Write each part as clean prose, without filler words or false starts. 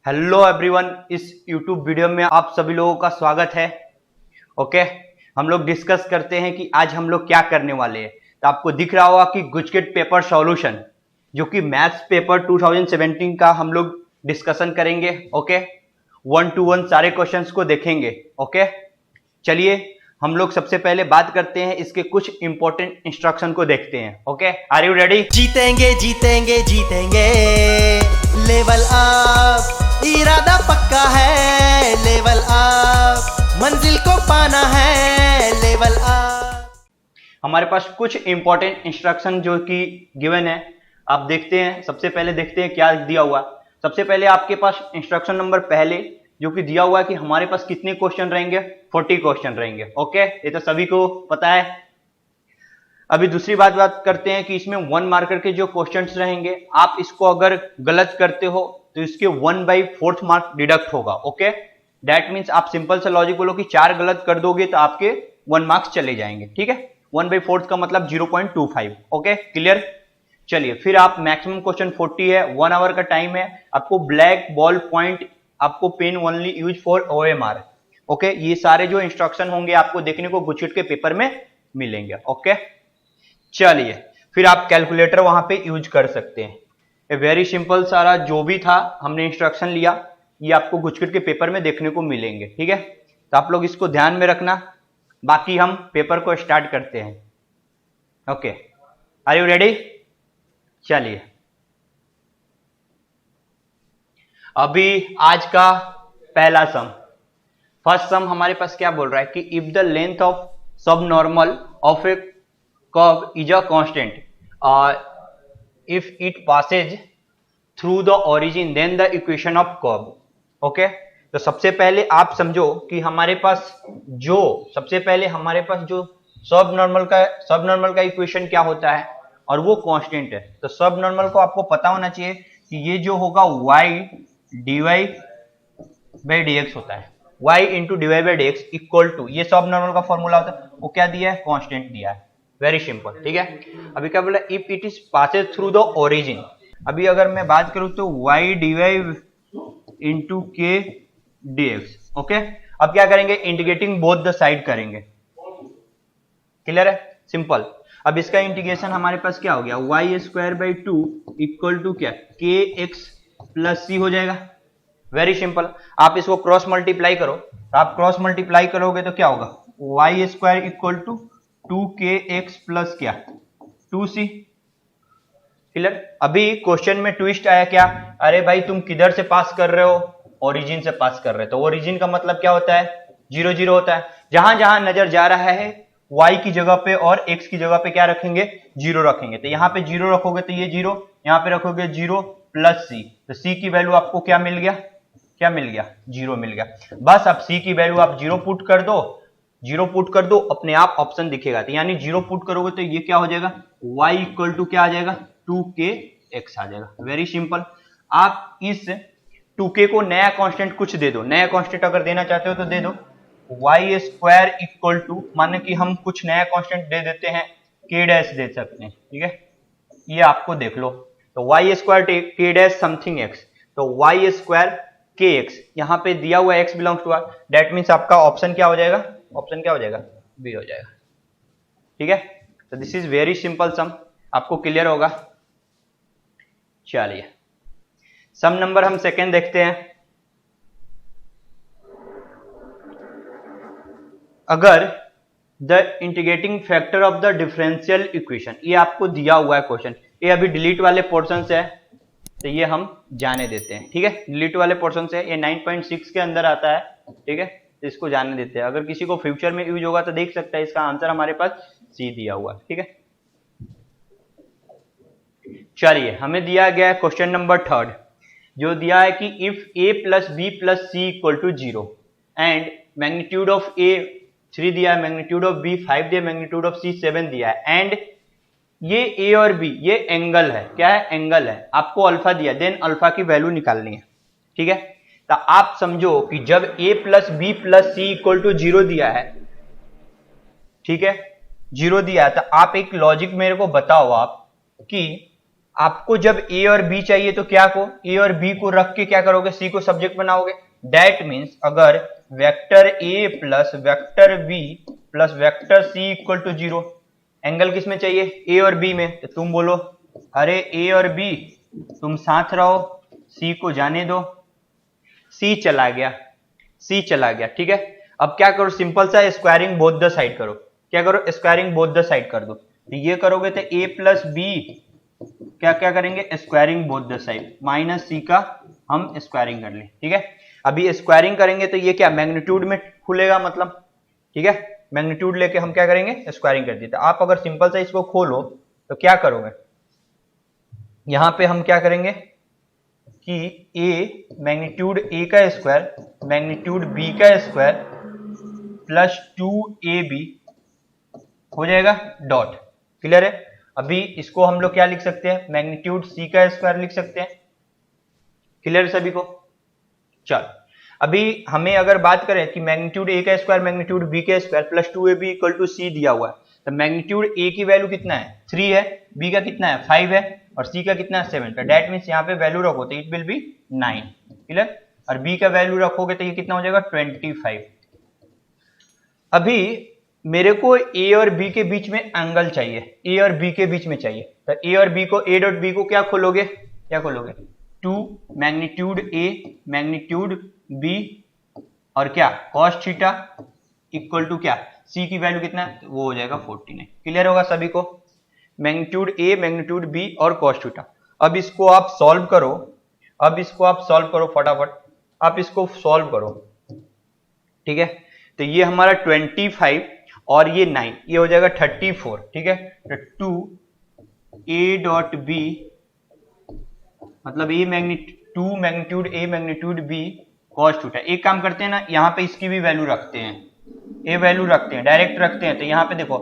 Hello everyone, इस YouTube video में आप सभी लोगों का स्वागत है। ओके, हम लोग डिस्कस करते हैं कि आज हम लोग क्या करने वाले हैं। तो आपको दिख रहा होगा कि गुजकेट पेपर सॉल्यूशन, जो कि मैथ्स पेपर 2017 का हम लोग डिस्कशन करेंगे। ओके, 1 to 1 सारे क्वेश्चंस को देखेंगे। ओके, चलिए हम लोग सबसे पहले बात करते हैं, इसके कुछ इंपॉर्टेंट इंस्ट्रक्शन को देखते हैं। Okay, are you ready? जीतेंगे जीतेंगे जीतेंगे, लेवल अप, इरादा पक्का है, लेवल अप, मंजिल को पाना है, लेवल अप। हमारे पास कुछ इंपॉर्टेंट इंस्ट्रक्शन जो कि गिवन है, आप देखते हैं। सबसे पहले देखते हैं क्या दिया हुआ। सबसे पहले आपके पास इंस्ट्रक्शन नंबर पहले जो कि दिया हुआ है कि हमारे पास कितने क्वेश्चन रहेंगे, 40 क्वेश्चन रहेंगे। ओके, ये तो सभी को पता है। अभी दूसरी बात करते हैं कि इसमें 1 मार्कर के जो क्वेश्चंस रहेंगे, आप इसको अगर गलत करते हो तो इसके 1/4 मार्क डिडक्ट होगा। ओके, दैट मीन्स आप सिंपल सा लॉजिक बोलो कि 4 गलत कर दोगे तो आपके 1 मार्क्स चले जाएंगे। ठीक है, 1/4 का मतलब 0.25। Okay, clear? चलिए फिर आप मैक्सिमम क्वेश्चन 40 है, 1 आवर का टाइम है। आपको ब्लैक बॉल पॉइंट, आपको pen only use for OMR। Okay, ये सारे जो इंस्ट्रक्शन होंगे आपको देखने को गुजकेट के पेपर में मिलेंगे। ओके, चलिए फिर आप कैलकुलेटर वहां पे यूज कर सकते हैं। वेरी सिंपल, सारा जो भी था हमने इंस्ट्रक्शन लिया, ये आपको गुजकेट के पेपर में देखने को मिलेंगे। ठीक है, तो आप लोग इसको ध्यान में रखना। बाकी हम पेपर को स्टार्ट करते हैं। Okay, are you ready? चलिए अभी आज का पहला सम, फर्स्ट सम हमारे पास क्या बोल रहा है कि इफ द लेंथ ऑफ सब normal of A curve is a constant, if it passes through the origin then the equation of curve। Okay, तो सबसे पहले आप समझो कि हमारे पास जो सब नॉर्मल का इक्वेशन क्या होता है, और वो कांस्टेंट है। तो सब नॉर्मल को आपको पता होना चाहिए कि ये जो होगा y dy by dx होता है। y into dy by dx equal to, ये सब नॉर्मल का फॉर्मूला होता है। वो क्या दिया है? कांस्टेंट दिया है। Very simple. ठीक है, अभी क्या बोला? If it is Passage through the origin. अभी अगर मैं बात करूं तो y dy into k dx। Okay, अब क्या करेंगे? इंटीग्रेटिंग बोथ द साइड करेंगे। क्लियर है? सिंपल। अब इसका इंटीग्रेशन हमारे पास क्या हो गया? y² इक्वल टू क्या? kx प्लस c हो जाएगा। Very simple. आप इसको क्रॉस मल्टीप्लाई करो, तो आप क्रॉस मल्टीप्लाई करोगे तो क्या होगा? y² equal to 2kx plus क्या? 2c। क्लियर? अभी क्वेश्चन में ट्विस्ट आया क्या? अरे भाई तुम किधर से पास कर रहे हो? ओरिजिन से पास कर रहे हो। तो ओरिजिन का मतलब क्या होता है? 0 0 होता है। जहां जहां नजर जा रहा है y की जगह पे और x की जगह पे क्या रखेंगे? 0 रखेंगे। तो यहाँ पे 0 रखोगे तो ये 0, यहाँ पे रखोगे 0 प्लस c, तो c की वैल्यू आपको क्या मिल गया? क्या मिल गया? 0 मिल गया। बस अब c की वैल्यू आप 0 पुट कर दो, अपने आप ऑप्शन दिखेगा। तो यानी 0 पुट करोगे तो ये क्या हो जाएगा? y इक्वल टू क्या आ जाएगा? 2kx आ जाएगा। Very simple. आप इस 2k को नया कांस्टेंट कुछ दे दो। नया कांस्टेंट अगर देना चाहते हो तो दे दो। y² इक्वल टू, माने कि हम कुछ नया कांस्टेंट दे देते हैं, k डैश दे सकते हैं। ठीक है, ये आपको देख लो। तो y² k dash something x, तो y² kx, यहाँ पे दिया हुआ x belongs to r, that means आपका ऑप्शन क्या हो जाएगा? ऑप्शन क्या हो जाएगा? बी हो जाएगा। ठीक है, तो दिस इज वेरी सिंपल सम, आपको क्लियर होगा। चलिए सम नंबर हम सेकेंड देखते हैं। अगर the integrating factor of the differential equation, ये आपको दिया हुआ है क्वेश्चन, ये अभी डिलीट वाले पोर्शन से है तो ये हम जाने देते हैं। ठीक है, डिलीट वाले पोर्शन से, ये 9.6 के अंदर आता है। ठीक है, तो इसको जाने देते हैं। अगर किसी को फ्यूचर में यूज होगा तो देख सकता है, इसका आंसर हमारे पास सी दिया हुआ है। ठीक है, चलिए हमें दिया गया है क्वेश्चन नंबर थर्ड, जो दिया है कि if a plus B plus C equal to 0 and magnitude of a 3 दिया है, मैग्नीट्यूड ऑफ b 5 दिया, मैग्नीट्यूड ऑफ c 7 दिया है, एंड ये a और b ये एंगल है। क्या है? एंगल है। आपको अल्फा दिया, देन अल्फा की वैल्यू निकालनी है। ठीक है, तो आप समझो कि जब a plus B plus C equal to 0 दिया है, ठीक है, 0 दिया है, तो आप एक लॉजिक मेरे को बताओ आप कि आपको जब ए और बी चाहिए तो क्या को ए और बी को रख के क्या करोगे, सी को सब्जेक्ट बनाओगे। दैट मीन्स अगर vector A plus vector B plus vector C equal to 0, angle किस में चाहिए, ए और बी में, तो तुम बोलो अरे ए और बी तुम साथ रहो, सी को जाने दो, सी चला गया, सी चला गया, ठीक है। अब क्या करो, सिंपल सा स्क्वायरिंग बोथ द साइड करो। क्या करो, स्क्वायरिंग बोथ द साइड कर दो। तो ये करोगे तो ए प्लस बी क्या क्या करेंगे, squaring both the side, minus C का हम स्क्वायरिंग कर ले, ठीक है। अभी स्क्वायरिंग करेंगे तो ये क्या मैग्नीट्यूड में खुलेगा मतलब, ठीक है। मैग्नीट्यूड लेके हम क्या करेंगे, स्क्वायरिंग कर देते। आप अगर सिंपल सा इसको खोलो तो क्या करोगे, यहां पे हम क्या करेंगे कि ए मैग्नीट्यूड ए का स्क्वायर मैग्नीट्यूड बी का स्क्वायर प्लस 2ab हो जाएगा डॉट, क्लियर है। अभी इसको हम लोग क्या लिख सकते हैं, मैग्नीट्यूड सी का स्क्वायर लिख सकते हैं, क्लियर सभी को। चल अभी हमें अगर बात करें कि मैग्नीट्यूड ए का स्क्वायर मैग्नीट्यूड बी का square plus 2ab equal to C दिया हुआ है, तो मैग्नीट्यूड ए की वैल्यू कितना है 3 है, बी का कितना है 5 है और सी का कितना है 7, तो डेट मीन्स यहाँ पे वैल्यू रखो तो इट विल बी 9, क्लियर। और बी का वैल्यू रखोगे तो ये कितना हो जाएगा 25। अभी मेरे को ए और बी के बीच में एंगल चाहिए, ए और बी के बीच में चाहिए, तो ए और बी को ए डॉट बी को क्या खोलोगे, 2 मैग्नीट्यूड ए मैग्नीट्यूड बी और क्या कॉस थीटा इक्वल टू क्या सी की वैल्यू कितना है, वो हो जाएगा 14 है, क्लियर होगा सभी को। मैग्नीट्यूड ए मैग्नीट्यूड बी और कॉस थीटा। अब इसको आप सॉल्व करो, फटाफट आप इसको सॉल्व करो, ठीक है। तो ये हमारा 25 और ये 9, ये हो जाएगा 34, ठीक है। तो 2 ए डॉट बी मतलब 2 magnitude A magnitude B cos theta. एक काम करते हैं ना, यहाँ पे इसकी भी वैल्यू रखते हैं, ए वैल्यू रखते हैं, डायरेक्ट रखते हैं। तो यहाँ पे देखो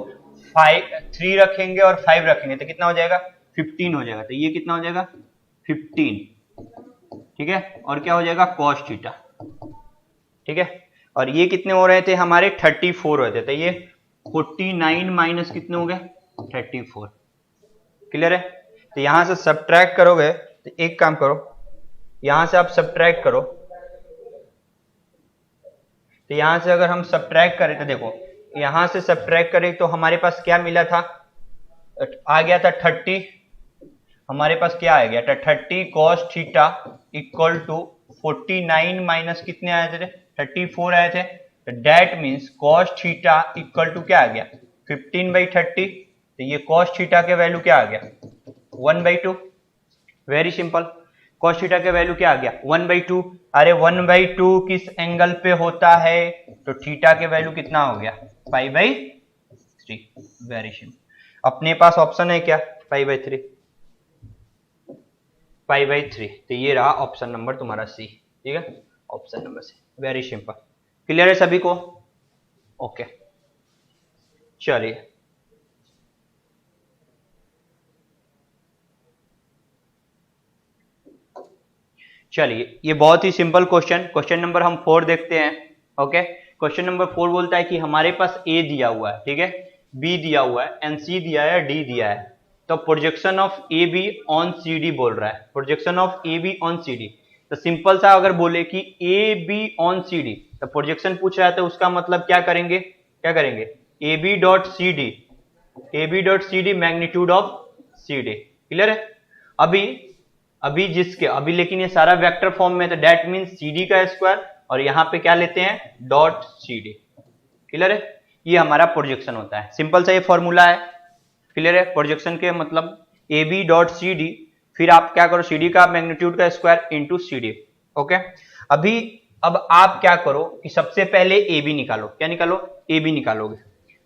3 रखेंगे और 5 रखेंगे तो कितना हो जाएगा 15 हो जाएगा, तो ये कितना हो जाएगा 15, ठीक है। और क्या हो जाएगा कॉस थीटा, ठीक है। और ये कितने हो रहे थे हमारे 34 हो रहे थे, तो ये 49 माइनस कितने हो गए 34, क्लियर है। तो यहां से सब्ट्रैक्ट करोगे तो एक काम करो, यहां से आप सब्ट्रैक्ट करो, तो यहां से अगर हम सब्ट्रैक्ट करें तो देखो यहां से सब्ट्रैक्ट करें तो हमारे पास क्या मिला था, आ गया था 30, हमारे पास क्या आ गया था 30 cos theta equal to 49 minus कितने आए थे 34 आए थे, तो that means cos theta equal to क्या आ गया 15/30, तो ये कॉस थीटा के वैल्यू क्या आ गया 1/2, वेरी सिंपल। कॉस थीटा के वैल्यू क्या आ गया 1/2, अरे 1/2 किस एंगल पे होता है, तो थीटा के वैल्यू कितना हो गया 5/3, वेरी सिंपल। अपने पास ऑप्शन है क्या 5/3, तो ये रहा ऑप्शन नंबर तुम्हारा सी, ठीक है, option number C, very simple, clear है सभी को, ओके। चलिए ये बहुत ही सिंपल क्वेश्चन नंबर हम 4 देखते हैं, ओके। क्वेश्चन नंबर 4 बोलता है कि हमारे पास ए दिया हुआ है, ठीक है, बी दिया हुआ है एंड सी दिया है, डी दिया है, तो projection of A B on C D बोल रहा है, projection of A B on C D. तो सिंपल सा अगर बोले कि A B on C D, तो प्रोजेक्शन पूछ रहा है तो उसका मतलब क्या करेंगे A B dot C D magnitude of C D, clear है। अभी लेकिन ये सारा वेक्टर फॉर्म में, तो डेट मीन्स सी डी का स्क्वायर और यहाँ पे क्या लेते हैं डॉट सी डी, क्लियर है। ये हमारा प्रोजेक्शन होता है, सिंपल सा ये फॉर्मूला है, क्लियर है। प्रोजेक्शन के मतलब a B dot C d, फिर आप क्या करो सी डी का मैग्नीट्यूड का square into c d, okay. अब आप क्या करो कि सबसे पहले ए बी निकालो, क्या निकालो ए बी निकालोगे।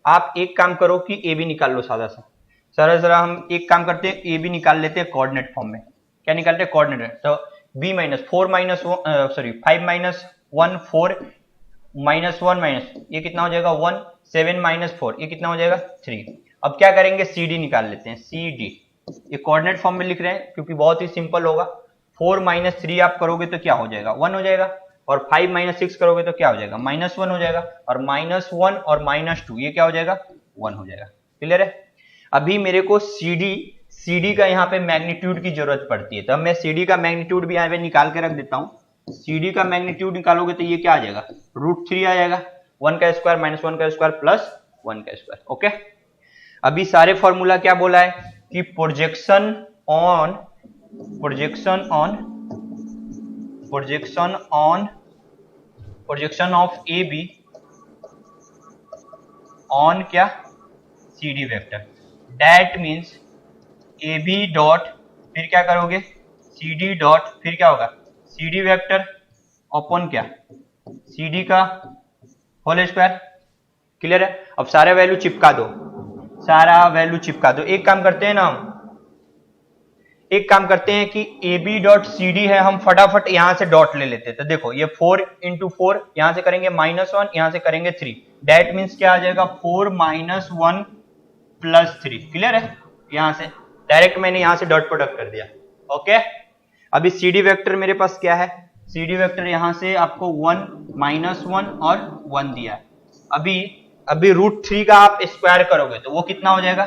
आप एक काम करो कि ए बी निकाल लो, सादा सा जरा हम एक काम करते हैं, ए बी निकाल लेते हैं कोऑर्डिनेट फॉर्म में, क्या निकालते हैं कोऑर्डिनेट, तो b minus 4 minus 5 minus 1 4 minus 1 minus ये कितना हो जाएगा 1, 7 माइनस 4 ये कितना हो जाएगा 3। अब क्या करेंगे सी डी निकाल लेते हैं, सी डी ये कोऑर्डिनेट फॉर्म में लिख रहे हैं क्योंकि बहुत ही सिंपल होगा। 4 माइनस 3 आप करोगे तो क्या हो जाएगा 1 हो जाएगा, और 5 माइनस 6 करोगे तो क्या हो जाएगा -1 हो जाएगा, और -1 और -2 ये क्या हो जाएगा 1 हो जाएगा, क्लियर है। अभी मेरे को सी डी CD का यहाँ पे मैग्नीट्यूड की जरूरत पड़ती है, तो मैं CD का मैग्नीट्यूड भी यहाँ पे निकाल के रख देता हूँ। CD का मैग्नीट्यूड निकालोगे तो ये क्या आ जाएगा, √3 आ जाएगा, 1 का स्क्वायर माइनस 1 का स्क्वायर प्लस 1 का स्क्वायर। ओके, अभी सारे फॉर्मूला क्या बोला है कि प्रोजेक्शन ऑफ AB ऑन क्या, CD vector, that means AB dot, फिर क्या करोगे CD डॉट, फिर क्या होगा CD वेक्टर अपॉन क्या, CD का होल स्क्वायर। क्लियर है? अब सारा वैल्यू चिपका दो, सारा वैल्यू चिपका दो। एक काम करते हैं ना, एक काम करते हैं कि AB डॉट CD है, हम फटाफट यहां से डॉट ले लेते हैं। तो देखो ये 4 इंटू 4, यहां से करेंगे -1, यहां से करेंगे 3, डेट मीन्स क्या आ जाएगा 4 - 1 प्लस 3। क्लियर है? यहां से डायरेक्ट मैंने यहां से डॉट प्रोडक्ट कर दिया। ओके, अभी CD वेक्टर मेरे पास क्या है, CD वेक्टर यहां से आपको 1 -1 और 1 दिया है। अभी √3 का आप स्क्वायर करोगे तो वो कितना हो जाएगा,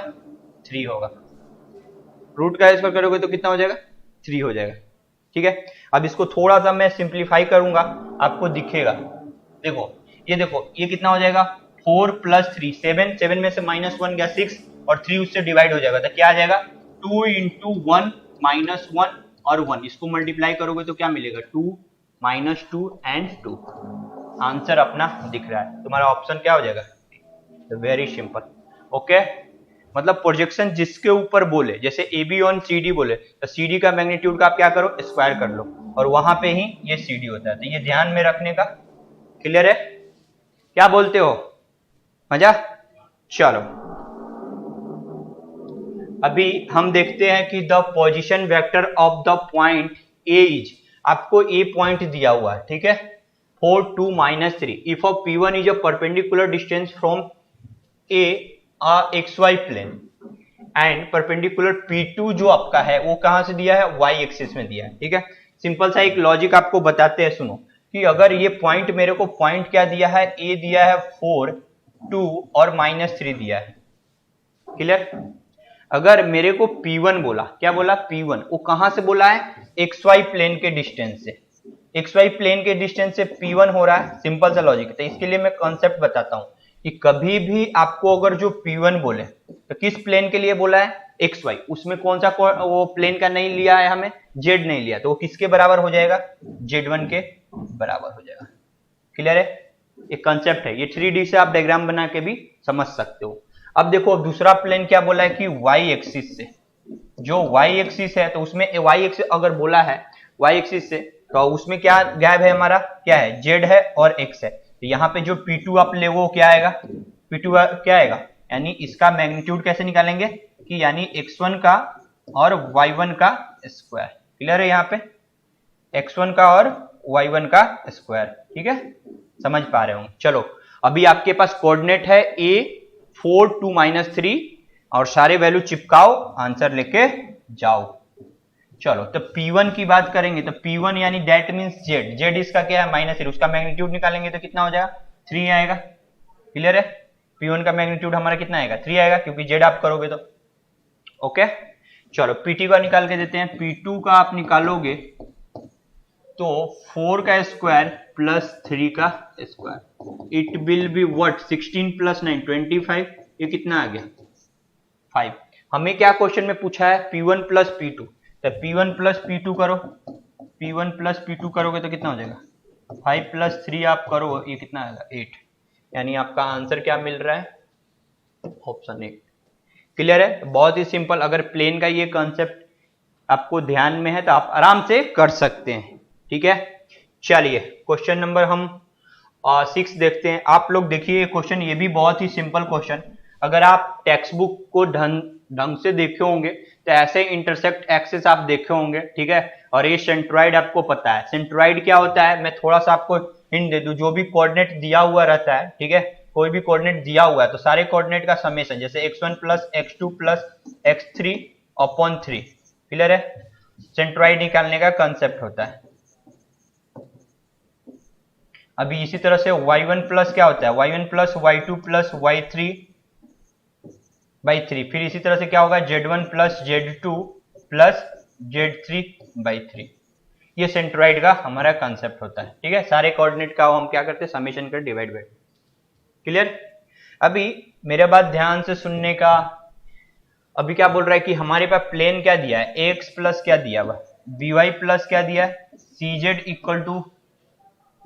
3 होगा। रूट का स्क्वायर करोगे तो कितना हो जाएगा, 3 हो जाएगा। ठीक है, अब इसको थोड़ा सा मैं सिंप्लीफाई करूंगा, आपको दिखेगा। देखो ये कितना हो जाएगा, 4 + 3 7, 7 में से -1 गया 6 और 3 उससे डिवाइड हो जाएगा, तो क्या आ जाएगा 2 × 1 - 1 और 1, इसको मल्टीप्लाई करोगे तो क्या मिलेगा 2 - 2 एंड 2। आंसर अपना दिख रहा है, तुम्हारा ऑप्शन क्या हो जाएगा, वेरी सिंपल। ओके, मतलब प्रोजेक्शन जिसके ऊपर बोले, जैसे AB ऑन CD बोले तो CD का मैग्नीट्यूड का आप क्या करो, स्क्वायर कर लो, और वहां पे ही ये CD होता है, तो ये ध्यान में रखने का। क्लियर है? क्या बोलते हो, मजा? चलो अभी हम देखते हैं कि the position vector of the point A is, आपको A पॉइंट दिया हुआ है, ठीक है, 4 2 -3 if of P1 is a perpendicular distance from A XY plane and perpendicular P2 जो आपका है वो कहां से दिया है, Y एक्सिस में दिया है। ठीक है, सिंपल सा एक लॉजिक आपको बताते हैं, सुनो कि अगर ये पॉइंट मेरे को पॉइंट क्या दिया है, A दिया है 4 2 और -3 दिया है। क्लियर? अगर मेरे को P1 बोला, क्या बोला P1, वो कहां से बोला है, XY प्लेन के डिस्टेंस से, XY प्लेन के डिस्टेंस से P1 हो रहा है। सिंपल सा लॉजिक है, तो इसके लिए मैं कॉन्सेप्ट बताता हूं कि कभी भी आपको अगर जो P1 बोले तो किस प्लेन के लिए बोला है, XY, उसमें कौन सा वो प्लेन का नहीं लिया है, हमें Z नहीं लिया, तो वो किसके बराबर हो जाएगा, Z1 के बराबर हो जाएगा। क्लियर है? एक कंसेप्ट है ये, 3D से आप डायग्राम बना के भी समझ सकते हो। अब देखो दूसरा प्लेन क्या बोला है कि Y एक्सिस से, जो Y एक्सिस है तो उसमें Y एक्सिस अगर बोला है Y एक्सिस से, तो उसमें क्या गैप है हमारा, क्या है, Z है और X है, तो यहाँ पे जो P2 आप ले वो क्या आएगा, P2 क्या आएगा, यानी इसका मैग्नीट्यूड कैसे निकालेंगे कि यानी x1 का और y1 का स्क्वायर। क्लियर है? यहाँ पे x1 का और y1 का स्क्वायर। ठीक है, समझ पा रहे हो? चलो अभी आपके पास कोऑर्डिनेट है A 4 2 -3 और सारे वैल्यू चिपकाओ, आंसर लेके जाओ। चलो तो P1 की बात करेंगे तो P1 यानी दैट मींस Z इसका क्या है -3, उसका मैग्नीट्यूड निकालेंगे तो कितना हो जाएगा, 3 आएगा। क्लियर है? P1 का मैग्नीट्यूड हमारा कितना आएगा, 3 आएगा, क्योंकि Z आप करोगे तो। ओके, चलो P2 का निकाल के देते हैं। P2 का आप निकालोगे तो 4 का स्क्वायर प्लस 3 का square, it will be what, 16 + 9 25, ये कितना आ गया 5। हमें क्या क्वेश्चन में पूछा है, P1 + P2, तो P1 + P2 करो, P1 + P2 करोगे तो कितना हो जाएगा, 5 + 3 आप करो, ये कितना आएगा 8, यानी आपका आंसर क्या मिल रहा है, ऑप्शन 8। क्लियर है? बहुत ही सिंपल। अगर प्लेन का ये कॉन्सेप्ट आपको ध्यान में है तो आप आराम से कर सकते हैं। ठीक है, चलिए क्वेश्चन नंबर हम 6 देखते हैं। आप लोग देखिए क्वेश्चन, ये भी बहुत ही सिंपल क्वेश्चन, अगर आप टेक्स्ट बुक को ढंग से देखे होंगे तो ऐसे इंटरसेक्ट एक्सिस आप देखे होंगे। ठीक है, और ये सेंट्रॉइड आपको पता है, सेंट्रॉइड क्या होता है, मैं थोड़ा सा आपको हिंट दे दूं, जो भी कोऑर्डिनेट दिया हुआ रहता है, ठीक है, कोई भी कोऑर्डिनेट दिया हुआ है तो सारे कोऑर्डिनेट का समेशन, जैसे x1 + x2 + x3 upon 3। Clear है? सेंट्रॉइड निकालने का कंसेप्ट होता है। अभी इसी तरह से y1 प्लस क्या होता है, y1 + y2 + y3 बाई 3। फिर इसी तरह से क्या होगा, Z1 plus Z2 plus Z3 by 3। ये सेंट्रोइड का हमारा कंसेप्ट होता है। ठीक है, सारे कोऑर्डिनेट का हम क्या करते हैं, समेशन कर डिवाइड बाय। क्लियर। अभी मेरे बात ध्यान से सुनने का। अभी क्या बोल रहा है कि हमारे पास प्लेन क्या दिया है, ax प्लस क्या दिया हुआ, by प्लस क्या दिया है, cz इक्वल टू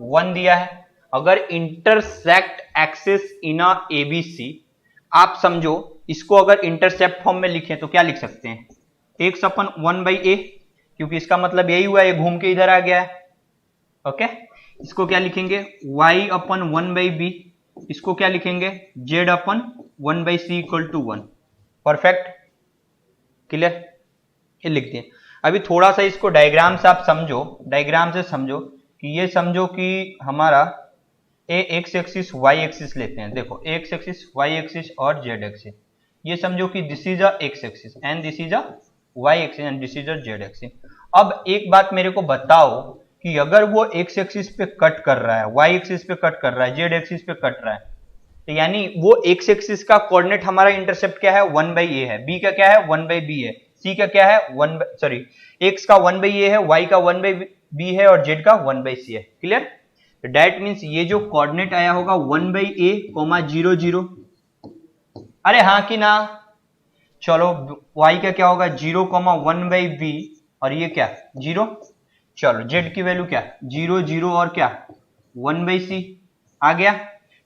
1 दिया है। अगर इंटरसेक्ट एक्सिस इन अ एबीसी, आप समझो इसको अगर इंटरसेप्ट फॉर्म में लिखें तो क्या लिख सकते हैं, x अपन 1 बाई ए, क्योंकि इसका मतलब यही हुआ है, ये घूम के इधर आ गया है। ओके, इसको क्या लिखेंगे, y अपन 1 बाई बी, इसको क्या लिखेंगे, z अपन 1 by c equal to 1। Perfect, clear, ये लिख दिए। अभी थोड़ा सा इसको डायग्राम से आप समझो, डायग्राम से समझो कि ये समझो कि हमारा a x axis y axis लेते हैं। देखो एक्स एक्सिस वाई एक्सिस और जेड एक्सिस, ये समझो कि this is a x axis and this is a y axis and this is a z axis. अब एक बात मेरे को बताओ कि अगर वो एक्स एक्सिस पे कट कर रहा है, वाई एक्सिस पे कट कर रहा है, जेड एक्सिस पे कट रहा है, तो यानी वो एक्स एक्सिस का कोऑर्डिनेट हमारा इंटरसेप्ट क्या है, 1 बाई ए है, बी का क्या है 1 बाई बी है, सी का क्या है एक्स का 1 बाई ए है, वाई का 1 बाई बी है और जेड का 1 बाई सी है। क्लियर। तो दैट मीन्स ये जो कोऑर्डिनेट आया होगा 1 बाई ए कोमा 0 0, अरे हाँ कि ना, चलो y का क्या होगा 0 कोमा 1 बाई बी और ये क्या 0, चलो z की वैल्यू क्या 0 0 और क्या 1 बाई सी आ गया।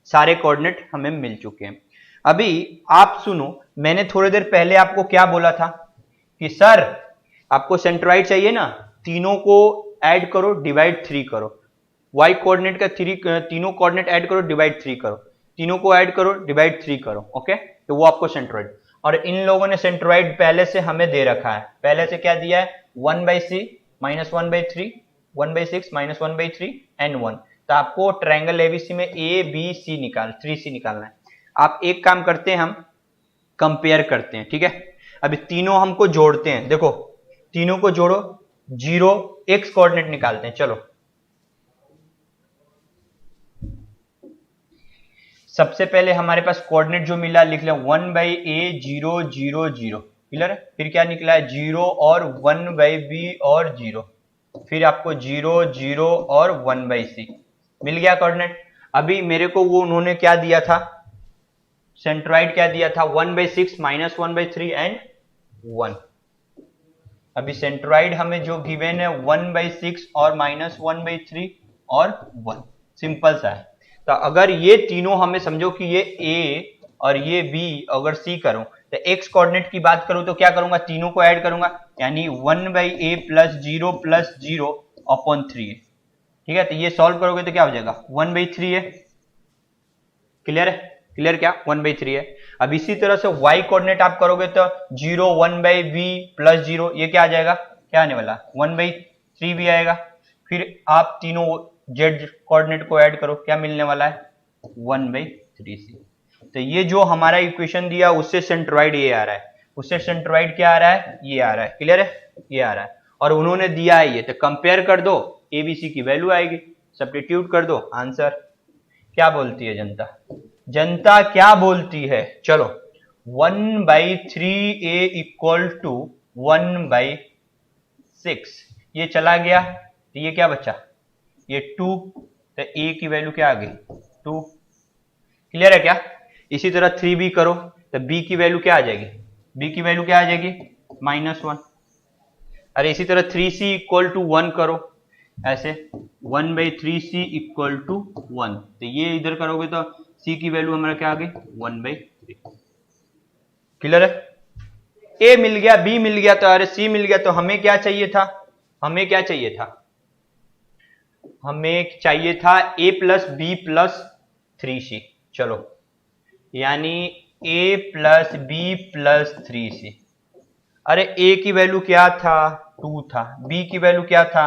सारे कोऑर्डिनेट हमें मिल चुके हैं। अभी आप सुनो, मैंने थोड़ी देर पहले आपको क्या बोला था कि सर आपको सेंट्रोइड चाहिए ना, तीनों को ऐड करो डिवाइड 3 करो, y कोऑर्डिनेट का तीनों कोऑर्डिनेट ऐड करो डिवाइड 3 करो, तीनों को ऐड करो डिवाइड 3 करो। ओके, तो वो आपको सेंट्रोइड, और इन लोगों ने सेंट्रोइड पहले से हमें दे रखा है, पहले से क्या दिया है 1 by c minus 1 by 3, 1 by 6 minus 1 by 3 and 1। तो आपको ट्रायंगल एबीसी में ए बी सी 3C निकालना है। आप एक काम करते हैं, हम कंपेयर करते हैं। ठीक है, अभी तीनों हमको जोड़ते हैं, देखो तीनों को जोड़ो, 0 एक्स कोऑर्डिनेट निकालते हैं। चलो सबसे पहले हमारे पास कोऑर्डिनेट जो मिला लिख लें 1 बाई ए 0 0 0। क्लियर है। फिर क्या निकला है 0 और 1 बाई बी और 0, फिर आपको 0 0 और 1 बाई सी मिल गया कोऑर्डिनेट। अभी मेरे को वो उन्होंने क्या दिया था, सेंट्रोइड क्या दिया था 1 बाई 6 माइनस 1 बाई 3 एंड 1। अभी सेंट्रोइड हमें जो गिवन है 1 बाई 6 और माइनस 1 बाई 3 और 1, सिंपल सा है। तो अगर ये तीनों हमें समझो कि ये ए और ये बी, अगर सी करूं तो एक्स कोऑर्डिनेट की बात करूं तो क्या करूंगा, तीनों को ऐड करूंगा, यानी 1 बाई ए प्लस 0 अपॉन 3 है। ठीक है, तो ये सॉल्व करोगे तो क्या हो जाएगा 1 बाई 3 है। क्लियर है, क्लियर, क्या 1 बाई 3 है। अब इसी तरह से y कोऑर्डिनेट आप करोगे तो 0 1 बाई बी प्लस 0, ये क्या आ जाएगा, क्या आने वाला 1 बाई 3 भी आएगा। फिर आप तीनों z कोऑर्डिनेट को ऐड करो, क्या मिलने वाला है 1 बाई 3c। तो ये जो हमारा इक्वेशन दिया उससे सेंट्रोइड ये आ रहा है, उससे सेंट्रोइड क्या आ रहा है, ये आ रहा है। क्लियर है, ये आ रहा है, और उन्होंने दिया है ये, तो कंपेयर कर दो, एबीसी की वैल्यू आएगी, सब्स्टिट्यूट कर दो, आंसर। क्या बोलती है जनता, जनता क्या बोलती है, चलो 1 by 3a equal to 1 by 6, ये चला गया तो ये क्या बचा, ये 2, तो a की वैल्यू क्या आ गई 2। क्लियर है क्या। इसी तरह 3b करो तो b की वैल्यू क्या आ जाएगी, b की वैल्यू क्या आ जाएगी -1। अरे इसी तरह 3c इक्वल टू 1 करो, ऐसे 1 बाई 3c इक्वल टू 1, तो ये इधर करोगे तो c की वैल्यू हमारा क्या आ गई 1 बाई 3। क्लियर है, a मिल गया, b मिल गया, तो अरे c मिल गया, तो हमें क्या चाहिए था, हमें क्या चाहिए था, हमें चाहिए था a plus B plus 3c। चलो यानी a plus B plus 3c, अरे a की वैल्यू क्या था 2 था, b की वैल्यू क्या था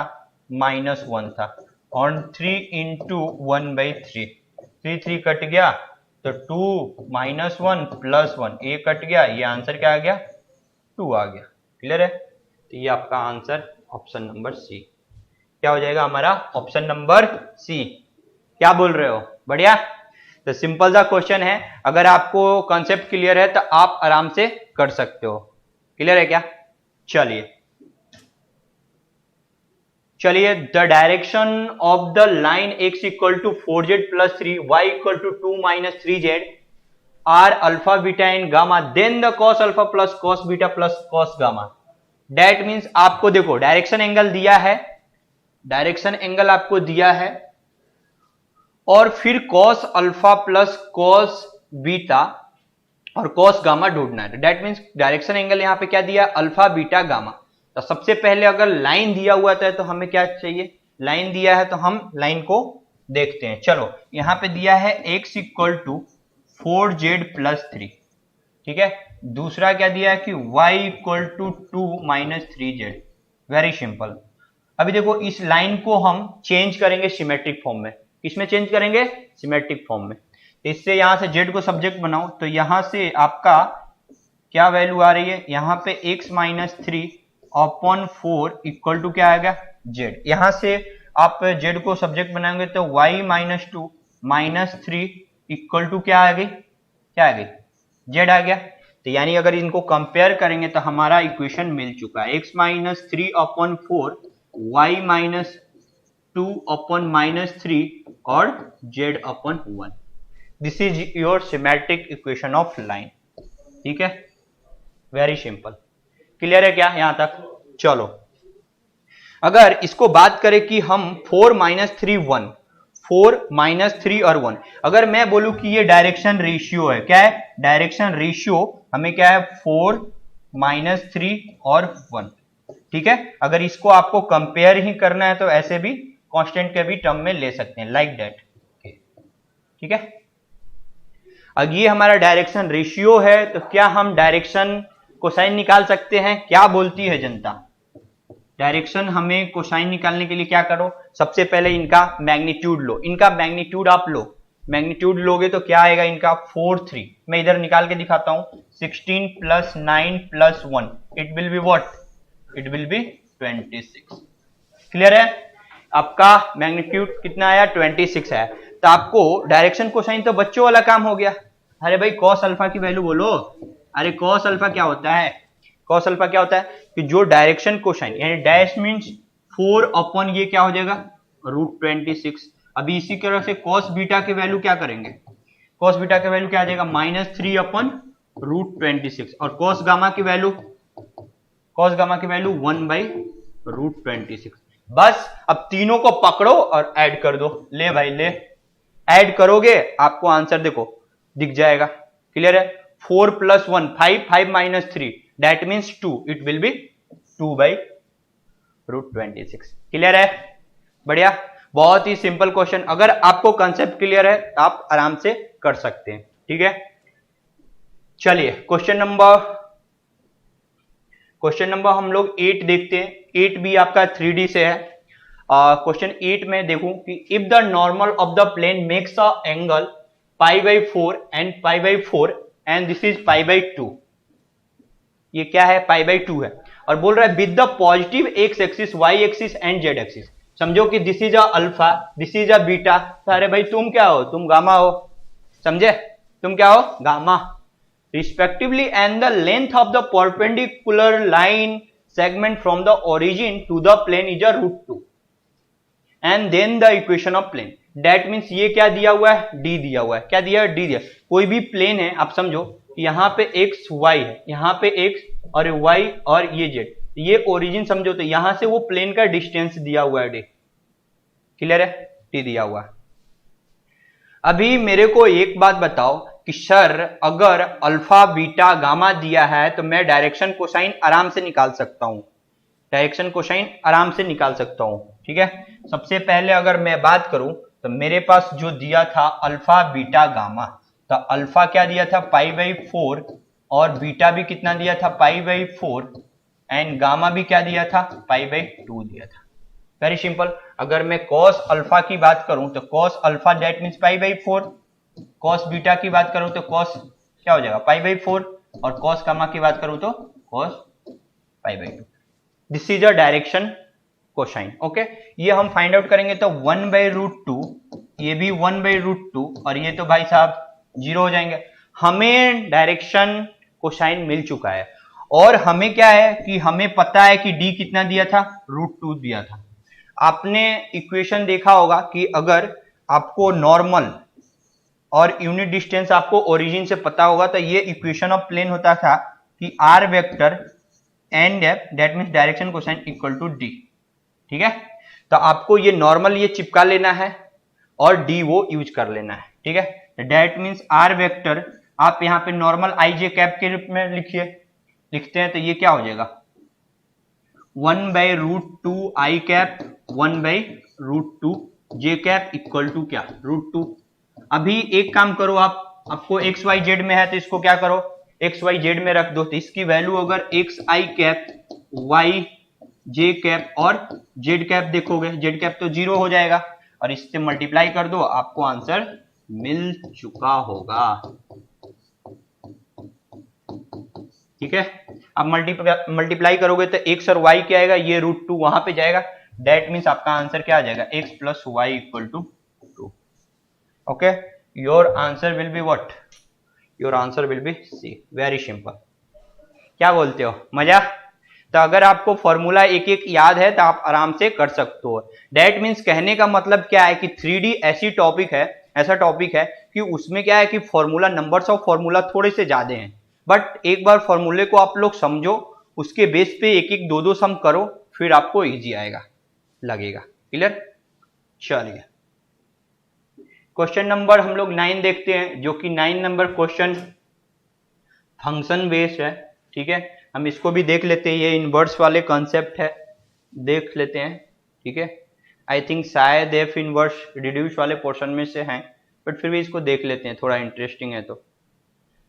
-1 था, और 3 इंटू 1 बाई 3, 3 कट गया तो 2 -1 प्लस 1, a कट गया, ये आंसर क्या आ गया 2 आ गया। क्लियर है, तो ये आपका आंसर ऑप्शन नंबर सी क्या हो जाएगा हमारा, ऑप्शन नंबर सी। क्या बोल रहे हो, बढ़िया। तो सिंपल सा क्वेश्चन है, अगर आपको कॉन्सेप्ट क्लियर है तो आप आराम से कर सकते हो। क्लियर है क्या? चलिए the direction of the line x equal to 4z plus 3 y equal to 2 minus 3z are alpha beta and gamma then the cos alpha plus cos beta plus cos gamma. That means आपको देखो direction angle दिया है, direction angle आपको दिया है और फिर cos alpha plus cos beta और cos गामा ढूंढना है। दैट मीन्स डायरेक्शन एंगल यहां पे क्या दिया? Alpha beta gamma. तो सबसे पहले अगर लाइन दिया हुआ था तो हमें क्या चाहिए? लाइन दिया है तो हम लाइन को देखते हैं। चलो यहां पे दिया है x equal to 4z plus 3, ठीक है। दूसरा क्या दिया है कि y equal to 2 minus 3z। Very simple. अभी देखो इस लाइन को हम चेंज करेंगे सिमेट्रिक फॉर्म में। किसमें चेंज करेंगे? सिमेट्रिक फॉर्म में। इससे यहां से z को सब्जेक्ट बनाओ तो यहां से आपका क्या वैल्यू आ रही है? यहां पे x minus 3 upon 4 equal to क्या आएगा? z। यहां से आप z को सब्जेक्ट बनाएंगे तो y minus 2 minus 3 equal to क्या आ गई? क्या आ गई? z आ गया। तो यानी अगर इनको कंपेयर करेंगे तो हमारा इक्वेशन मिल चुका है x minus 3 upon 4 y minus 2 upon minus 3 और z upon 1। This is your symmetric equation of line. ठीक है, वेरी सिंपल। क्लियर है क्या यहां तक? चलो अगर इसको बात करें कि हम 4 माइनस 3 1, 4 माइनस 3 और 1, अगर मैं बोलूं कि ये डायरेक्शन रेशियो है, क्या है? डायरेक्शन रेशियो हमें क्या है? 4 माइनस 3 और 1। ठीक है, अगर इसको आपको कंपेयर ही करना है तो ऐसे भी कांस्टेंट के भी टर्म में ले सकते हैं, लाइक दैट। ठीक है, अब ये हमारा डायरेक्शन रेशियो है तो क्या हम डायरेक्शन कोसाइन निकाल सकते हैं? क्या बोलती है जनता? डायरेक्शन हमें कोसाइन निकालने के लिए क्या करो? सबसे पहले इनका मैग्नीट्यूड लो। इनका मैग्नीट्यूड आप लो, मैग्नीट्यूड लोगे तो क्या आएगा इनका? 4 3। मैं इधर निकाल के दिखाता हूं। 16 plus 9 plus 1 it will be what? It will B 26। Clear है? आपका मैग्नीट्यूड कितना आया? 26 है। तो आपको डायरेक्शन कोसाइन तो बच्चों वाला काम हो गया। अरे भाई cos अल्फा की वैल्यू बोलो। अरे cos अल्फा क्या होता है? cos अल्फा क्या होता है कि जो डायरेक्शन कोसाइन यानी डैश मींस 4 अपॉन ये क्या हो जाएगा? √26। अभी इसी तरह से cos बीटा की वैल्यू क्या करेंगे? cos बीटा की वैल्यू क्या आ जाएगा? -3 अपॉन √26। और cos गामा की वैल्यू 1/√26। बस अब तीनों को पकड़ो और ऐड कर दो। ले भाई ले, ऐड करोगे आपको आंसर देखो दिख जाएगा। क्लियर है? 4 plus 1 5, 5 minus 3 that means 2, it will B 2/√26। Clear है? बढ़िया, बहुत ही सिंपल क्वेश्चन। अगर आपको कंसेप्ट क्लियर है तो आप आराम से कर सकते हैं। ठीक है, चलिए क्वेश्चन नंबर हम लोग 8 देखते हैं। 8 भी आपका 3D से है। क्वेश्चन 8 में देखूं कि if the normal of the plane makes a angle π/4 and π/4 and this is π/2। ये क्या है? π/2 है और बोल रहा है with the positive x axis, y axis and z axis. समझो कि this is a alpha, this is a beta. अरे भाई तुम क्या हो? तुम गामा हो। समझे? तुम क्या हो? Gamma respectively, and the length of the perpendicular line segment from the origin to the plane is a √2 and then the equation of plane। that means ये क्या दिया हुआ है? d दिया हुआ है। क्या दिया है? d दिया। कोई भी प्लेन है, आप समझो यहाँ पे x y है, यहाँ पे x और y और ये z, ये ओरिजिन समझो तो यहां से वो प्लेन का डिस्टेंस दिया हुआ है d। क्लियर है? d दिया हुआ है। अभी मेरे को एक बात बताओ कि सर अगर अल्फा बीटा गामा दिया है तो मैं डायरेक्शन कोसाइन आराम से निकाल सकता हूं। डायरेक्शन कोसाइन आराम से निकाल सकता हूं। ठीक है, सबसे पहले अगर मैं बात करूं तो मेरे पास जो दिया था अल्फा बीटा गामा, तो अल्फा क्या दिया था? π/4 और बीटा भी कितना दिया था? π/4 एंड गामा भी क्या दिया था? π/2 दिया था। Very simple. अगर मैं cos अल्फा की बात करूं तो cos alpha that means π/4, cos beta की बात करूं तो cos क्या हो जाएगा? π/4 और cos गामा की बात करूं तो cos π/2। This is a direction cosine. Okay, ये हम फाइंड आउट करेंगे तो 1/√2 ये भी 1/√2 और ये तो भाई साहब 0 हो जाएंगे। हमें डायरेक्शन कोसाइन मिल चुका है और हमें क्या है कि हमें पता है कि d कितना दिया था, √2 दिया था। आपने इक्वेशन देखा होगा कि अगर आपको नॉर्मल और यूनिट डिस्टेंस आपको ओरिजिन से पता होगा तो ये इक्वेशन ऑफ प्लेन होता था कि r vector and f that means direction cosine equal to d। ठीक है, तो आपको ये नॉर्मल ये चिपका लेना है और d वो यूज कर लेना है। ठीक है, दैट मीन्स r वेक्टर आप यहाँ पे नॉर्मल आई जे कैप के रूप में लिखते हैं तो ये क्या हो जाएगा 1/√2 I cap 1/√2 J cap equal to क्या √2। अभी एक काम करो, आपको एक्स वाई जेड में है तो इसको क्या करो एक्स वाई जेड में रख दो, तो इसकी वैल्यू अगर एक्स आई कैप वाई जे कैप और जेड कैप देखोगे, जेड कैप तो 0 हो जाएगा और इससे मल्टीप्लाई कर दो, आपको आंसर मिल चुका होगा। ठीक है, अब मल्टीप्लाई करोगे तो एक्स और वाई क्या आएगा, ये √2 वहां पे जाएगा, दैट मीन्स आपका आंसर क्या आ जाएगा x plus y equal to 2। Okay, your answer will be what, your answer will be c. Very simple. क्या बोलते हो, मजा? तो अगर आपको फॉर्मूला एक एक याद है तो आप आराम से कर सकते हो। दैट मीन्स कहने का मतलब क्या है कि 3D ऐसा टॉपिक है कि उसमें क्या है कि फॉर्मूला नंबर्स ऑफ फॉर्मूला थोड़े से ज्यादा हैं, बट एक बार फॉर्मूले को आप लोग समझो, उसके बेस पे एक एक दो सम करो, फिर आपको इजी आएगा लगेगा। क्लियर? चलिए क्वेश्चन नंबर हम लोग 9 देखते हैं, जो कि 9 नंबर क्वेश्चन फंक्शन बेस्ड है। ठीक है, हम इसको भी देख लेते हैं, ये इनवर्स वाले कॉन्सेप्ट है, देख लेते हैं। ठीक है, आई थिंक शायद एफ इनवर्स रिड्यूस वाले पोर्शन में से हैं, बट फिर भी इसको देख लेते हैं, थोड़ा इंटरेस्टिंग है। तो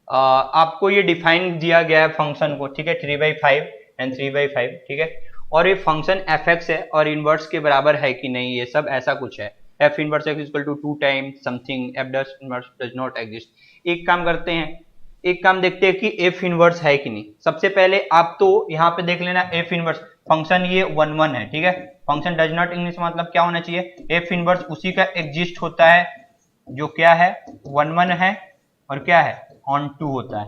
आपको ये डिफाइन दिया गया है फंक्शन को, ठीक है, 3/5 एंड 3/5। ठीक है, और ये फंक्शन एफ एक्स है और इनवर्स के बराबर है कि नहीं, ये सब ऐसा कुछ है। F inverse x equal to 2 times something, f dash inverse does not exist. एक काम करते हैं, एक काम देखते हैं कि एफ इनवर्स है कि नहीं। सबसे पहले आप तो यहाँ पे देख लेना एफ इनवर्स, फंक्शन ये 1 है। ठीक है, फंक्शन डज नॉट इंग्लिश मतलब क्या होना चाहिए, एफ इनवर्स उसी का एग्जिस्ट होता है जो क्या है 1 है और क्या है ऑन 2 होता है।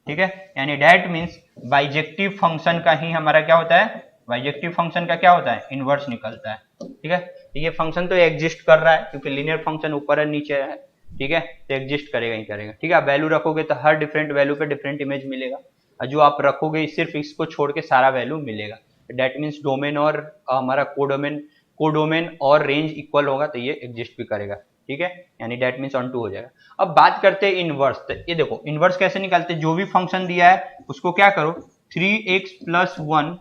ठीक है, यानी दैट मीन्स बाइजेक्टिव फंक्शन का ही हमारा क्या होता है, बाइजेक्टिव फंक्शन का क्या होता है, इनवर्स निकलता है। ठीक है, तो ये फंक्शन तो एग्जिस्ट कर रहा है क्योंकि लीनियर फंक्शन ऊपर और नीचे है। ठीक है, तो एग्जिस्ट करेगा ही करेगा। ठीक है, आप वैल्यू रखोगे तो हर डिफरेंट वैल्यू पे डिफरेंट इमेज मिलेगा, और जो आप रखोगे सिर्फ इसको छोड़ के सारा वैल्यू मिलेगा। दैट मीन्स डोमेन और हमारा कोडोमेन और रेंज इक्वल होगा तो ये एग्जिस्ट भी करेगा। ठीक है, यानी दैट मीन्स ऑन 2 हो जाएगा। अब बात करते हैं इनवर्स। तो ये देखो इनवर्स कैसे निकालते हैं, जो भी फंक्शन दिया है उसको क्या करो 3x + 1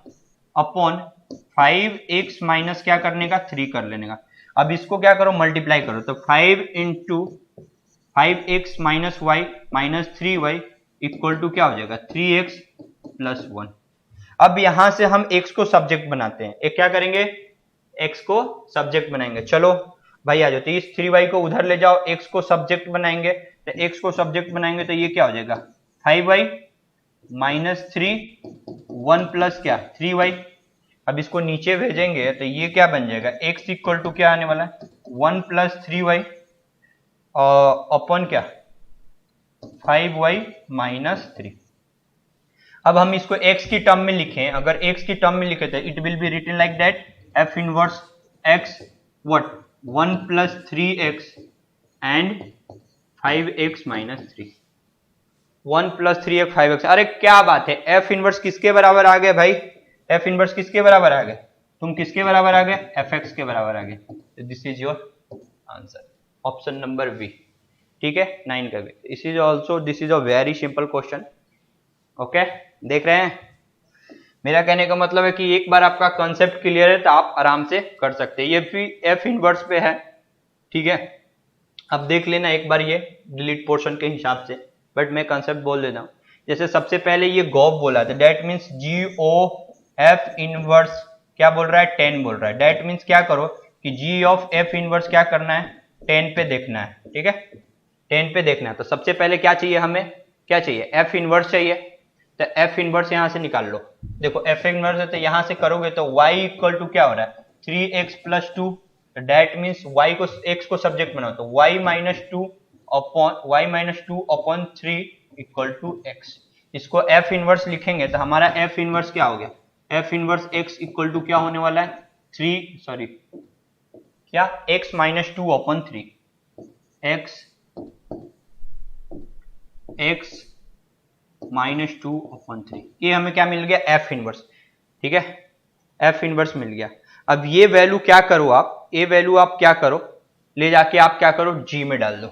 अपॉन 5x माइनस क्या करने का 3 कर लेने का। अब इसको क्या करो मल्टीप्लाई करो, तो 5 × 5x - y - 3y equal to क्या हो जाएगा 3x + 1। अब यहां से हम x को सब्जेक्ट बनाते हैं, एक क्या करेंगे x को सब्जेक्ट बनाएंगे। चलो भाई आ जाओ, तो इस 3y को उधर ले जाओ, x को सब्जेक्ट बनाएंगे, तो x को सब्जेक्ट बनाएंगे तो ये क्या हो जाएगा 5y - 3 1 प्लस क्या 3y। अब इसको नीचे भेजेंगे तो ये क्या बन जाएगा x इक्वल टू क्या आने वाला है 1 + 3y अपॉन क्या 5y - 3। अब हम इसको x की टर्म में लिखें, अगर x की टर्म में लिखे तो it will be written like that f inverse x what 1 + 3x and 5x - 3। 1 + 3x 5x। अरे क्या बात है, f इनवर्स किसके बराबर आ गए भाई, f इनवर्स किसके बराबर आ गए, तुम किसके बराबर आ गए fx के बराबर आ गए। तो this is your answer, option number b. ठीक है, 9 का भी। This is a very simple question. Okay, देख रहे हैं, मेरा कहने का मतलब है कि एक बार आपका कॉन्सेप्ट क्लियर है तो आप आराम से कर सकते हैं। ये भी एफ इनवर्स पे है। ठीक है, अब देख लेना एक बार ये डिलीट पोर्शन के हिसाब से, बट मैं कॉन्सेप्ट बोल देता हूँ। जैसे सबसे पहले ये गॉफ बोला था, दैट मीन्स GOF इनवर्स क्या बोल रहा है 10 बोल रहा है। दैट मीन्स क्या करो कि G(f इनवर्स क्या करना है 10 पे देखना है। ठीक है, 10 पे देखना है, तो सबसे पहले क्या चाहिए हमें, क्या चाहिए f इनवर्स चाहिए, तो f इनवर्स यहां से निकाल लो। देखो f इनवर्स है तो यहां से करोगे तो y इक्वल टू क्या हो रहा है 3x + 2 तो डेट मीन्स y को x को सब्जेक्ट बनाओ तो y-2/3 इक्वल टू x। इसको f इनवर्स लिखेंगे तो हमारा f इनवर्स क्या हो गया, f inverse x equal to क्या होने वाला है, x-2/3 x-2/3 ये हमें क्या मिल गया, f इनवर्स। ठीक है, f इनवर्स मिल गया। अब ये वैल्यू क्या करो आप, ये वैल्यू आप क्या करो, ले जाके आप क्या करो g में डाल दो,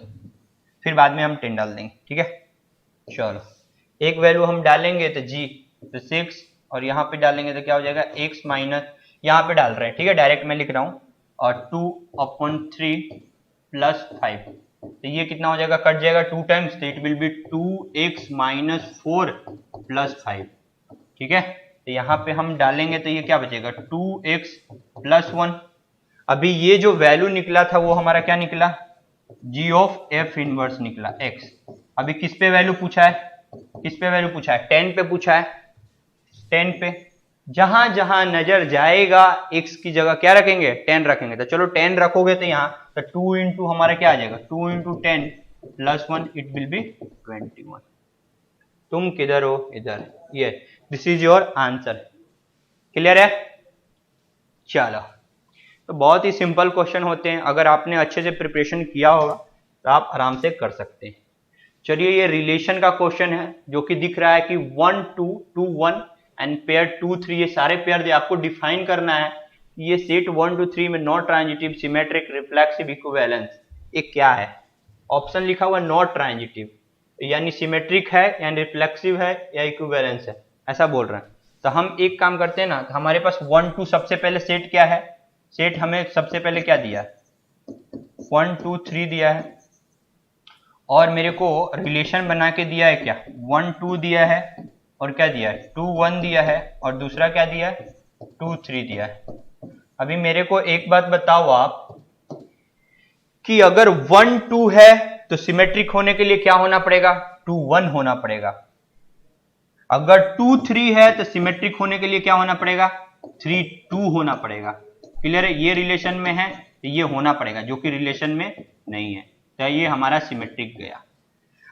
फिर बाद में हम 10 डाल देंगे। ठीक है, चलो एक वैल्यू हम डालेंगे तो g तो 6 और यहाँ पे डालेंगे तो क्या हो जाएगा x माइनस, यहाँ पे डाल रहे हैं, ठीक है डायरेक्ट मैं लिख रहा हूँ, और 2/3 प्लस 5 तो ये कितना हो जाएगा, कट जाएगा 2 टाइम्स तो it will be 2x minus 4 plus 5। ठीक है, तो यहाँ पे हम डालेंगे तो ये क्या बचेगा 2x प्लस 1। अभी ये जो वैल्यू निकला था वो हमारा क्या निकला, g ऑफ f इनवर्स निकला x। अभी किस पे वैल्यू पूछा है, किस पे वैल्यू पूछा है, 10 पे पूछा है, 10 पे। जहां जहां नजर जाएगा x की जगह क्या रखेंगे, 10 रखेंगे। तो चलो 10 रखोगे तो यहाँ तो 2 इंटू हमारा क्या आ जाएगा, 2 into 10 plus 1 it will B 21। तुम किधर हो, इधर, ये this is your answer. Clear है, चलो तो बहुत ही सिंपल क्वेश्चन होते हैं, अगर आपने अच्छे से प्रिपरेशन किया होगा तो आप आराम से कर सकते हैं। चलिए ये रिलेशन का क्वेश्चन है जो कि दिख रहा है कि 1 2 2 1 एंड पेयर 2 3, ये सारे पेयर दे, आपको डिफाइन करना है कि ये सेट 1 2 3 में not transitive symmetric reflexive equivalence ये क्या है। ऑप्शन लिखा हुआ नॉट ट्रांजिटिव यानी सिमेट्रिक है या रिफ्लेक्सिव है या इक्विवेलेंस है, ऐसा बोल रहे हैं। तो हम एक काम करते हैं ना, तो हमारे पास 1 2 सबसे पहले सेट क्या है, सेट हमें सबसे पहले क्या दिया है 1 2 3 दिया है, और मेरे को रिलेशन बना के दिया है क्या 1 2 दिया है, और क्या दिया है 2 1 दिया है, और दूसरा क्या दिया है 2 3 दिया है। अभी मेरे को एक बात बताओ आप कि अगर 1 2 है तो सिमेट्रिक होने के लिए क्या होना पड़ेगा 2 1 होना पड़ेगा, अगर 2 3 है तो सिमेट्रिक होने के लिए क्या होना पड़ेगा 3 2 होना पड़ेगा। क्लियर है, ये रिलेशन में है तो ये होना पड़ेगा, जो कि रिलेशन में नहीं है तो ये हमारा सिमेट्रिक गया।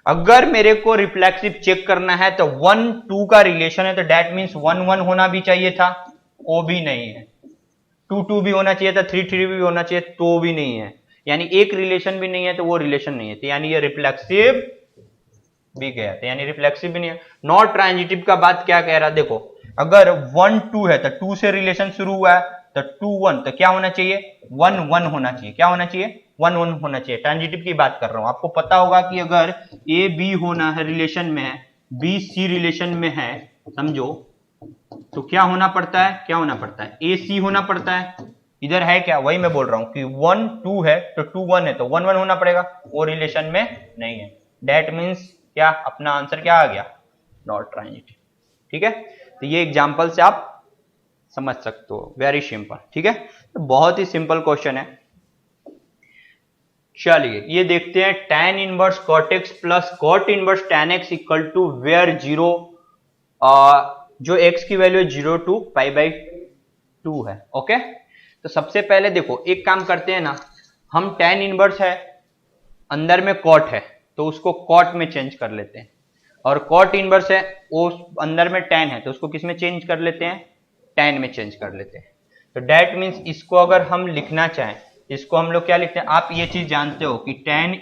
अगर मेरे को रिफ्लेक्सिव चेक करना है तो 1 2 का रिलेशन है तो डेट मीन्स 1 1 होना भी चाहिए था, वो भी नहीं है, 2 2 भी होना चाहिए था, 3 3 भी होना चाहिए तो भी नहीं है, यानी एक रिलेशन भी नहीं है तो वो रिलेशन नहीं है, तो यानी ये रिफ्लेक्सिव भी गया, तो यानी रिफ्लेक्सिव भी नहीं है। नॉट ट्रांजिटिव का बात क्या कह रहा है, देखो अगर 1 2 है तो 2 से रिलेशन शुरू हुआ है तो 2 1 तो क्या होना चाहिए 1 1 होना चाहिए, क्या होना चाहिए 1 1 होना चाहिए। ट्रांजिटिव की बात कर रहा हूं, आपको पता होगा कि अगर ए बी होना है रिलेशन में है, बी सी रिलेशन में है समझो, तो क्या होना पड़ता है, क्या होना पड़ता है ए सी होना पड़ता है। इधर है क्या, वही मैं बोल रहा हूं कि 1 2 है तो 2 1 है तो 1 1 होना पड़ेगा, वो रिलेशन में नहीं है। डेट मीन्स क्या, अपना आंसर क्या आ गया नॉट ट्रांजिटिव। ठीक है, तो ये एग्जांपल से आप समझ सकते हो, वेरी सिंपल। ठीक है, तो बहुत ही सिंपल क्वेश्चन है। चलिए ये देखते हैं, tan inverse cot x plus cot inverse tan x equal to where 0, जो x की वैल्यू है 0 टू π/2 है। ओके, तो सबसे पहले देखो एक काम करते हैं ना, हम tan इनवर्स है अंदर में cot है तो उसको cot में चेंज कर लेते हैं, और cot इनवर्स है वो अंदर में tan है तो उसको किस में चेंज कर लेते हैं, tan में चेंज कर लेते हैं। तो डेट मीन्स इसको अगर हम लिखना चाहें, इसको हम लोग क्या लिखते हैं, आप ये चीज जानते हो कि tan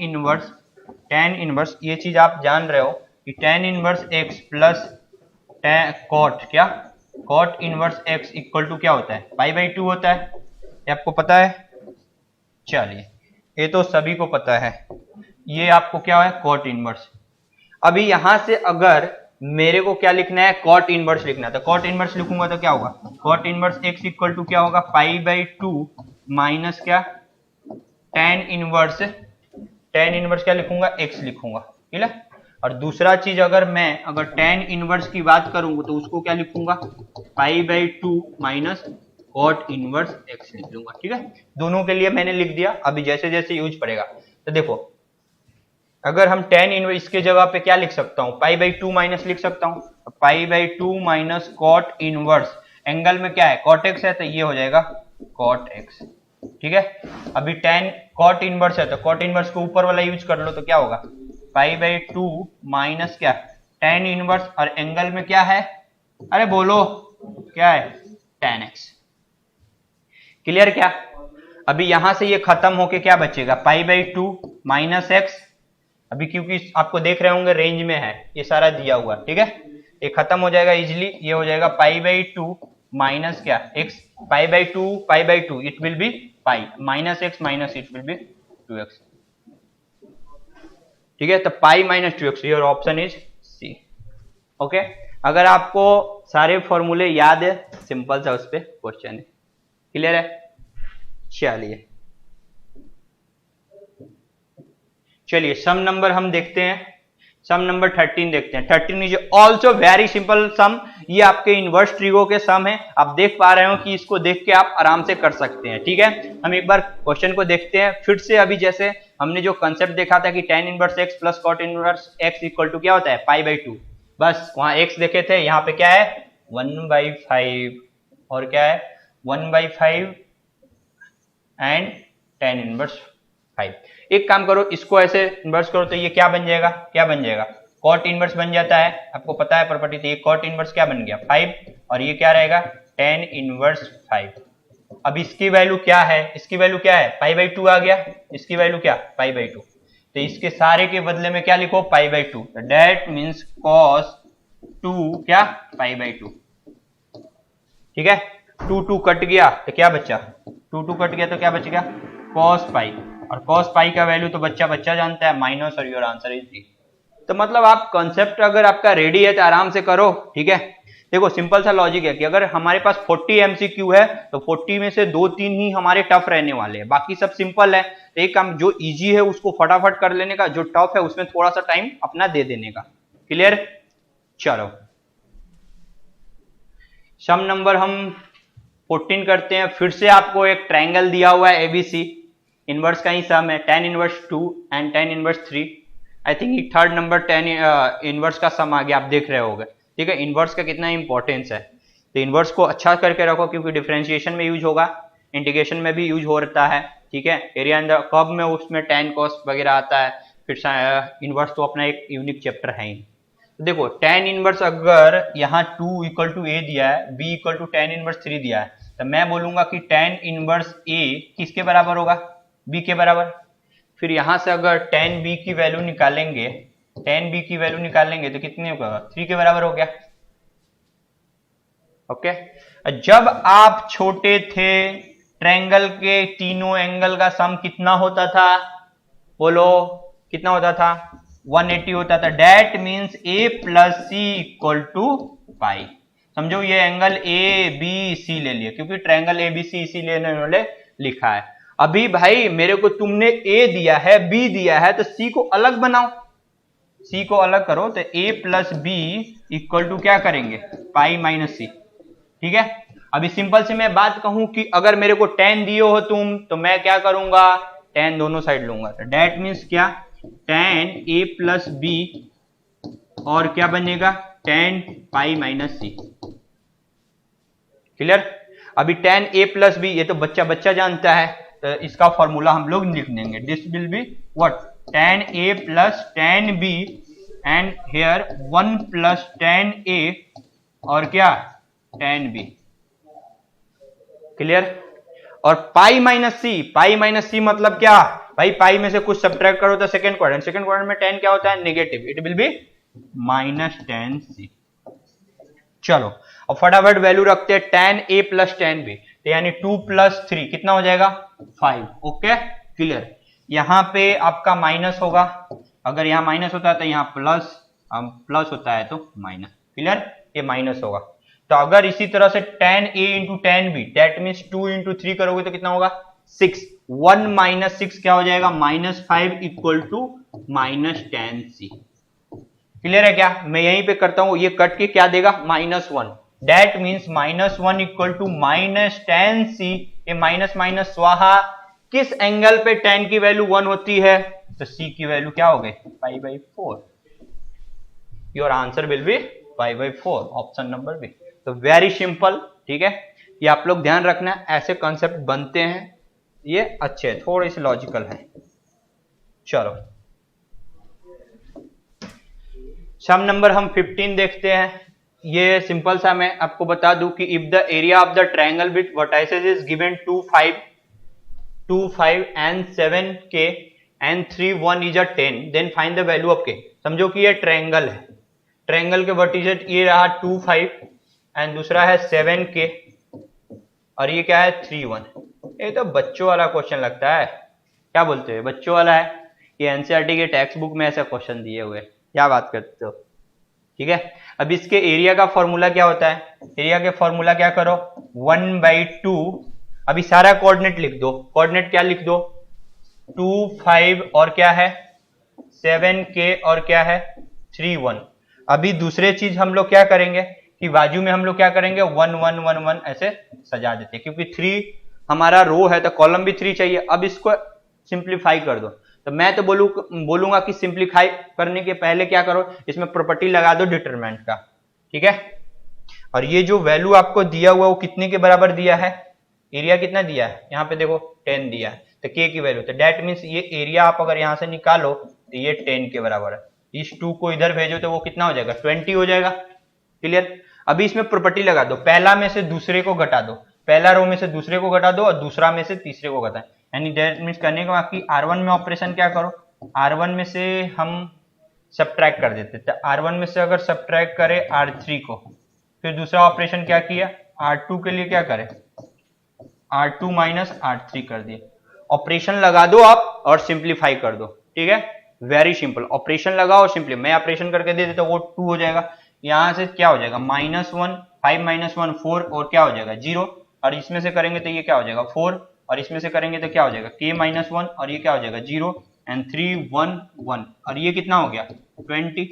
इनवर्स ये चीज आप जान रहे हो कि tan inverse x plus cot क्या cot inverse x equal to क्या होता है π/2 होता है, ये आपको पता है। चलिए ये तो सभी को पता है, ये आपको क्या है cot इनवर्स। अभी यहां से अगर मेरे को क्या लिखना है cot इनवर्स लिखना है, तो cot इनवर्स लिखूंगा तो क्या होगा cot inverse x equal to क्या होगा π/2 माइनस क्या tan इनवर्स क्या लिखूंगा x लिखूंगा, ठीक है। और दूसरा चीज अगर tan इनवर्स की बात करूंगा तो उसको क्या लिखूंगा π/2 माइनस cot इनवर्स x लिख लूंगा, ठीक है। दोनों के लिए मैंने लिख दिया, अभी जैसे जैसे यूज पड़ेगा। तो देखो अगर हम tan इनवर्स इसके जगह पे क्या लिख सकता हूं π/2 माइनस लिख सकता हूं, π/2 माइनस cot इनवर्स, एंगल में क्या है cot x है तो ये हो जाएगा cot x, ठीक है। अभी tan cot इनवर्स है तो cot इनवर्स को ऊपर वाला यूज कर लो तो क्या होगा, पाई बाई 2 माइनस क्या, tan इनवर्स, और एंगल में क्या है, अरे बोलो क्या है, tan x। क्लियर क्या। अभी यहां से ये खत्म होके क्या बचेगा, पाई बाई 2 माइनस एक्स। अभी क्योंकि आपको देख रहे होंगे रेंज में है ये सारा दिया हुआ, ठीक है, ये खत्म हो जाएगा इजिली, ये हो जाएगा पाई बाई 2 माइनस क्या x, pi by 2 it will be pi minus x minus it will be 2x। ठीक है, तो pi minus 2x, your option is c. Okay, अगर आपको सारे फॉर्मूले याद है, सिंपल सा उस पर क्वेश्चन है। क्लियर है, चलिए सम नंबर हम देखते हैं, सम नंबर 13 देखते हैं। 13 इज ऑल्सो वेरी सिंपल सम, ये आपके इनवर्स ट्रिगो के सम है। आप देख पा रहे हो कि इसको देख के आप आराम से कर सकते हैं। ठीक है, हम एक बार क्वेश्चन को देखते हैं फिर से। अभी जैसे हमने जो कंसेप्ट देखा था कि tan inverse x plus cot inverse x equal to क्या होता है, पाई बाई 2, बस वहां x देखे थे, यहाँ पे क्या है 1/5 और क्या है 1/5 एंड tan इनवर्स 5। एक काम करो, इसको ऐसे इन्वर्स करो तो ये क्या बन जाएगा, क्या बन जाएगा, cot इनवर्स बन जाता है। आपको पता है प्रॉपर्टी, तो ये cot इनवर्स क्या बन गया 5, और ये क्या रहेगा tan इनवर्स 5। अब इसकी वैल्यू क्या है, इसकी वैल्यू क्या है, पाई बाई 2 आ गया, इसकी वैल्यू क्या पाई बाई 2, तो इसके सारे के बदले में क्या लिखो पाई बाई 2, दैट मीन्स cos 2 क्या पाई बाई 2। ठीक है, 2 कट गया तो क्या बचा, 2 कट गया तो क्या बच गया cos पाई, और cos पाई का वैल्यू तो बच्चा जानता है माइनस, और योर आंसर इज डी। तो मतलब आप कॉन्सेप्ट अगर आपका रेडी है तो आराम से करो। ठीक है, देखो सिंपल सा लॉजिक है कि अगर हमारे पास 40 एमसीक्यू है तो 40 में से 2-3 ही हमारे टफ रहने वाले हैं, बाकी सब सिंपल है। तो एक काम जो इजी है उसको फटाफट कर लेने का, जो टफ है उसमें थोड़ा सा टाइम अपना दे देने का। क्लियर, चलो सम नंबर हम 14 करते हैं। फिर से आपको एक ट्रायंगल दिया हुआ है एबीसी, इनवर्स का ही सम है, tan inverse 2 and tan inverse 3। I think third number tan inverse का सम आ गया, आप देख रहे होगे। ठीक है, इनवर्स का कितना इंपॉर्टेंस है, तो इनवर्स को अच्छा करके रखो क्योंकि डिफरेंशिएशन में यूज होगा, इंटीग्रेशन में भी यूज होता है। ठीक है, एरिया अंडर कर्व में उसमें tan cos वगैरह आता है। फिर इनवर्स तो अपना एक यूनिक चैप्टर है ही। तो देखो tan इनवर्स अगर यहाँ 2 इक्वल टू a दिया है, b equal to tan inverse 3 दिया है, तो मैं बोलूंगा कि tan इनवर्स a किसके बराबर होगा, b के बराबर। फिर यहां से अगर tan b की वैल्यू निकालेंगे, tan b की वैल्यू निकालेंगे तो कितने होगा, 3 के बराबर हो गया। ओके, जब आप छोटे थे ट्रायंगल के तीनों एंगल का सम कितना होता था, बोलो कितना होता था, 180 होता था। That means a plus C equal to pi. समझो ये एंगल ए बी सी ले लिया, क्योंकि ट्रायंगल ए बी सी इसीलिए इन्होंने लिखा है। अभी भाई मेरे को तुमने a दिया है b दिया है, तो c को अलग बनाओ, c को अलग करो, तो a plus b equal to क्या करेंगे पाई माइनस सी। ठीक है, अभी सिंपल से मैं बात कहूं कि अगर मेरे को tan दिए हो तुम, तो मैं क्या करूंगा tan दोनों साइड लूंगा, तो डेट मीन्स क्या tan a प्लस बी और क्या बनेगा tan पाई माइनस सी। क्लियर, अभी tan a प्लस बी ये तो बच्चा जानता है, तो इसका फॉर्मूला हम लोग लिख देंगे, this will be what tan a plus tan b and here 1 plus tan a और क्या tan b। क्लियर, और पाई माइनस सी मतलब क्या भाई, पाई में से कुछ सब्ट्रैक्ट करो तो सेकंड क्वाड्रेंट में tan क्या होता है negative, it will B minus tan c। चलो अब फटाफट वैल्यू रखते हैं tan a plus tan b, तो यानी 2 प्लस 3 कितना हो जाएगा 5। ओके क्लियर, यहां पे आपका माइनस होगा, अगर यहां माइनस होता है तो यहां प्लस होता है तो माइनस। क्लियर, ये माइनस होगा। तो अगर इसी तरह से tan a into tan b, that means 2 into 3 करोगे तो कितना होगा 6, 1 माइनस 6 क्या हो जाएगा -5 equal to minus tan c। Clear है क्या, मैं यहीं पे करता हूं, ये कट के क्या देगा -1, that means -1 equal to minus tan c। ये माइनस माइनस स्वाहा, किस एंगल पे tan की वैल्यू 1 होती है, तो c की वैल्यू क्या हो गई pi by 4। Your answer will be pi by 4, option number b. तो वेरी सिंपल। ठीक है, ये आप लोग ध्यान रखना, ऐसे कॉन्सेप्ट बनते हैं ये अच्छे हैं, थोड़े से लॉजिकल हैं। चलो सम नंबर हम 15 देखते हैं। ये सिंपल सा मैं आपको बता दूं कि if the area of the triangle with vertices is given 2 5 and 7k and 3 1 is a 10 then find the value of k। समझो कि ये ट्रायंगल है, ट्रायंगल के वर्टिसेस ये रहा 2 5 एंड दूसरा है 7k और ये क्या है 3 1। ये तो बच्चों वाला क्वेश्चन लगता है, क्या बोलते हैं बच्चों वाला है, ये एनसीईआरटी के टेक्स्ट बुक में ऐसा क्वेश्चन दिए हुए, क्या बात करते हो। ठीक है, अब इसके एरिया का फॉर्मूला क्या होता है, एरिया के फॉर्मूला क्या करो 1/2, अभी सारा कोऑर्डिनेट लिख दो, कोऑर्डिनेट क्या लिख दो 2 5 और क्या है 7k और क्या है 3 1। अभी दूसरे चीज हम लोग क्या करेंगे कि बाजू में हम लोग क्या करेंगे 1 1 1 1 ऐसे सजा देते हैं, क्योंकि 3 हमारा रो है तो कॉलम भी 3 चाहिए। अब इसको सिंप्लीफाई कर दो, तो मैं तो बोलूंगा कि सिंप्लीफाई करने के पहले क्या करो, इसमें प्रॉपर्टी लगा दो डिटरमिनेंट का। ठीक है, और ये जो वैल्यू आपको दिया हुआ वो कितने के बराबर दिया है, एरिया कितना दिया है, यहाँ पे देखो 10 दिया है, तो k की वैल्यू, तो डेट मीन्स ये एरिया आप अगर यहां से निकालो तो ये 10 के बराबर है। इस 2 को इधर भेजो तो वो कितना हो जाएगा 20 हो जाएगा। क्लियर, अभी इसमें प्रॉपर्टी लगा दो, पहला में से दूसरे को घटा दो, पहला रो में से दूसरे को घटा दो और दूसरा में से तीसरे को घटाए, यानी डेट मीन्स करने के बाद कि R1 में ऑपरेशन क्या करो, R1 में से हम सब्ट्रैक्ट कर देते, तो R1 में से अगर सब्ट्रैक्ट करें R3 को, फिर दूसरा ऑपरेशन क्या किया R2 के लिए क्या करें R2 माइनस R3 कर दिए, ऑपरेशन लगा दो आप और सिंप्लीफाई कर दो। ठीक है, वेरी सिंपल, ऑपरेशन लगाओ सिंपली, मैं ऑपरेशन करके दे देता हूं, वो 2 हो जाएगा, यहां से क्या हो जाएगा -1 5 - 1 4 और क्या हो जाएगा 0, और इसमें से करेंगे तो ये क्या हो जाएगा 4 और इसमें से करेंगे तो क्या हो जाएगा k - 1 और ये क्या हो जाएगा 0 एंड 3 1 1 और ये कितना हो गया 20।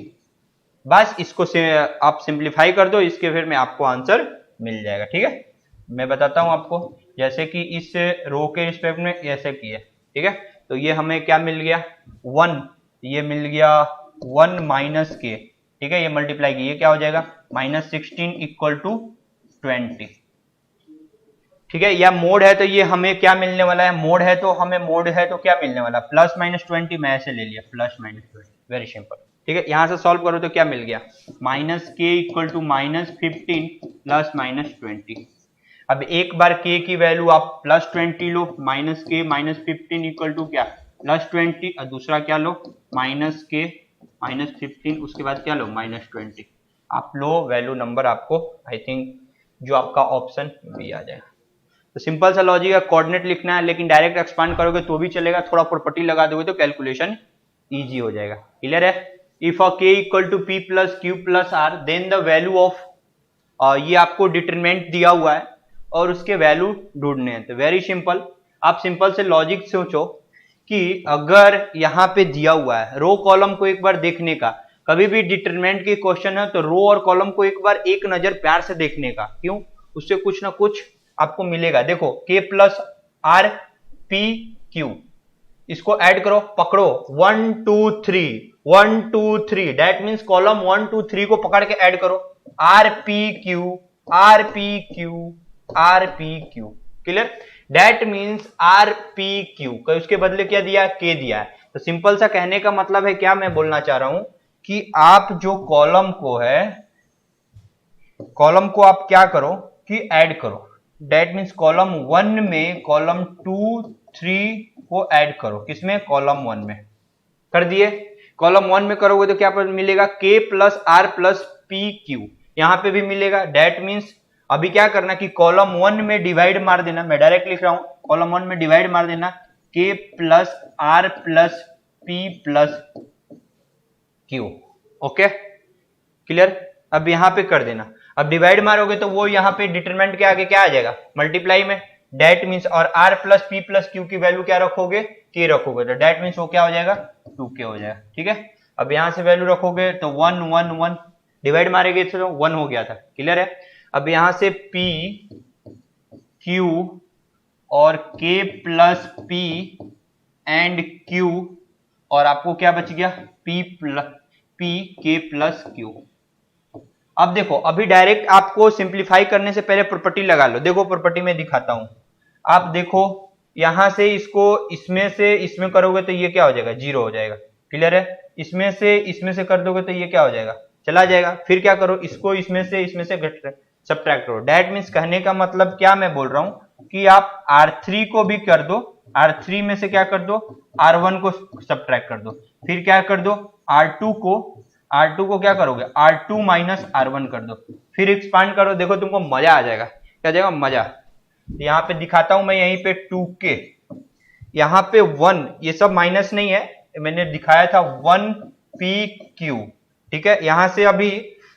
बस इसको से आप सिंप्लीफाई कर दो, इसके फिर में आपको आंसर मिल जाएगा। ठीक है, मैं बताता हूं आपको, जैसे कि इस रो के रिस्पेक्ट में ऐसे किए। ठीक है, तो ये हमें क्या मिल गया 1, ये मिल गया 1 माइनस के, ठीक है, ये मल्टीप्लाई की, ये क्या हो जाएगा -16 इक्वल टू 20। ठीक है, या मोड है तो ये हमें क्या मिलने वाला है, मोड है तो क्या मिलने वाला +-20, मैं ऐसे ले लिया +-20, वेरी सिंपल। ठीक है, यहां से सॉल्व करो तो क्या मिल गया -k इक्वल टू -15 +-20। अब एक बार k की वैल्यू आप +20 लो, -k -15 इक्वल टू क्या +20 और दूसरा क्या लो -k -15, उसके बाद क्या लो -20, आप लो वैल्यू नंबर, आपको आई थिंक जो आपका ऑप्शन बी आ जाएगा। तो सिंपल सा लॉजिक है, कोऑर्डिनेट लिखना है, लेकिन डायरेक्ट एक्सपांड करोगे तो भी चलेगा, थोड़ा प्रॉपर्टी लगा दोगे तो कैलकुलेशन इजी हो जाएगा। क्लियर है, if k equal to p plus q plus r then the value of, ये आपको डिटरमिनेंट दिया हुआ है और उसके वैल्यू ढूंढने हैं, तो वेरी सिंपल, आप सिंपल से लॉजिक सोचो कि अगर यहाँ पे दिया हुआ है रो कॉलम को एक बार देखने का, कभी भी डिटरमिनेंट के क्वेश्चन है तो रो और कॉलम को एक बार एक नजर प्यार से देखने का, क्यों, उससे कुछ ना कुछ आपको मिलेगा। देखो k plus r p q, इसको ऐड करो, पकड़ो 1 2 3 1 2 3, दैट मींस कॉलम 1 2 3 को पकड़ के ऐड करो, r p q r p q r p q। Clear, that means r p q का उसके बदले क्या दिया k दिया है। तो सिंपल सा कहने का मतलब है, क्या मैं बोलना चाह रहा हूं कि आप जो कॉलम को है, कॉलम को आप क्या करो कि ऐड करो, दैट मींस कॉलम 1 में कॉलम 2 3 को ऐड करो, किसमें कॉलम 1 में कर दिए, कॉलम 1 में करोगे तो क्या मिलेगा k plus r plus p q, यहां पे भी मिलेगा, दैट मींस अभी क्या करना कि कॉलम 1 में डिवाइड मार देना, मैं डायरेक्ट लिख रहा हूं, कॉलम 1 में डिवाइड मार देना k plus r plus p plus q। Okay clear, अब यहां पे कर देना, अब डिवाइड मारोगे तो वो यहाँ पे डिटरमिनेंट के आगे क्या आ जाएगा मल्टीप्लाई में, डेट मींस, और r plus p plus q की वैल्यू क्या रखोगे k रखोगे, तो डेट मींस वो क्या हो जाएगा 2k हो जाएगा। ठीक है, अब यहां से वैल्यू रखोगे तो 1 1 1, डिवाइड मारेंगे तो 1 हो गया था। क्लियर है, अब यहां से p q और k plus p and q, और आपको क्या बच गया p k प्लस q। अब देखो, अभी डायरेक्ट आपको सिंप्लीफाई करने से पहले प्रॉपर्टी लगा लो, देखो प्रॉपर्टी में दिखाता हूं, आप देखो यहां से इसको इसमें से इसमें करोगे तो ये क्या हो जाएगा, जीरो हो जाएगा। क्लियर है? इसमें से कर दोगे तो ये क्या हो जाएगा, चला जाएगा। फिर क्या करो, इसको इसमें से सब्ट्रैक्ट करो। डेट मीन्स कहने का मतलब क्या मैं बोल रहा हूं कि आप R3 को भी कर दो, R3 में से क्या कर दो, R1 को सब्ट्रैक्ट कर दो। फिर क्या कर दो, R2 को क्या करोगे, R2 माइनस R1 कर दो। फिर एक्सपांड करो, देखो तुमको मजा आ जाएगा। क्या जाएगा, मजा। यहाँ पे दिखाता हूं मैं, यहीं पे 2k, यहाँ पे 1, ये सब माइनस नहीं है, मैंने दिखाया था 1pq। ठीक है, यहां से अभी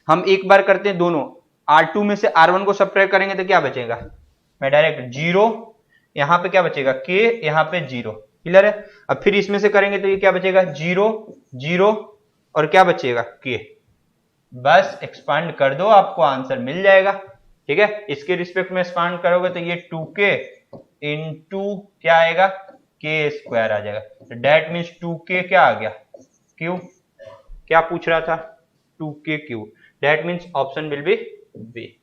हम एक बार करते हैं दोनों, R2 में से R1 को सब्ट्रैक्ट करेंगे तो क्या बचेगा, मैं डायरेक्ट 0, यहाँ पे क्या बचेगा k, यहाँ पे 0। क्लियर है? अब फिर इसमें से करेंगे तो ये क्या बचेगा, 0 0 और क्या बचेगा, k। बस एक्सपांड कर दो, आपको आंसर मिल जाएगा। ठीक है, इसके रिस्पेक्ट में एक्सपांड करोगे तो ये 2k इंटू क्या आएगा, k स्क्वायर आ जाएगा। तो डेट मीन्स 2k क्या आ गया, q। क्या पूछ रहा था, 2k q। That means option will be b.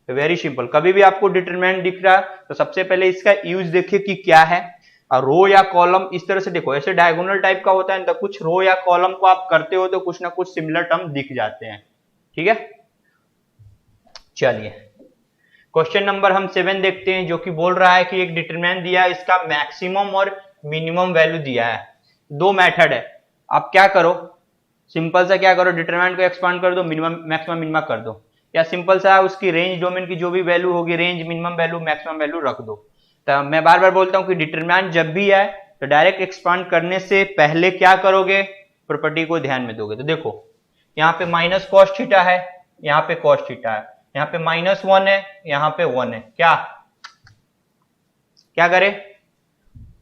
Very simple. कभी भी आपको डिटरमिनेंट दिख रहा है तो सबसे पहले इसका यूज देखिए कि क्या है। और रो या कॉलम इस तरह से देखो, ऐसे डायगोनल टाइप का होता है तो कुछ रो या कॉलम को आप करते हो तो कुछ ना कुछ सिमिलर टर्म दिख जाते हैं। ठीक है, चलिए क्वेश्चन नंबर हम 7 देखते हैं, जो कि बोल रहा है कि एक डिटरमिनेंट दिया है, इसका मैक्सिमम और मिनिमम वैल्यू दिया है। दो मेथड है, आप क्या करो, सिंपल सा क्या करो, डिटरमिनेंट को एक्सपांड कर दो, मिनिमम मैक्सिमम मिनिमम कर दो, या सिंपल सा उसकी रेंज डोमेन की जो भी वैल्यू होगी, range minimum value maximum value रख दो। तो मैं बार बार बोलता हूं कि डिटरमिनेंट जब भी आए तो डायरेक्ट एक्सपांड करने से पहले क्या करोगे, प्रॉपर्टी को ध्यान में दोगे। तो देखो यहाँ पे माइनस कॉस थीटा है, यहाँ पे कॉस थीटा है, यहाँ पे -1 है, यहाँ पे 1 है। क्या करे,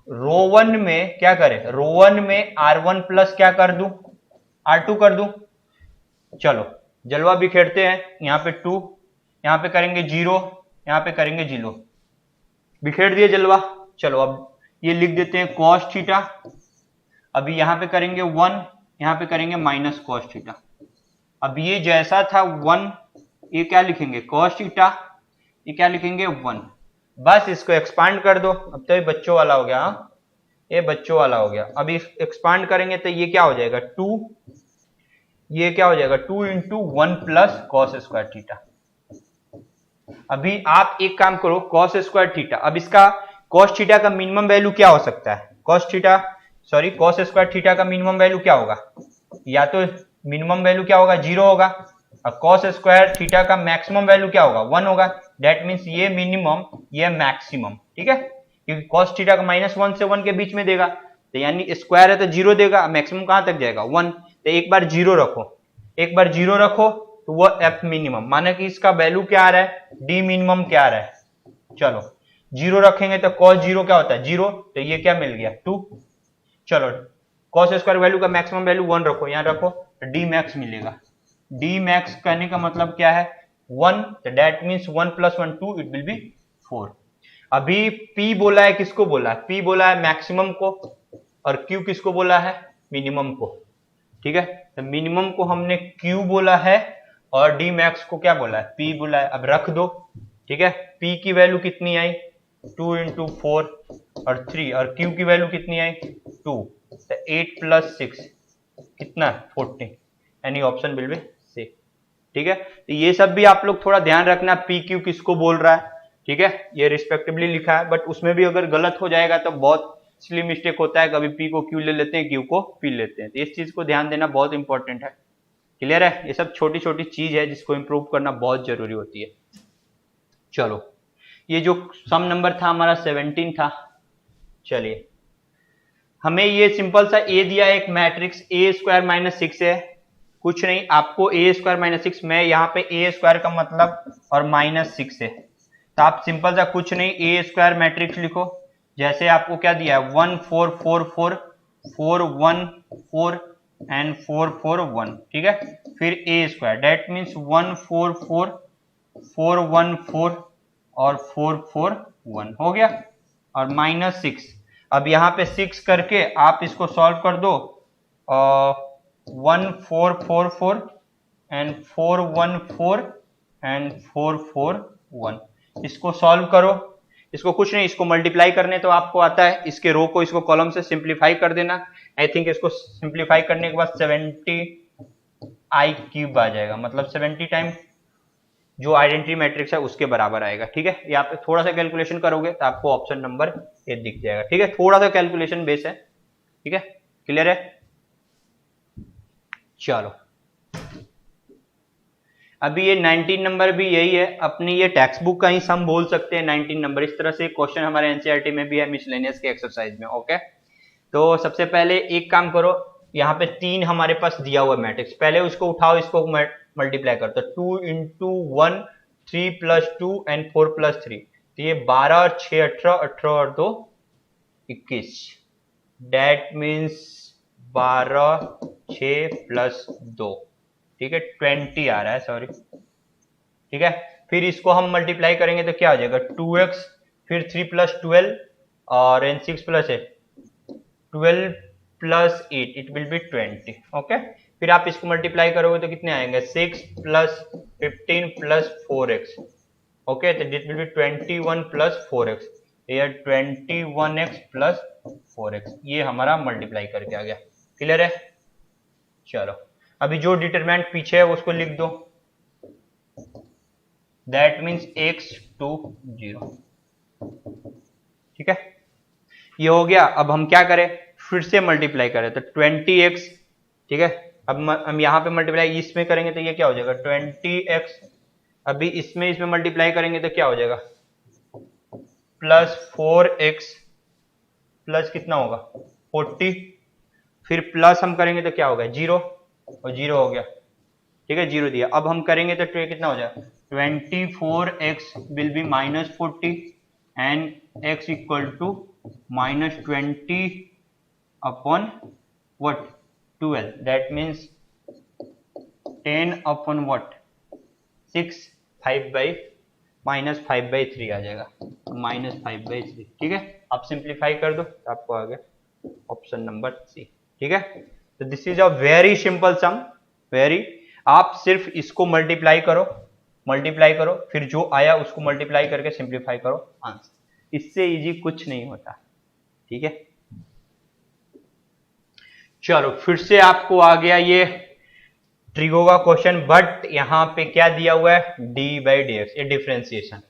रो 1 में क्या करे, रो 1 में R1 प्लस क्या कर दूं, R2 कर दूं। चलो जलवा बिखेरते हैं, यहाँ पे 2, यहाँ पे करेंगे 0, यहाँ पे करेंगे 0, बिखेर दिए जलवा। चलो अब ये लिख देते हैं cos थीटा, अभी यहाँ पे करेंगे 1, यहाँ पे करेंगे माइनस cos थीटा। अब ये जैसा था 1, ये क्या लिखेंगे cos थीटा, ये क्या लिखेंगे 1। बस इसको एक्सपांड कर दो, अब तो ये बच्चों वाला हो गया। हाँ, ये बच्चों वाला हो गया। अब इस एक्सपांड करेंगे तो ये क्या हो जाएगा 2, ये क्या हो जाएगा 2 into 1 plus cos square theta. अभी आप एक काम करो, कॉस स्क्वायर थीटा, अब इसका कॉस थीटा का मिनिमम वैल्यू क्या हो सकता है, कॉस स्क्वायर थीटा का मिनिमम वैल्यू क्या होगा, या तो मिनिमम वैल्यू क्या होगा 0 होगा, और कॉस स्क्वायर थीटा का मैक्सिमम वैल्यू क्या होगा 1 होगा। दैट मीन्स ये मिनिमम ये मैक्सिमम। ठीक है, क्योंकि कॉस थीटा का -1 से 1 के बीच में देगा, तो यानी स्क्वायर है तो 0 देगा, मैक्सिमम कहां तक जाएगा 1। तो एक बार 0 रखो, एक बार 0 रखो तो वो एफ मिनिमम, माने कि इसका वैल्यू क्या आ रहा है, डी मिनिमम क्या आ रहा है। चलो 0 रखेंगे तो cos 0 क्या होता है 0, तो ये क्या मिल गया 2। चलो cos स्क्वायर वैल्यू का मैक्सिमम वैल्यू 1 रखो, यहां रखो तो डी मैक्स मिलेगा। डी मैक्स कहने का मतलब क्या है 1, तो that means 1 + 1 2, it will B 4। अभी P बोला है, किसको बोला है, P बोला है मैक्सिमम को, और Q किसको बोला है, मिनिमम को। ठीक है, तो मिनिमम को हमने Q बोला है और डी मैक्स को क्या बोला है, P बोला है। अब रख दो। ठीक है, P की वैल्यू कितनी आई 2 इंटू 4 और 3, और Q की वैल्यू कितनी आई 2, तो 8 + 6 कितना 14, यानी ऑप्शन विल बी सी। ठीक है, तो ये सब भी आप लोग थोड़ा ध्यान रखना, P Q किसको बोल रहा है। ठीक है, ये रिस्पेक्टिवली लिखा है, बट उसमें भी अगर गलत हो जाएगा तो बहुत इसलिए मिस्टेक होता है, कभी P को Q ले लेते हैं, Q को P लेते हैं, तो इस चीज को ध्यान देना बहुत इंपॉर्टेंट है। क्लियर है, ये सब छोटी छोटी चीज है जिसको इंप्रूव करना बहुत जरूरी होती है। चलो ये जो सम नंबर था हमारा 17 था। चलिए हमें ये सिंपल सा A दिया है, एक मैट्रिक्स A² - 6 है, कुछ नहीं, आपको A² - 6 में यहाँ पे A² का मतलब और -6 है, तो आप सिंपल सा कुछ नहीं A² मैट्रिक्स लिखो। जैसे आपको क्या दिया है 1 4 4 4 4 1 4 एंड 4 4 1। ठीक है, फिर A², दैट मीन्स 1 4 4 4 1 4 और 4 4 1 हो गया, और -6। अब यहाँ पे 6 करके आप इसको सॉल्व कर दो, 1 4 4 4 एंड 4 1 4 एंड 4 4 1, इसको सॉल्व करो। इसको कुछ नहीं, इसको मल्टीप्लाई करने तो आपको आता है, इसके रो को इसको कॉलम से सिंप्लीफाई कर देना। आई थिंक इसको सिंप्लीफाई करने के बाद 70i³ आ जाएगा, मतलब 70 टाइम जो आइडेंटिटी मैट्रिक्स है उसके बराबर आएगा। ठीक है, यहाँ पे थोड़ा सा कैलकुलेशन करोगे तो आपको ऑप्शन नंबर ए दिख जाएगा। ठीक है, थोड़ा सा कैलकुलेशन बेस है। ठीक है, क्लियर है? चलो, अभी ये 19 नंबर भी यही है, अपनी ये टेक्स्ट बुक का ही सम बोल सकते हैं 19 नंबर। इस तरह से क्वेश्चन हमारे एनसीईआरटी में भी है, मिसलेनियस के एक्सरसाइज में। ओके, तो सबसे पहले एक काम करो, यहाँ पे 3 हमारे पास दिया हुआ मैट्रिक्स, पहले उसको उठाओ, इसको मल्टीप्लाई करो। तो 2 × 1 3 + 2 एंड 4 + 3, तो ये 12 और 6 18, 18 और 2 21, डेट मीन्स 12 6 + 2, ठीक है 20 आ रहा है, सॉरी। ठीक है, फिर इसको हम मल्टीप्लाई करेंगे तो क्या हो जाएगा 2x, फिर 3 + 12 और 6 + 8 12 + 8, इट विल बी 20। ओके, फिर आप इसको मल्टीप्लाई करोगे तो कितने आएंगे 6 + 15 + 4x। ओके, तो इट विल बी 21 + 4x, ये 21x + 4x, ये हमारा मल्टीप्लाई करके आ गया। क्लियर है? चलो, अभी जो डिटरमिनेंट पीछे है उसको लिख दो, दैट मीन्स x to 0। ठीक है, ये हो गया। अब हम क्या करें, फिर से मल्टीप्लाई करें तो 20x। ठीक है, अब हम यहाँ पे मल्टीप्लाई इसमें करेंगे तो ये क्या हो जाएगा 20x, अभी इसमें मल्टीप्लाई करेंगे तो क्या हो जाएगा +4x प्लस कितना होगा 40, फिर प्लस हम करेंगे तो क्या होगा 0, और 0 हो गया। ठीक है, 0 दिया। अब हम करेंगे तो कितना हो जाएगा 24x will be -40 and x = -20 upon what 12, that means 10 upon what 6, 5/3 आ जाएगा, -5/3। ठीक है, आप सिंप्लीफाई कर दो तो आपको आ गया ऑप्शन नंबर सी। ठीक है, तो this is a very simple some, very. आप सिर्फ इसको मल्टीप्लाई करो, फिर जो आया उसको मल्टीप्लाई करके सिंप्लीफाई करो, आंसर। इससे इजी कुछ नहीं होता। ठीक है, चलो फिर से आपको आ गया ये ट्रिगो का क्वेश्चन, बट यहां पे क्या दिया हुआ है d/dx, ये डिफरेंशिएशन।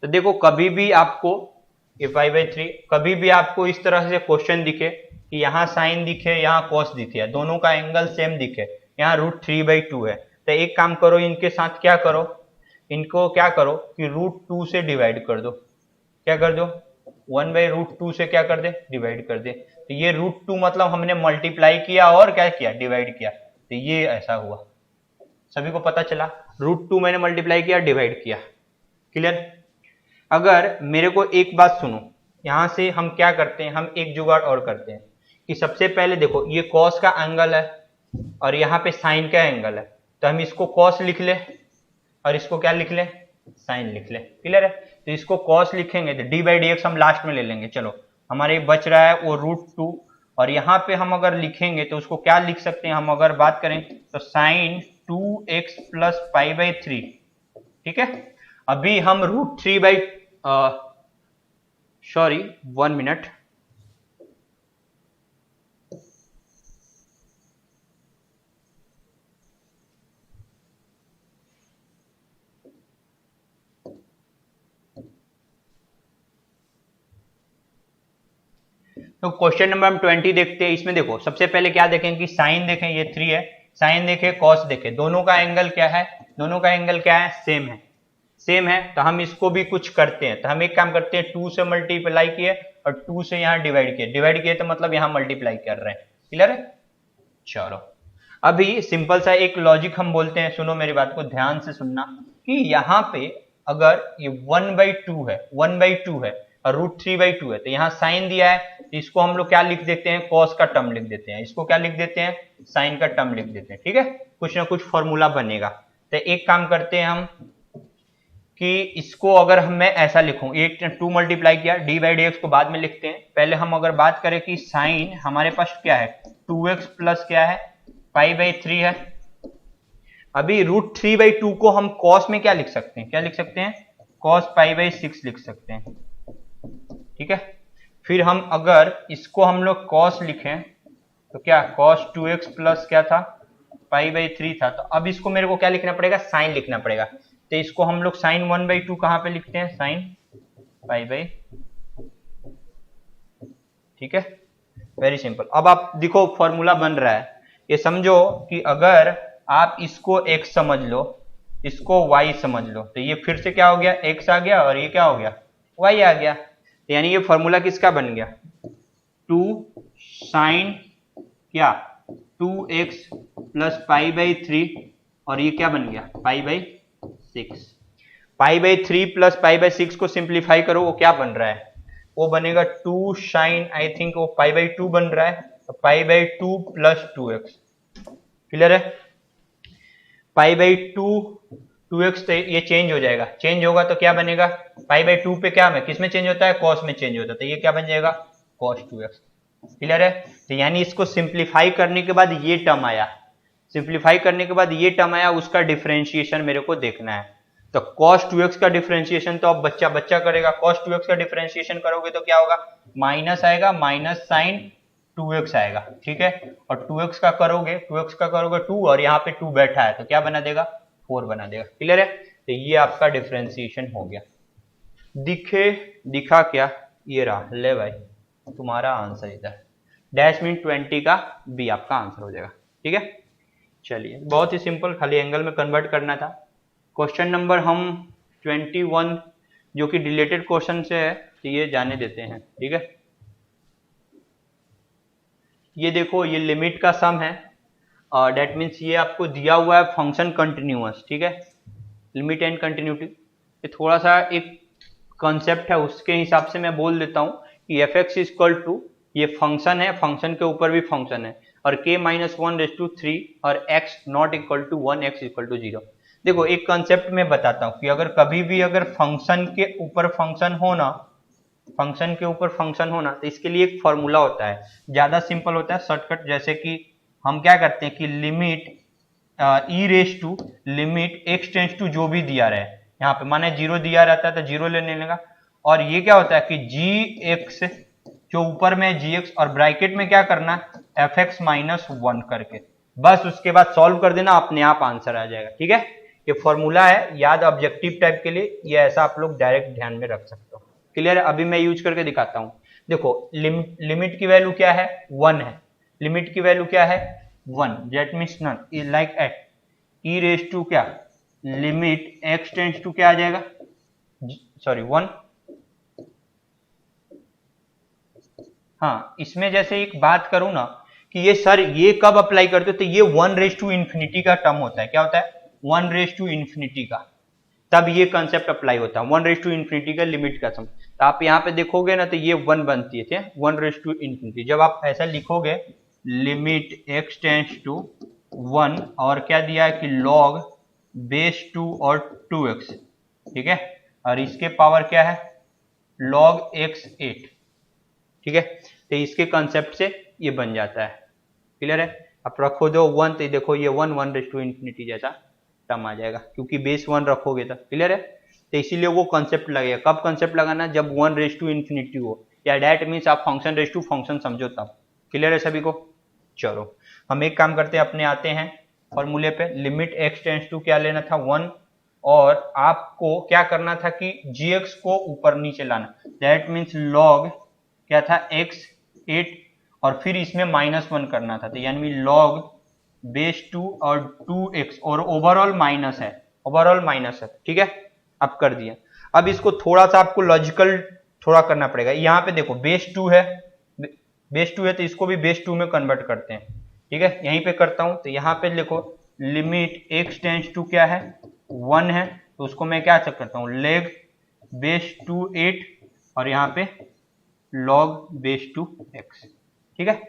तो देखो, कभी भी आपको ये π/3, कभी भी आपको इस तरह से क्वेश्चन दिखे कि यहाँ साइन दिखे, यहाँ कॉस दिखे, दोनों का एंगल सेम दिखे, यहाँ √3/2 है, तो एक काम करो, इनके साथ क्या करो, इनको क्या करो कि √2 से डिवाइड कर दो। क्या कर दो 1/√2 से क्या कर दे डिवाइड कर दे। तो ये √2 मतलब हमने मल्टीप्लाई किया और क्या किया डिवाइड किया, तो ये ऐसा हुआ। सभी को पता चला, √2 मैंने मल्टीप्लाई किया डिवाइड किया। क्लियर? अगर मेरे को एक बात सुनो, यहां से हम क्या करते हैं, हम एक जुगाड़ और करते हैं कि सबसे पहले देखो ये कॉस का एंगल है और यहाँ पे साइन का एंगल है, तो हम इसको कॉस लिख ले और इसको क्या लिख ले साइन लिख ले। क्लियर है? तो इसको कॉस लिखेंगे तो d/dx हम लास्ट में ले लेंगे। चलो, हमारे बच रहा है वो √2, और यहाँ पे हम अगर लिखेंगे तो उसको क्या लिख सकते हैं, हम अगर बात करें तो साइन 2x + π/3। ठीक है, अभी हम सॉरी 1 मिनट, तो क्वेश्चन नंबर हम 20 देखते हैं। इसमें देखो, सबसे पहले क्या देखें कि साइन देखें, ये 3 है, साइन देखें कॉस देखें, दोनों का एंगल क्या है, दोनों का एंगल क्या है सेम है, सेम है। तो हम इसको भी कुछ करते हैं, तो हम एक काम करते हैं 2 से मल्टीप्लाई किए और 2 से यहाँ डिवाइड किए तो मतलब यहाँ मल्टीप्लाई कर रहे हैं। क्लियर है? चलो, अभी सिंपल सा एक लॉजिक हम बोलते हैं, सुनो मेरी बात को ध्यान से सुनना, कि यहाँ पे अगर ये 1/2 है, 1/2 है और √3/2 है, तो यहाँ साइन दिया है, तो इसको हम लोग क्या लिख देते हैं कॉस का टर्म लिख देते हैं, इसको क्या लिख देते हैं साइन का टर्म लिख देते हैं। ठीक है, कुछ ना कुछ फॉर्मूला बनेगा। तो एक काम करते हैं हम कि इसको अगर मैं ऐसा लिखूं, 2 मल्टीप्लाई किया, d/dx को बाद में लिखते हैं। पहले हम अगर बात करें कि साइन हमारे पास क्या है 2x प्लस क्या है π/3 है, अभी √3/2 को हम कॉस में क्या लिख सकते हैं, क्या लिख सकते हैं cos π/6 लिख सकते हैं। ठीक है। फिर हम अगर इसको हम लोग cos लिखें तो क्या cos 2x प्लस क्या था π/3 था, तो अब इसको मेरे को क्या लिखना पड़ेगा, साइन लिखना पड़ेगा। तो इसको हम लोग साइन 1/2 कहाँ पे लिखते हैं, साइन π/, ठीक है, वेरी सिंपल। अब आप देखो फॉर्मूला बन रहा है, ये समझो कि अगर आप इसको x समझ लो, इसको y समझ लो, तो ये फिर से क्या हो गया, x आ गया और ये क्या हो गया, y आ गया। तो यानी ये फॉर्मूला किसका बन गया, 2 साइन क्या 2x प्लस π/3 और ये क्या बन गया π/6। π/3 प्लस π/6 को सिंप्लीफाई करो, वो क्या बन रहा है, वो बनेगा 2 साइन, आई थिंक वो π/2 बन रहा है, तो π/2 प्लस 2x, क्लियर है। π/2 2x, तो ये चेंज हो जाएगा, चेंज होगा तो क्या बनेगा, π/2 पे क्या में किस में चेंज होता है, cos में चेंज होता है, तो ये क्या बन जाएगा cos 2x, क्लियर है। तो यानी इसको सिंप्लीफाई करने के बाद ये टर्म आया, सिंप्लीफाई करने के बाद ये टर्म आया, उसका डिफरेंशिएशन मेरे को देखना है। तो cos 2x का डिफरेंशिएशन तो अब बच्चा बच्चा करेगा, cos 2x का डिफरेंशिएशन करोगे तो क्या होगा, माइनस आएगा, माइनस साइन 2x आएगा, ठीक है, और 2x का करोगे 2 और यहाँ पे 2 बैठा है तो क्या बना देगा, 4 बना देगा, क्लियर है। तो ये आपका डिफरेंशिएशन हो गया। दिखा क्या, ये रहा, ले भाई तुम्हारा आंसर इधर, डैश मीन 20 का बी आपका आंसर हो जाएगा, ठीक है। चलिए बहुत ही सिंपल, खाली एंगल में कन्वर्ट करना था। क्वेश्चन नंबर हम 21 जो कि रिलेटेड क्वेश्चन से है, तो ये जाने देते हैं, ठीक है। ये देखो, ये लिमिट का सम है, डेट मीन्स ये आपको दिया हुआ है फंक्शन कंटिन्यूअस, ठीक है, लिमिट एंड कंटिन्यूटी। ये थोड़ा सा एक कॉन्सेप्ट है, उसके हिसाब से मैं बोल देता हूँ कि fx इक्वल टू, ये फंक्शन है, फंक्शन के ऊपर भी फंक्शन है, और k-1/3 और x not equal to 1, x equal to 0। देखो एक कॉन्सेप्ट में बताता हूँ कि अगर कभी भी अगर फंक्शन के ऊपर फंक्शन होना, फंक्शन के ऊपर फंक्शन होना, तो इसके लिए एक फॉर्मूला होता है, ज्यादा सिंपल होता है, शॉर्टकट। जैसे कि हम क्या करते हैं कि limit e raise to limit x tends to जो भी दिया रहे, यहाँ पे माने 0 दिया रहता है तो 0 लेने लगा, और ये क्या होता है कि gx जो ऊपर में gx और ब्रैकेट में क्या करना fx माइनस 1 करके, बस उसके बाद सॉल्व कर देना, अपने आप आंसर आ जाएगा, ठीक है। ये फॉर्मूला है, याद ऑब्जेक्टिव टाइप के लिए, ये ऐसा आप लोग डायरेक्ट ध्यान में रख सकते हो, क्लियर है। अभी मैं यूज करके दिखाता हूं। देखो लिमिट की वैल्यू क्या है, 1 है, लिमिट की वैल्यू क्या है 1, that means none like at e raise to क्या लिमिट x टेंस टू क्या आ जाएगा, सॉरी 1। हाँ, इसमें जैसे एक बात करूं ना कि ये सर ये कब अप्लाई करते हो, तो ये 1/∞ का टर्म होता है, क्या होता है 1/∞ का, तब ये कंसेप्ट अप्लाई होता है, 1/∞ का लिमिट का सम। तो आप यहाँ पे देखोगे ना तो ये 1 बनती है 1/∞। जब आप ऐसा लिखोगे लिमिट x टेंस टू 1 और क्या दिया है कि log बेस 2 और 2x, ठीक है, और इसके पावर क्या है log x 8, ठीक है। तो इसके कंसेप्ट से ये बन जाता है, क्लियर है। आप रखो दो 1 तो देखो ये 1/∞ जैसा टर्म आ जाएगा, क्योंकि बेस 1 रखोगे तो, क्लियर है। तो इसीलिए वो कंसेप्ट लगेगा, कब कंसेप्ट लगाना, जब 1/∞ हो, या डेट मीन्स आप फंक्शन रेस टू फंक्शन समझो तब, क्लियर है सभी को। चलो हम एक काम करते हैं, अपने आते हैं फॉर्मूले पे, लिमिट x टेंस टू क्या लेना था 1, और आपको क्या करना था कि gx को ऊपर नीचे लाना, दैट मीन्स log क्या था x 8 और फिर इसमें -1 करना था, तो यानी log बेस 2 और 2x, और ओवरऑल माइनस है, ओवरऑल माइनस है, ठीक है। अब कर दिया। अब इसको थोड़ा सा आपको लॉजिकल थोड़ा करना पड़ेगा। यहाँ पे देखो बेस 2 है, बेस 2 है तो इसको भी बेस 2 में कन्वर्ट करते हैं, ठीक है। यहीं पे करता हूं, तो यहाँ पे देखो लिमिट x टेंस टू क्या है 1 है, तो उसको मैं क्या चेक करता हूँ लेग बेस 2 8 और यहाँ पे log बेस 2 x, ठीक है।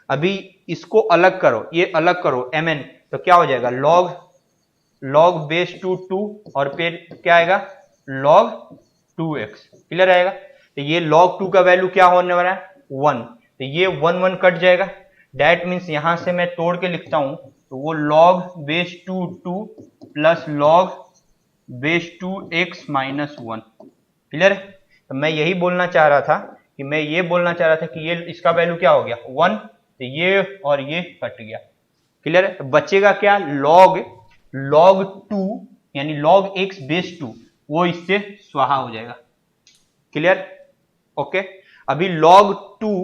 अभी इसको अलग करो, ये अलग करो mn, तो क्या हो जाएगा log बेस 2 2 और फिर क्या आएगा log 2x, क्लियर आएगा। तो ये log 2 का वैल्यू क्या होने वाला है 1, तो ये 1 1 कट जाएगा, दैट मीन्स यहां से मैं तोड़ के लिखता हूं, तो वो log base 2 2 plus log base 2 x minus 1, clear है। तो मैं यही बोलना चाह रहा था कि मैं ये बोलना चाह रहा था कि ये इसका वैल्यू क्या हो गया 1, तो ये और ये कट गया। क्लियर है? तो बचेगा क्या, log 2 यानी log x बेस 2, वो इससे स्वाहा हो जाएगा। क्लियर? ओके। अभी log 2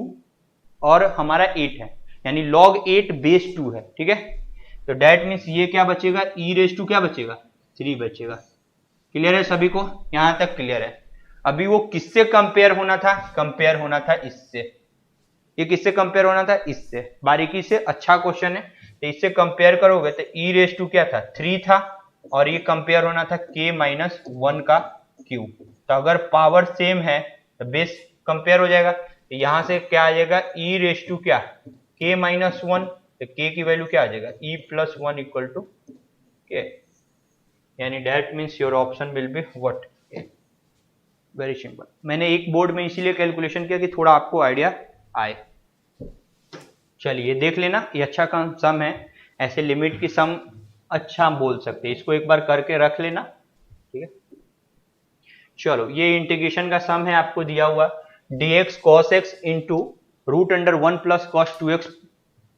और हमारा 8 है, यानी log 8 बेस 2 है। ठीक है, तो डेट मीन्स ये क्या बचेगा, e रेज टू क्या बचेगा 3 बचेगा। क्लियर है सभी को? यहां तक क्लियर है। अभी वो किससे कंपेयर होना था, कंपेयर होना था इससे। ये किससे कंपेयर होना था, इससे। बारीकी से, अच्छा क्वेश्चन है। तो इससे कंपेयर करोगे तो e रेज टू क्या था 3 था, और ये कंपेयर होना था k माइनस 1 का क्यूब। तो अगर पावर सेम है तो बेस कंपेयर हो जाएगा। तो यहां से क्या आ जाएगा, e रेज टू क्या k माइनस 1, तो k की वैल्यू क्या आ जाएगा e plus 1 equal to k, यानी that means your option will be what, very simple. मैंने एक बोर्ड में इसीलिए कैलकुलेशन किया कि थोड़ा आपको आइडिया आए। चलिए देख लेना, ये अच्छा काम सम है। ऐसे लिमिट की सम अच्छा बोल सकते हैं, इसको एक बार करके रख लेना। ठीक है, चलो ये इंटीग्रेशन का सम है आपको दिया हुआ, dx cos x into root under 1 plus cos 2x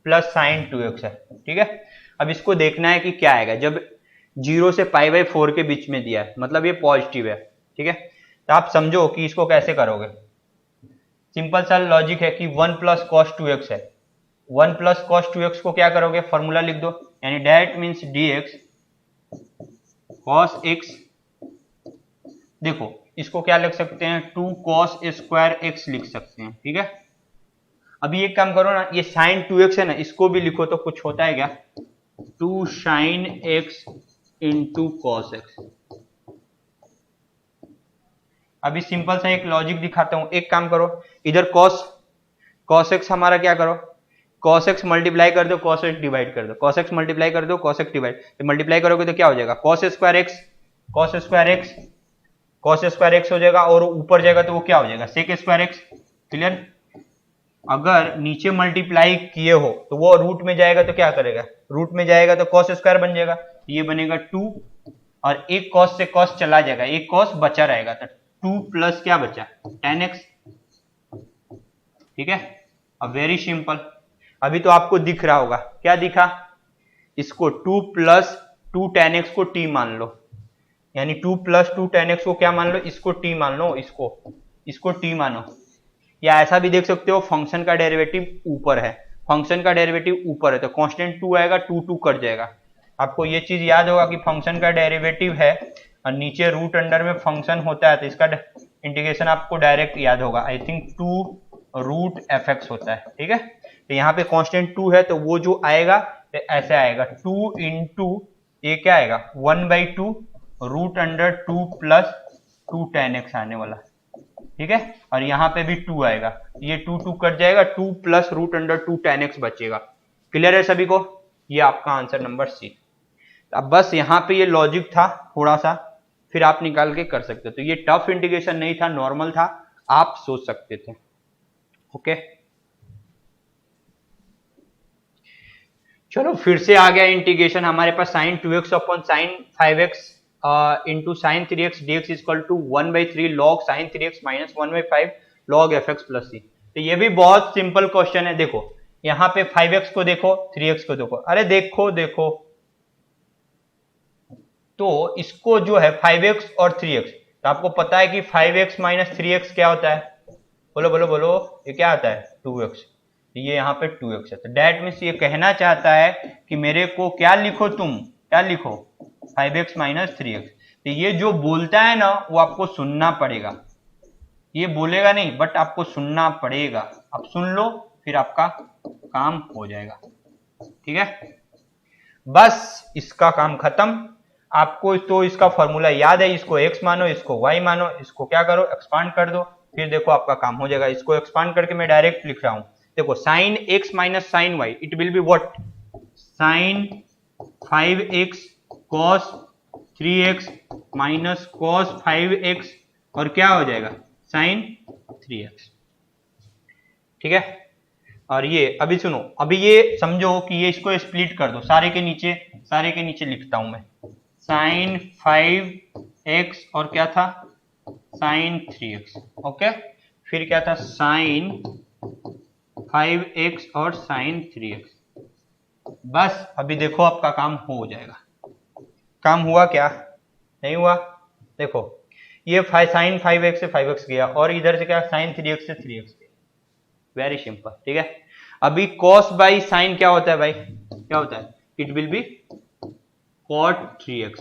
plus sine 2x है। ठीक है, अब इसको देखना है कि क्या आएगा जब 0 से π/4 के बीच में दिया है, मतलब ये पॉजिटिव है। ठीक है, तो आप समझो कि इसको कैसे करोगे। सिंपल सा लॉजिक है कि 1 प्लस कॉस 2x है, 1 प्लस कॉस 2x को क्या करोगे, फॉर्मूला लिख दो, यानी that means dx cos x, देखो इसको क्या लिख सकते हैं 2 cos स्क्वायर x लिख सकते हैं। ठीक है, अभी एक काम करो ना, ये साइन 2x है ना, इसको भी लिखो तो कुछ होता है क्या, 2 sin x into cos x। अभी सिंपल सा एक लॉजिक दिखाता हूं, एक काम करो, इधर cos x हमारा क्या करो, cos x मल्टीप्लाई कर दो, cos x डिवाइड कर दो, cos x मल्टीप्लाई कर दो, cos x डिवाइड, मल्टीप्लाई करोगे तो क्या हो जाएगा cos स्क्वायर x हो जाएगा, और ऊपर जाएगा तो वो क्या हो जाएगा sec स्क्वायर x। क्लियर? अगर नीचे मल्टीप्लाई किए हो तो वो रूट में जाएगा तो क्या करेगा, रूट में जाएगा तो cos स्क्वायर बन जाएगा, ये बनेगा 2, और एक cos से cos चला जाएगा, एक cos बचा रहेगा, तो 2 प्लस क्या बचा tan x। ठीक है, अब वेरी सिंपल। अभी तो आपको दिख रहा होगा, क्या दिखा, इसको 2 प्लस 2 tan x को t मान लो, यानी 2 प्लस 2 tan x को क्या मान लो, इसको t मान लो, इसको t मानो। या ऐसा भी देख सकते हो, फंक्शन का डेरिवेटिव ऊपर है, फंक्शन का डेरिवेटिव ऊपर है तो कांस्टेंट 2 आएगा, 2 कट जाएगा। आपको ये चीज याद होगा कि फंक्शन का डेरिवेटिव है और नीचे रूट अंडर में फंक्शन होता है, तो इसका इंटीग्रेशन आपको डायरेक्ट याद होगा, आई थिंक 2 रूट fx होता है। ठीक है, तो यहाँ पे कांस्टेंट 2 है, तो वो जो आएगा तो ऐसे आएगा 2 इंटू ये क्या आएगा 1/2 root under 2 plus 2 tan x आने वाला। ठीक है, और यहाँ पे भी 2 आएगा, ये 2 कट जाएगा, 2 plus root under 2 tan x बचेगा। क्लियर है सभी को? ये आपका आंसर नंबर सी। अब बस यहाँ पे ये लॉजिक था थोड़ा सा, फिर आप निकाल के कर सकते थे। ये टफ इंटीग्रेशन नहीं था, नॉर्मल था, आप सोच सकते थे। ओके, चलो फिर से आ गया इंटीग्रेशन हमारे पास, sine 2x upon sine 5x into sine 3x dx equal to 1/3 log sine 3x minus 1/5 log fx plus c। तो ये भी बहुत सिंपल क्वेश्चन है। देखो यहाँ पे 5x को देखो, 3x को देखो, अरे देखो तो इसको जो है 5x और 3x, तो आपको पता है कि 5x माइनस 3x क्या होता है, बोलो, ये क्या आता है 2x, ये यहाँ पे 2x है। तो डेट मीन्स ये कहना चाहता है कि मेरे को क्या लिखो, तुम क्या लिखो 5x माइनस 3x। तो ये जो बोलता है ना वो आपको सुनना पड़ेगा, ये बोलेगा नहीं बट आपको सुनना पड़ेगा। आप सुन लो फिर आपका काम हो जाएगा। ठीक है, बस इसका काम खत्म। आपको तो इसका फॉर्मूला याद है, इसको x मानो, इसको y मानो, इसको क्या करो एक्सपांड कर दो, फिर देखो आपका काम हो जाएगा। इसको एक्सपांड करके मैं डायरेक्ट लिख रहा हूं, देखो sine x minus sine y it will be what, sine 5x cos 3x minus cos 5x और क्या हो जाएगा साइन 3x। ठीक है, और ये अभी सुनो, अभी ये समझो कि ये इसको स्प्लिट कर दो, सारे के नीचे लिखता हूं मैं, साइन 5x और क्या था साइन 3x। ओके, फिर क्या था साइन 5x और साइन 3x। बस अभी देखो आपका काम हो जाएगा। काम हुआ क्या? नहीं हुआ? देखो ये साइन 5x से 5x गया और इधर से क्या साइन 3x से 3x गया। वेरी सिंपल, ठीक है। अभी cos बाई साइन क्या होता है भाई? क्या होता है? It will B cot 3x।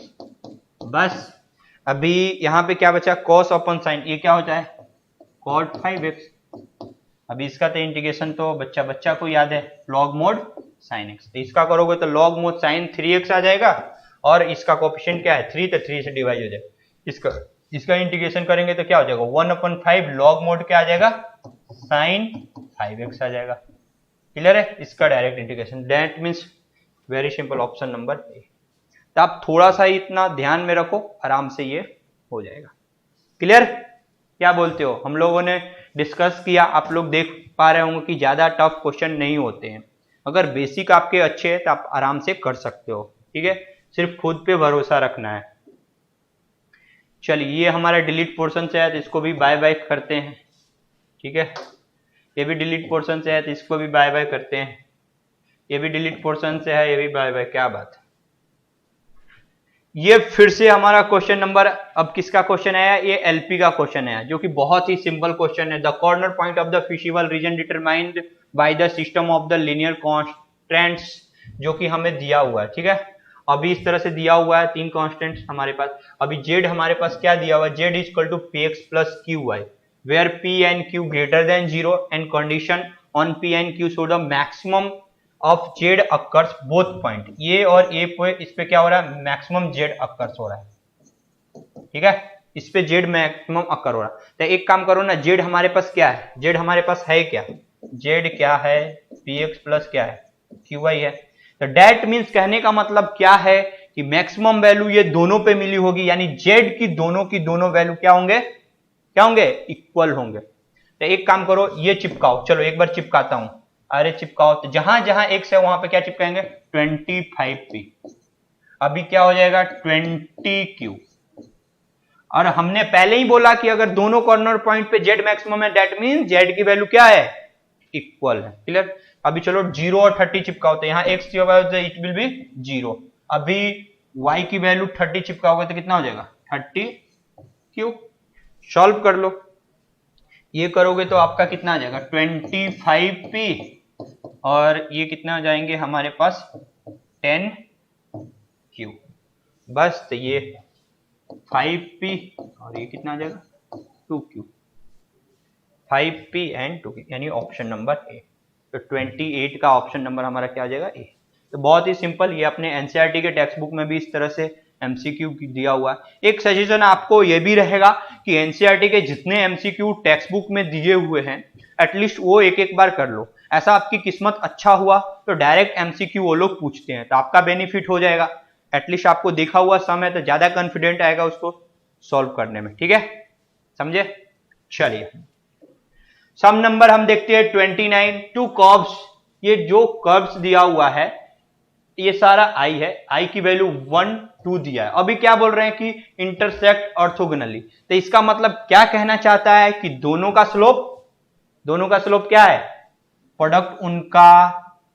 बस अभी यहां पे क्या बचा? cos अपॉन साइन, ये क्या होता है? cot 5x। अभी इसका तो इंटीग्रेशन तो बच्चा बच्चा को याद है, log mod sin x। तो इसका करोगे तो log mod sin 3x आ जाएगा और इसका कोएफिशिएंट क्या है? 3, तो 3 से डिवाइड हो जाएगा। इसका इंटीग्रेशन करेंगे तो क्या हो जाएगा? 1/5 log mod क्या आ जाएगा? sin 5x आ जाएगा। क्लियर है? इसका direct integration, that means very simple, option number ए। तो आप थोड़ा सा इतना ध्यान में रखो, आराम से ये हो जाएगा। क्लियर? क्या बोलते हो? हम लोगों ने डिस्कस किया, आप लोग देख पा रहे होंगे कि ज्यादा टफ क्वेश्चन नहीं होते हैं। अगर बेसिक आपके अच्छे हैं तो आप आराम से कर सकते हो, ठीक है। सिर्फ खुद पे भरोसा रखना है। चलिए ये हमारा डिलीट पोर्शन से है तो इसको भी बाय बाय करते हैं, ठीक है। ये भी डिलीट पोर्शन से है तो इसको भी बाय बाय करते हैं। ये भी डिलीट पोर्शन से है, ये भी बाय बाय। क्या बात है। ये फिर से हमारा क्वेश्चन नंबर, अब किसका क्वेश्चन आया? ये एलपी का क्वेश्चन है, जो कि बहुत ही सिंपल क्वेश्चन है। The corner point of the feasible region determined by the system of the linear constants, जो कि हमें दिया हुआ है, ठीक है। अभी इस तरह से दिया हुआ है 3 कॉन्स्टेंट्स हमारे पास। अभी जेड हमारे पास क्या दिया हुआ है? Z is equal to p x plus q y, where p and q greater than 0 and condition on p and q so the maximum of z occurs both point. ये और ए पे इस पे क्या हो रहा है? मैक्सिमम जेड अकर्स हो रहा है, ठीक है। इस पे जेड मैक्सिमम अकर हो रहा है। तो एक काम करो ना, जेड हमारे पास क्या है? जेड हमारे पास है क्या? जेड क्या है? पी एक्स प्लस क्या है? क्यू वाई है। तो डेट मीन्स कहने का मतलब क्या है कि मैक्सिमम वैल्यू ये दोनों पे मिली होगी, यानी जेड की दोनों वैल्यू क्या होंगे? क्या होंगे? इक्वल होंगे। तो एक काम करो, ये चिपकाओ। चलो एक बार चिपकाता हूं। अरे चिपकाओ, तो जहां जहां एक्स है वहां पे क्या चिपकाएंगे? 25p। अभी क्या हो जाएगा? 20q। और हमने पहले ही बोला कि अगर दोनों कॉर्नर पॉइंट पे जेड मैक्सिमम है, दैट मीन जेड की वैल्यू क्या है? इक्वल है। क्लियर? अभी चलो 0 और 30 चिपकाओ, तो यहां एक्स इट विल बी 0। अभी y की वैल्यू 30 चिपकाओगे तो कितना हो जाएगा? 30q। सॉल्व कर लो। ये करोगे तो आपका कितना आ जाएगा? 25p और ये कितना आ जाएंगे हमारे पास? 10q। बस तो ये 5p और ये कितना आ जाएगा? 2q। 5p एंड 2q, यानी ऑप्शन नंबर ए। तो 28 का ऑप्शन नंबर हमारा क्या आ जाएगा? ए। तो बहुत ही सिंपल, ये अपने एनसीईआरटी के टेक्स्ट बुक में भी इस तरह से एमसीक्यू दिया हुआ है। एक सजेशन आपको यह भी रहेगा कि एनसीईआरटी के जितने एमसीक्यू टेक्स्ट बुक में दिए हुए हैं, एटलीस्ट वो एक एक बार कर लो। ऐसा आपकी किस्मत अच्छा हुआ तो डायरेक्ट एमसीक्यू वो लोग पूछते हैं, तो आपका बेनिफिट हो जाएगा। एटलीस्ट आपको देखा हुआ सम है तो ज्यादा कॉन्फिडेंट आएगा उसको सॉल्व करने में, ठीक है। समझे? चलिए सम नंबर हम देखते हैं 29। टू कर्व्स, ये जो कर्व्स दिया हुआ है ये सारा आई है, आई की वैल्यू 1 2 दिया है। अभी क्या बोल रहे हैं कि इंटरसेक्ट ऑर्थोगोनली, तो इसका मतलब क्या कहना चाहता है कि दोनों का स्लोप क्या है? प्रोडक्ट, उनका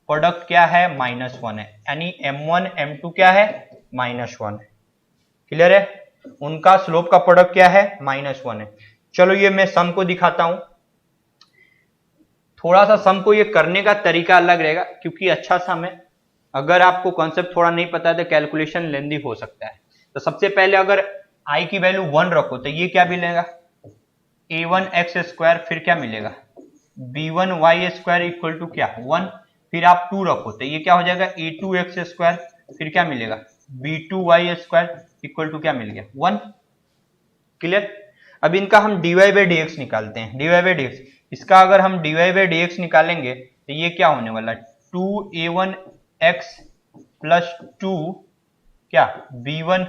प्रोडक्ट क्या है? -1 है, यानी m1 m2 क्या है? -1 है। क्लियर है? उनका स्लोप का प्रोडक्ट क्या है? -1 है। चलो ये मैं सम को दिखाता हूं। थोड़ा सा सम को ये करने का तरीका अलग रहेगा क्योंकि अच्छा सम है। अगर आपको कॉन्सेप्ट थोड़ा नहीं पता है तो कैलकुलेशन लेंदी हो सकता है। तो सबसे पहले अगर i की वैल्यू 1 रखो तो ये क्या मिलेगा? a1x², फिर क्या मिलेगा? b1y² इक्वल टू क्या? 1। फिर आप 2 रखो तो ये क्या हो जाएगा? a2x², फिर क्या मिलेगा? b2y² इक्वल टू क्या मिल गया? 1। क्लियर? अब इनका हम dy/dx निकालते हैं। dy/dx, इसका अगर हम dy/dx निकालेंगे तो ये क्या होने वाला है? 2a1x प्लस 2 क्या? b1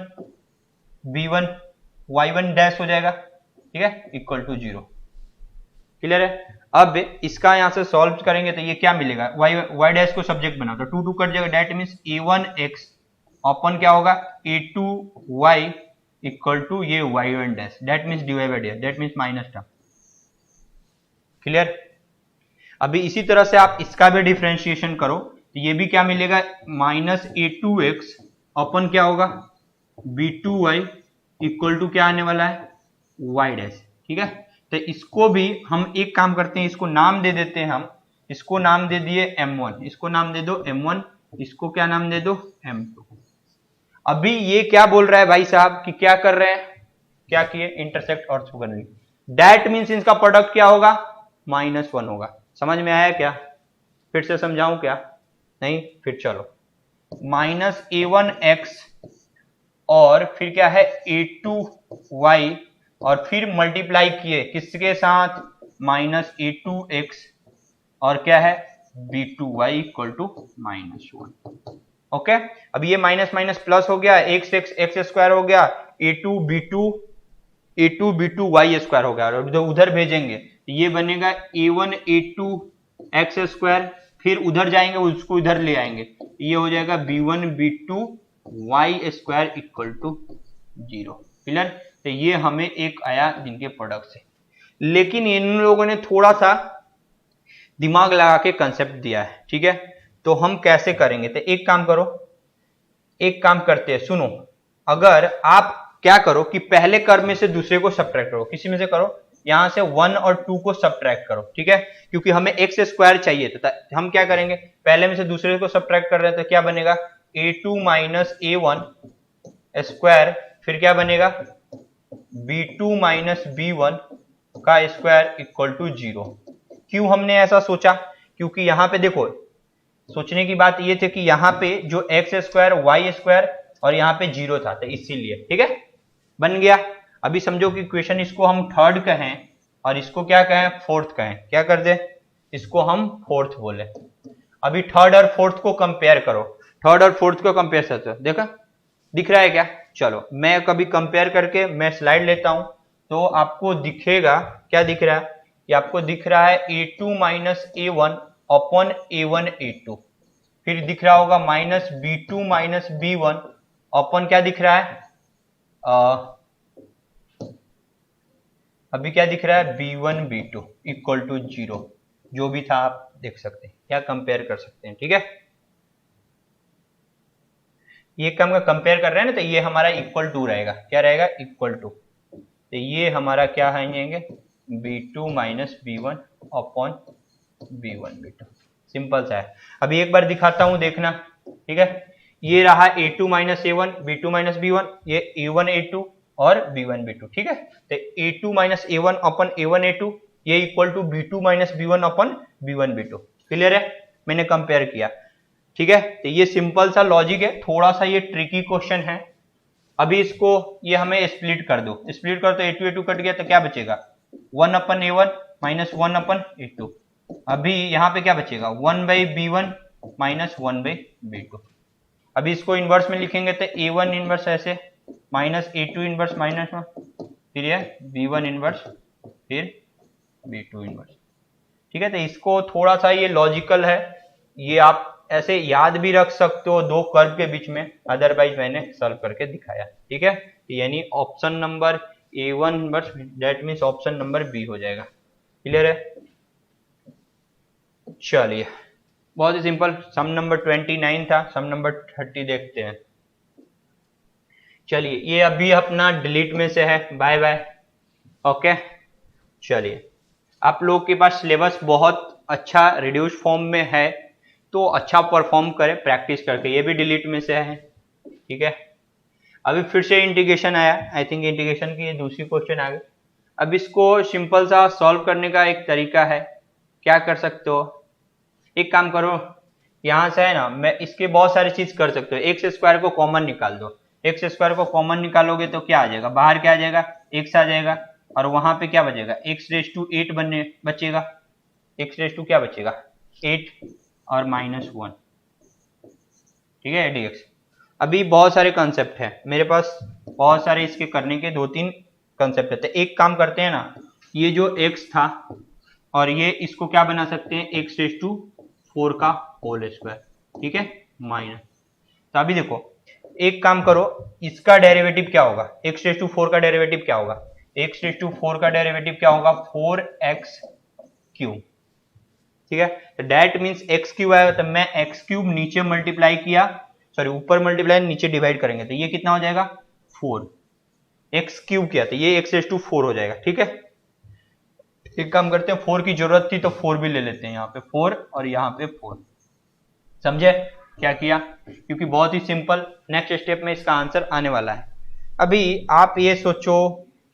y1 डैश हो जाएगा, ठीक है, इक्वल टू 0। क्लियर है? अब इसका यहां से सॉल्व करेंगे तो ये क्या मिलेगा? y डैश को सब्जेक्ट बना तो 2 कट जाएगा, दैट मीन्स a1x अपन क्या होगा? a2y इक्वल टू ये y1 dash, that means dy/dx, that means minus term. Clear. अभी इसी तरह से आप इसका भी डिफरेंशिएशन करो तो ये भी क्या मिलेगा, -a2x अपन क्या होगा b2y इक्वल टू क्या आने वाला है y डैश। ठीक है, तो इसको भी हम एक काम करते हैं, इसको नाम दे देते हैं, हम इसको नाम दे दिए m1, इसको नाम दे दो m1, इसको क्या नाम दे दो m2। अभी ये क्या बोल रहा है भाई साहब कि क्या कर रहे हैं, क्या किए, इंटरसेक्ट ऑर्थोगोनली। दैट मीन्स इनका प्रोडक्ट क्या होगा, -1 होगा। समझ में आया क्या, फिर से समझाऊं क्या, नहीं, फिर चलो, -a1x और फिर क्या है a2y और फिर मल्टीप्लाई किए किसके साथ, -a2x और क्या है b2y इक्वल टू -1। ओके, अब ये माइनस माइनस प्लस हो गया, x स्क्वायर हो गया, a2 b2 y स्क्वायर हो गया, और उधर भेजेंगे ये बनेगा a1 a2 x स्क्वायर, फिर उधर जाएंगे उसको इधर ले आएंगे, ये हो जाएगा b1 b2 y square equal to 0। Clear, तो ये हमें एक आया जिनके प्रोडक्ट से। लेकिन इन लोगों ने थोड़ा सा दिमाग लगा के कंसेप्ट दिया है। ठीक है, तो हम कैसे करेंगे, तो एक काम करो, एक काम करते हैं, सुनो। अगर आप क्या करो कि पहले कर्व में से दूसरे को सब्ट्रैक्ट करो, किसी में से करो, यहां से 1 और 2 को सब्ट्रैक्ट करो। ठीक है, क्योंकि हमें x स्क्वायर चाहिए, तो हम क्या करेंगे, पहले में से दूसरे को सब्ट्रैक्ट कर रहे हैं, तो क्या बनेगा a2 माइनस a1 स्क्वायर, फिर क्या बनेगा b2 माइनस b1 का स्क्वायर इक्वल टू 0। क्यों हमने ऐसा सोचा, क्योंकि यहां पे देखो, सोचने की बात ये थी कि यहाँ पे जो x स्क्वायर y स्क्वायर और यहाँ पे 0 था, तो इसीलिए। ठीक है, बन गया। अभी समझो कि क्वेश्चन इसको हम थर्ड कहें और इसको क्या कहें, फोर्थ कहें, क्या कर दे, इसको हम फोर्थ बोले। अभी थर्ड और फोर्थ को कंपेयर करो, थर्ड और फोर्थ को कंपेयर करते हो, देखा दिख रहा है क्या। चलो मैं कभी कंपेयर करके मैं स्लाइड लेता हूं तो आपको दिखेगा, क्या दिख रहा है, ये आपको दिख रहा है a2 minus a1 upon a1 a2, फिर दिख रहा होगा minus b2 minus b1 upon क्या दिख रहा है, अभी क्या दिख रहा है b1 b2 इक्वल टू 0, जो भी था आप देख सकते हैं, क्या कंपेयर कर सकते हैं। ठीक है, ये कम का कंपेयर कर रहे हैं ना, तो ये हमारा इक्वल टू रहेगा, क्या रहेगा इक्वल टू, तो ये हमारा क्या आएंगे b2 minus b1 upon b1 b2, simple सा है। अभी एक बार दिखाता हूं, देखना। ठीक है, ये रहा a2 minus a1 b2 minus b1, ये a1 a2 और b1 b2। ठीक है, तो a2 माइनस a1 अपन a1 a2 ये equal to b2 minus b1 अपन b1 b2। क्लियर है, मैंने कंपेयर किया। ठीक है, तो ये सिंपल सा लॉजिक है, थोड़ा सा ये ट्रिकी क्वेश्चन है। अभी इसको ये हमें स्प्लिट कर दो, स्प्लिट कर तो a2 a2 कट गया, तो क्या बचेगा 1 अपन a1 माइनस 1 अपन a2। अभी यहाँ पे क्या बचेगा 1 by b1 minus 1 by b2। अभी इसको इनवर्स में लिखेंगे तो a1 इनवर्स ऐसे माइनस a2 इनवर्स माइनस 1, फिर ये b1 इनवर्स, फिर b2 इनवर्स। ठीक है, तो इसको थोड़ा सा ये लॉजिकल है, ये आप ऐसे याद भी रख सकते हो दो कर्व के बीच में, अदरवाइज मैंने सॉल्व करके दिखाया। ठीक है, यानी option number a1 inverse, that means option number b हो जाएगा। क्लियर है, चलिए बहुत ही सिंपल। सम नंबर 29 था, सम नंबर 30 देखते हैं। चलिए ये अभी अपना डिलीट में से है, बाय बाय। ओके, चलिए आप लोग के पास सिलेबस बहुत अच्छा रिड्यूस फॉर्म में है, तो अच्छा परफॉर्म करें प्रैक्टिस करके। ये भी डिलीट में से है। ठीक है, अभी फिर से इंटीग्रेशन आया, आई थिंक इंटीग्रेशन की ये दूसरी क्वेश्चन आ गई। अब इसको सिंपल सा सॉल्व करने का एक तरीका है, क्या कर सकते हो, एक काम करो, यहां से है ना, मैं इसके बहुत सारी चीज कर सकते हो। एक्स स्क्वायर को कॉमन निकाल दो, एक्स स्क्वायर को कॉमन निकालोगे तो क्या आ जाएगा, बाहर क्या आ जाएगा एक्स आ जाएगा, और वहां पे क्या बचेगा एक्स रेज टू 8 बचेगा, एक्स रेज टू क्या बचेगा 8 और माइनस 1। ठीक है, dx। अभी बहुत सारे कंसेप्ट है मेरे पास, बहुत सारे इसके करने के 2-3 कंसेप्ट है। तो एक काम करते हैं ना, ये जो x था और ये इसको क्या बना सकते हैं x रेज टू 4 का होल स्क्वायर। ठीक है, माइनस। तो अभी देखो एक काम करो, इसका डेरिवेटिव क्या होगा, x रेज टू 4 का डेरिवेटिव क्या होगा, x रेज टू 4 का डेरिवेटिव क्या होगा 4x क्यूब, ठीक है। तो डेट मीन्स एक्स क्यूब आएगा, तो मैं एक्स क्यूब नीचे मल्टीप्लाई किया, सॉरी ऊपर मल्टीप्लाई नीचे डिवाइड करेंगे तो ये कितना हो जाएगा 4, एक्स क्यूब किया तो ये x रेज़ टू 4 हो जाएगा, ठीक है। एक काम करते हैं, 4 की जरूरत थी तो 4 भी ले लेते हैं, यहाँ पे 4 और यहाँ पे 4, समझे क्या किया, क्योंकि बहुत ही सिंपल, नेक्स्ट स्टेप में इसका आंसर आने वाला है। अभी आप ये सोचो,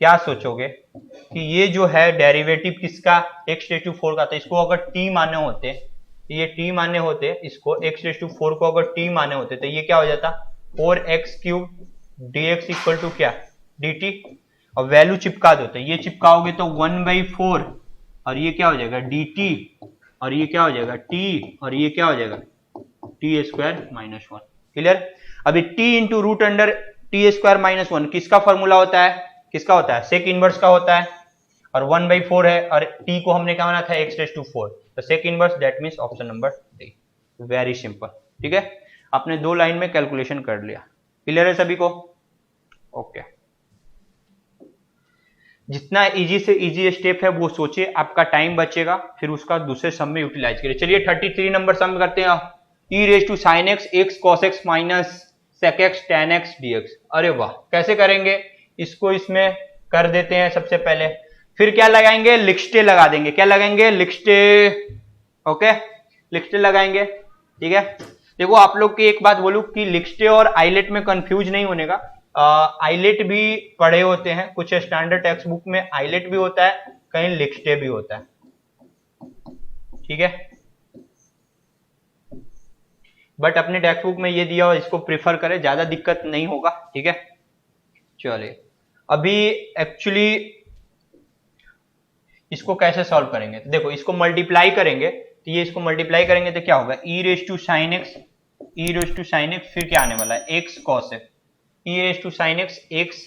क्या सोचोगे कि ये जो है डेरिवेटिव किसका, x रेज़ टू 4 का, तो इसको अगर t माने होते, ये t माने होते, इसको x रेज़ टू 4 को अगर t माने होते तो ये क्या हो जाता 4x cube dx equal to क्या dt, और वैल्यू चिपका दो तो ये चिपकाओगे तो 1/4 और ये क्या हो जाएगा dt, और ये क्या हो जाएगा t, और ये क्या हो जाएगा t स्क्वायर माइनस 1, क्लियर। अभी t into root under t square minus 1 किसका फॉर्मूला होता है, किसका होता है, सेक इनवर्स का होता है, और 1/4 है और t को हमने क्या माना था x रेज़ टू 4, तो sec inverse, that means option number d, very simple, ठीक है। आपने 2 लाइन में कैलकुलेशन कर लिया, क्लियर है सभी को, ओके। जितना इजी से इजी स्टेप है वो सोचिए, आपका टाइम बचेगा, फिर उसका दूसरे सम में यूटिलाइज करिए। चलिए 33 नंबर सम करते हैं, e raise to sine x x cos x minus sec x tan x dx। अरे वाह, कैसे करेंगे इसको, इसमें कर देते हैं सबसे पहले, फिर क्या लगाएंगे लिक्स्टे लगा देंगे, क्या लगाएंगे लिक्स्टे, ओके लिक्स्टे लगाएंगे, ठीक है। देखो आप लोग की एक बात बोलूं कि लिक्स्टे और आइलेट में कंफ्यूज नहीं होने का, आइलेट भी पढ़े होते हैं, कुछ स्टैंडर्ड टेक्स्ट बुक में आइलेट भी होता है, कहीं लिक्स्टे भी होता है, ठीक है, बट अपने टेक्स्ट बुक में ये दिया हो, इसको प्रिफर करें, ज्यादा दिक्कत नहीं होगा, ठीक है। चलिए अभी एक्चुअली इसको कैसे सॉल्व करेंगे, तो देखो इसको मल्टीप्लाई करेंगे, तो ये इसको मल्टीप्लाई करेंगे तो क्या होगा e raise to sine x, e raise to sine x, फिर क्या आने वाला है x cos x, e raise to sine x x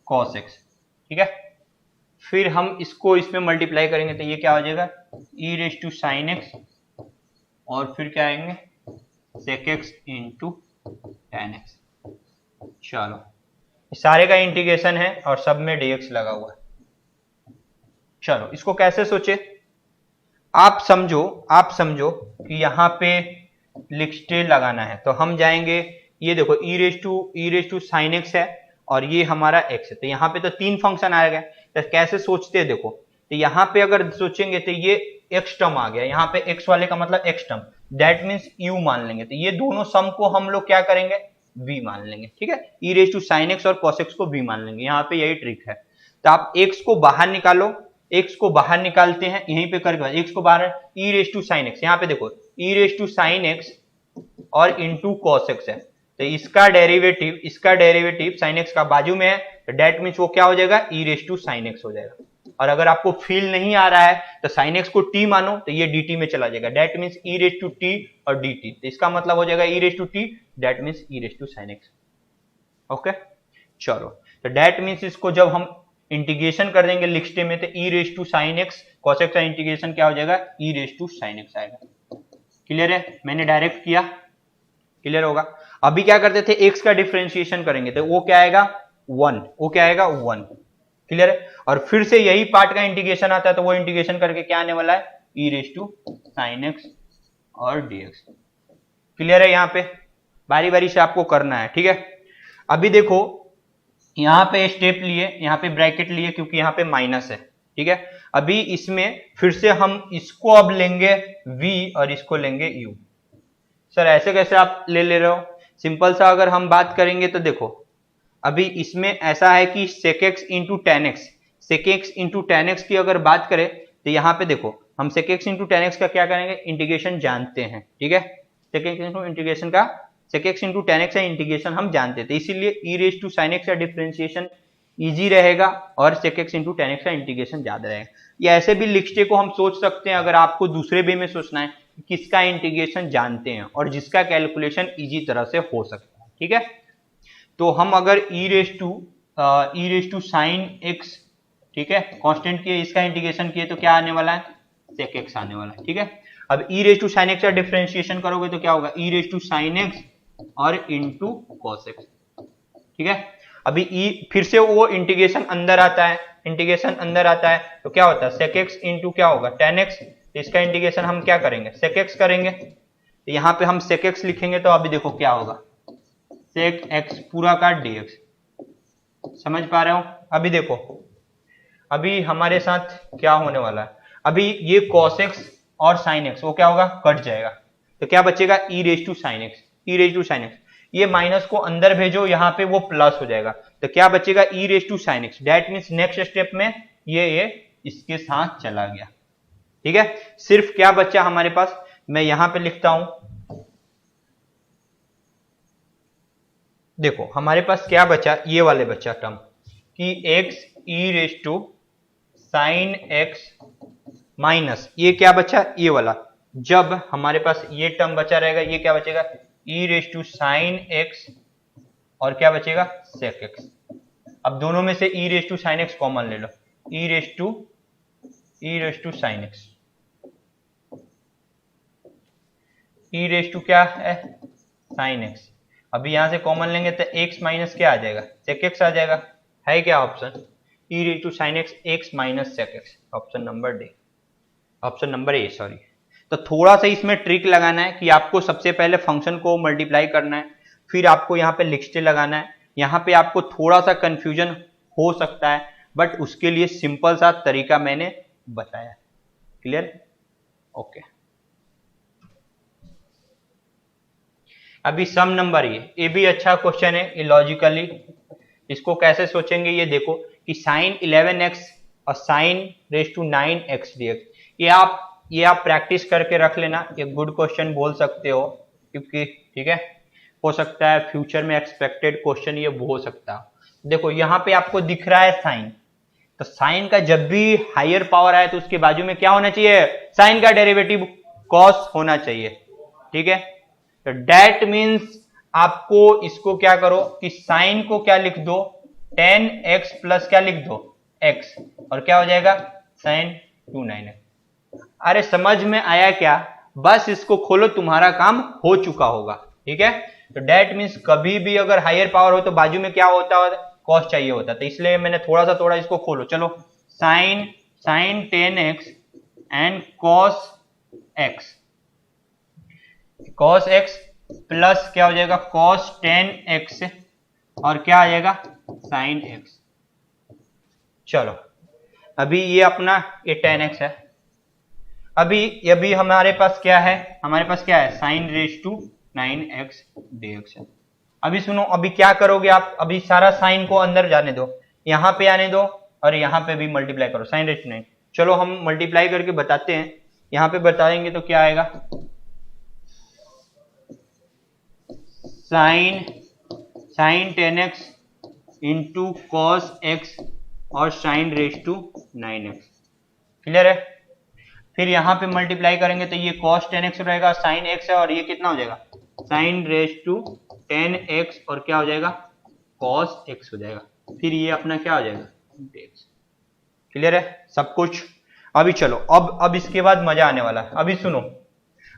cos x, ठीक है। फिर हम इसको इसमें मल्टीप्लाई करेंगे तो ये क्या हो जाएगा e raise to sine x, और फिर क्या आएंगे sec x into tan x. चलो सारे का इंटीग्रेशन है और सब में dx लगा हुआ है। चलो इसको कैसे सोचे, आप समझो कि यहाँ पे लिक्स्टे लगाना है, तो हम जाएंगे, ये देखो e raise to sine x है और ये हमारा x है, तो यहाँ पे तो 3 फंक्शन आ गए, तो कैसे सोचते हैं देखो, तो यहाँ पे अगर सोचेंगे तो ये x टर्म आ गया, यहाँ पे x वाले का मतलब x term, that means u मान लेंगे, तो ये दोनों सम को हम लोग क्या करेंगे v मान लेंगे, ठीक है। e raise to sine x और cos x को v मान लेंगे, यहाँ पे यही ट्रिक है। तो आप x को बाहर निकालो, x को बाहर निकालते हैं, यहीं पे करके x को बाहर, e raise to sine x, यहाँ पे देखो e raise to sine x और इंटू cos x है, तो इसका डेरिवेटिव साइन एक्स का बाजू में है, तो डेट मीन्स वो क्या हो जाएगा e raise to sine x हो जाएगा। और अगर आपको फील नहीं आ रहा है तो साइन एक्स को t मानो तो ये dt में चला जाएगा, that means e raise to t और dt, तो इसका मतलब हो जाएगा e raise to t, that means e raise to sine x, okay. चलो तो डेट मीन्स इसको जब हम इंटीग्रेशन कर देंगे लिक्स्टे में तो e raise to sine x cos x का इंटीग्रेशन क्या हो जाएगा e raise to sine x आएगा, क्लियर है, मैंने डायरेक्ट किया, क्लियर होगा। अभी क्या करते थे x का डिफरेंशिएशन करेंगे तो वो क्या आएगा 1, वो क्या आएगा 1, क्लियर है। और फिर से यही पार्ट का इंटीग्रेशन आता है, तो वो इंटीग्रेशन करके क्या आने वाला है e raise to sine x और dx, क्लियर है। यहाँ पे बारी बारी से आपको करना है, ठीक है। अभी देखो यहाँ पे स्टेप लिए, यहाँ पे ब्रैकेट लिए क्योंकि यहाँ पे माइनस है, ठीक है। अभी इसमें फिर से हम इसको अब लेंगे v और इसको लेंगे u। सर ऐसे कैसे आप ले रहे हो, सिंपल सा अगर हम बात करेंगे तो देखो अभी इसमें ऐसा है कि sec x into tan x, sec x into tan x की अगर बात करें तो यहाँ पे देखो हम sec x into tan x का क्या करेंगे इंटीग्रेशन जानते हैं, ठीक है। sec x इंटू इंटीग्रेशन का sec x into tan x का इंटीग्रेशन हम जानते थे, इसीलिए e raise to sine x का डिफरेंशिएशन इजी रहेगा और sec x into tan x का इंटीग्रेशन ज्यादा रहेगा। या ऐसे भी लिक्स्टे को हम सोच सकते हैं, अगर आपको दूसरे वे में सोचना है किसका इंटीग्रेशन जानते हैं और जिसका कैलकुलेशन इजी तरह से हो सकता है, ठीक है। तो हम अगर e raise to sine x, ठीक है, कांस्टेंट किए, इसका इंटीग्रेशन किए तो क्या आने वाला है sec x आने वाला है, ठीक है। अब e raise to sine x का डिफरेंशिएशन करोगे तो क्या होगा e raise to sine x और इंटू cos x, ठीक है। अभी फिर से वो इंटीग्रेशन अंदर आता है इंटीग्रेशन अंदर आता है तो क्या होता है sec x इंटू क्या होगा tan x। तो इसका इंटीग्रेशन हम क्या करेंगे sec x करेंगे। तो यहाँ पे हम sec x लिखेंगे तो अभी देखो क्या होगा sec x पूरा का dx। समझ पा रहे हो? अभी देखो अभी हमारे साथ क्या होने वाला है, अभी ये cos x और sin x वो क्या होगा कट जाएगा तो क्या बचेगा e raise to sin x, e raise to sin x। ये माइनस को अंदर भेजो यहाँ पे वो प्लस हो जाएगा तो क्या बचेगा e raise to sin x। That means next step में ये इसके साथ चला गया। ठीक है, सिर्फ क्या बचा हमारे पास, मैं यहां पे लिखता हूं, देखो हमारे पास क्या बचा, ये वाले बचा टर्म कि x e raise to sin x minus ये क्या बचा ये वाला। जब हमारे पास ये टर्म बचा रहेगा ये क्या बचेगा e raise to sin x और क्या बचेगा sec x। अब दोनों में से e raise to sin x common ले लो, e raise to sin x, e raise to क्या है sin x। अभी यहां से कॉमन लेंगे तो x माइनस क्या आ जाएगा sec x आ जाएगा। है क्या option e raise to sin x minus sec x, option number D, option number A sorry. तो थोड़ा सा इसमें ट्रिक लगाना है कि आपको सबसे पहले फंक्शन को मल्टीप्लाई करना है, फिर आपको यहाँ पे लिखते लगाना है। यहाँ पे आपको थोड़ा सा कंफ्यूजन हो सकता है बट उसके लिए सिंपल सा तरीका मैंने बताया। क्लियर? ओके। अभी सम नंबर ये भी अच्छा क्वेश्चन है, ये लॉजिकली इसको कैसे सोचेंगे ये देखो कि sin 11x और sin raise to 9x dx, ये आप प्रैक्टिस करके रख लेना, ये गुड क्वेश्चन बोल सकते हो क्योंकि ठीक है हो सकता है फ्यूचर में एक्सपेक्टेड क्वेश्चन ये हो सकता है। देखो यहाँ पे आपको दिख रहा है साइन, तो साइन का जब भी हायर पावर आए तो उसके बाजू में क्या होना चाहिए साइन का डेरिवेटिव कॉस होना चाहिए। ठीक है, तो डेट मीन्स आपको इसको क्या करो कि साइन को क्या लिख दो tan x प्लस क्या लिख दो x और क्या हो जाएगा sin 2 9x। अरे समझ में आया क्या, बस इसको खोलो तुम्हारा काम हो चुका होगा। ठीक है, तो डेट मीन्स कभी भी अगर हायर पावर हो तो बाजू में क्या होता है कॉस चाहिए होता, तो इसलिए मैंने थोड़ा इसको खोलो। चलो sin 10x and cos x plus क्या हो जाएगा cos 10x और क्या आ जाएगा sin x। चलो अभी ये अपना ये 10x है, अभी हमारे पास क्या है, हमारे पास क्या है sin raise to 9x dx है। अभी सुनो अभी क्या करोगे आप, अभी सारा साइन को अंदर जाने दो, यहां पे आने दो और यहां पे भी मल्टीप्लाई करो sin रेज टू 9। चलो हम मल्टीप्लाई करके बताते हैं, यहां पे बताएंगे तो क्या आएगा sin 10x into cos x और sin raise to 9x। Clear है? फिर यहां पे मल्टीप्लाई करेंगे तो ये cos 10x रहेगा sin x है और ये कितना हो जाएगा sin रेज टू 10x और क्या हो जाएगा cos x हो जाएगा, फिर ये अपना क्या हो जाएगा dx। क्लियर है सब कुछ? अभी चलो अब इसके बाद मजा आने वाला है। अभी सुनो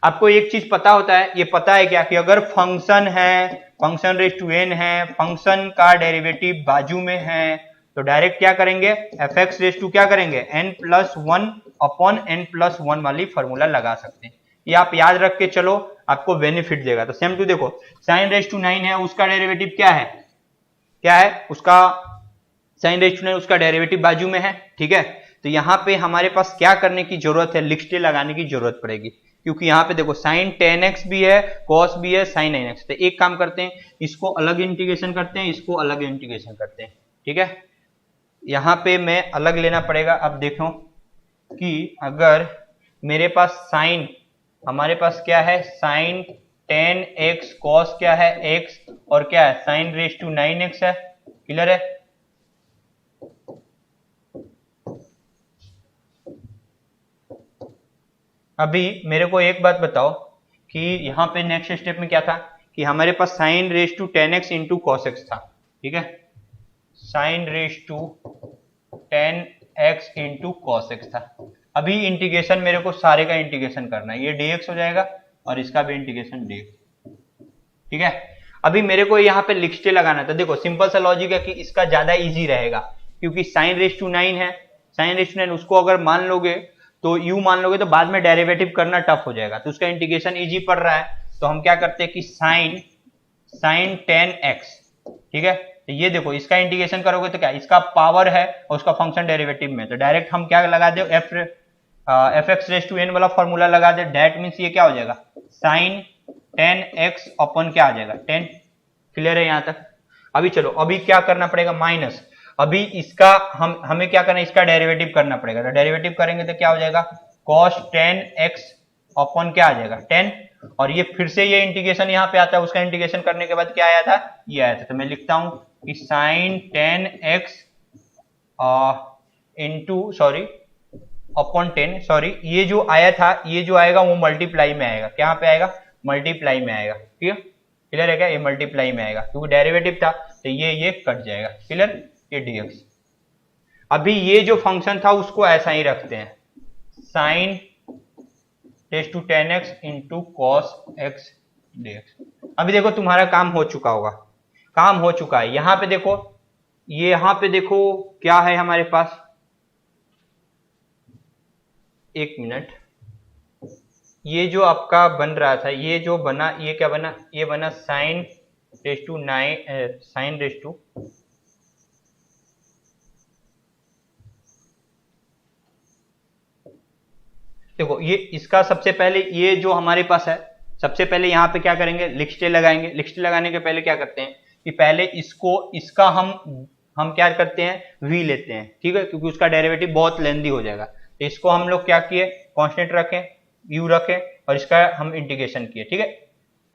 आपको एक चीज पता होता है, ये पता है क्या कि अगर फंक्शन है, फंक्शन रेज टू n है, फंक्शन का डेरिवेटिव बाजू में है तो डायरेक्ट क्या करेंगे fx रेज टू क्या करेंगे n+1 अपॉन n+1 वाली फॉर्मूला लगा सकते हैं। ये आप याद रख के चलो आपको बेनिफिट देगा। तो सेम टू देखो sin रेज टू 9 है उसका डेरिवेटिव क्या है उसका sin रेज टू 9 उसका डेरिवेटिव बाजू में है। ठीक है, तो यहाँ पे हमारे पास क्या करने की जरूरत है, लिखते लगाने की जरूरत पड़ेगी क्योंकि यहाँ पे देखो sin 10x भी है cos भी है sin 9x। तो एक काम करते हैं इसको अलग इंटीग्रेशन करते हैं, इसको अलग इंटीग्रेशन करते हैं। ठीक है, यहाँ पे मैं अलग लेना पड़ेगा। अब देखो कि अगर मेरे पास साइन, हमारे पास क्या है sin 10x cos क्या है x और क्या है sin रेज टू 9x है। क्लियर है? अभी मेरे को एक बात बताओ कि यहाँ पे नेक्स्ट स्टेप में क्या था कि हमारे पास sin raise to 10x into cos x था। ठीक है, sin raise to 10x into cos x था। अभी इंटीग्रेशन मेरे को सारे का इंटीग्रेशन करना है, ये dx हो जाएगा और इसका भी इंटीग्रेशन dx। ठीक है, अभी मेरे को यहाँ पे लिखते लगाना था। देखो सिंपल सा लॉजिक है कि इसका ज्यादा इजी रहेगा क्योंकि साइन रेस टू 9 है, साइन रेस टू 9 उसको अगर मान लोगे तो u मान लोगे तो बाद में डेरिवेटिव करना टफ हो जाएगा, तो उसका इंटीग्रेशन इजी पड़ रहा है। तो हम क्या करते हैं कि साइन 10x, ठीक है, तो ये देखो इसका इंटीग्रेशन करोगे तो क्या, इसका पावर है और उसका फंक्शन डेरिवेटिव में, तो डायरेक्ट हम क्या लगा दे, F X raise to N वाला फॉर्मूला लगा दे। डेट मीन्स ये क्या हो जाएगा, साइन 10x अपन क्या आ जाएगा 10। क्लियर है यहां तक? अभी चलो, अभी क्या करना पड़ेगा, माइनस, अभी इसका हमें क्या करना है, इसका डेरिवेटिव करना पड़ेगा। तो डेरिवेटिव करेंगे तो क्या हो जाएगा, cos 10x अपन क्या आ जाएगा 10, और ये फिर से ये इंटीग्रेशन यहाँ पे आता है, उसका इंटीग्रेशन करने के बाद क्या आया था, ये आया था। तो मैं लिखता हूं कि sine 10x into sorry upon 10, sorry ये जो आया था, ये जो आएगा वो मल्टीप्लाई में आएगा, क्या पे आएगा, मल्टीप्लाई में आएगा। ठीक है, क्लियर है क्या, ये मल्टीप्लाई में आएगा क्योंकि डेरिवेटिव था, तो ये कट जाएगा। क्लियर, ये dx। अभी ये जो फंक्शन था उसको ऐसा ही रखते हैं, sine raise to 10x into cos x dx। अभी देखो तुम्हारा काम हो चुका होगा, काम हो चुका है। यहां पे देखो, ये यहां पे देखो क्या है हमारे पास, एक मिनट, ये जो आपका बन रहा था, ये जो बना, ये क्या बना, ये बना sine raise to 9, sine raise to, देखो ये इसका सबसे पहले ये जो हमारे पास है, सबसे पहले यहाँ पे क्या करेंगे, लिक्स्टे लगाएंगे। लिक्स्टे लगाने के पहले क्या करते हैं कि पहले इसका हम क्या करते हैं, v लेते हैं, ठीक है, क्योंकि उसका डेरिवेटिव बहुत लेंदी हो जाएगा। तो इसको हम लोग क्या किए, कांस्टेंट रखें, u रखें, और इसका हम इंटीग्रेशन किए। ठीक है,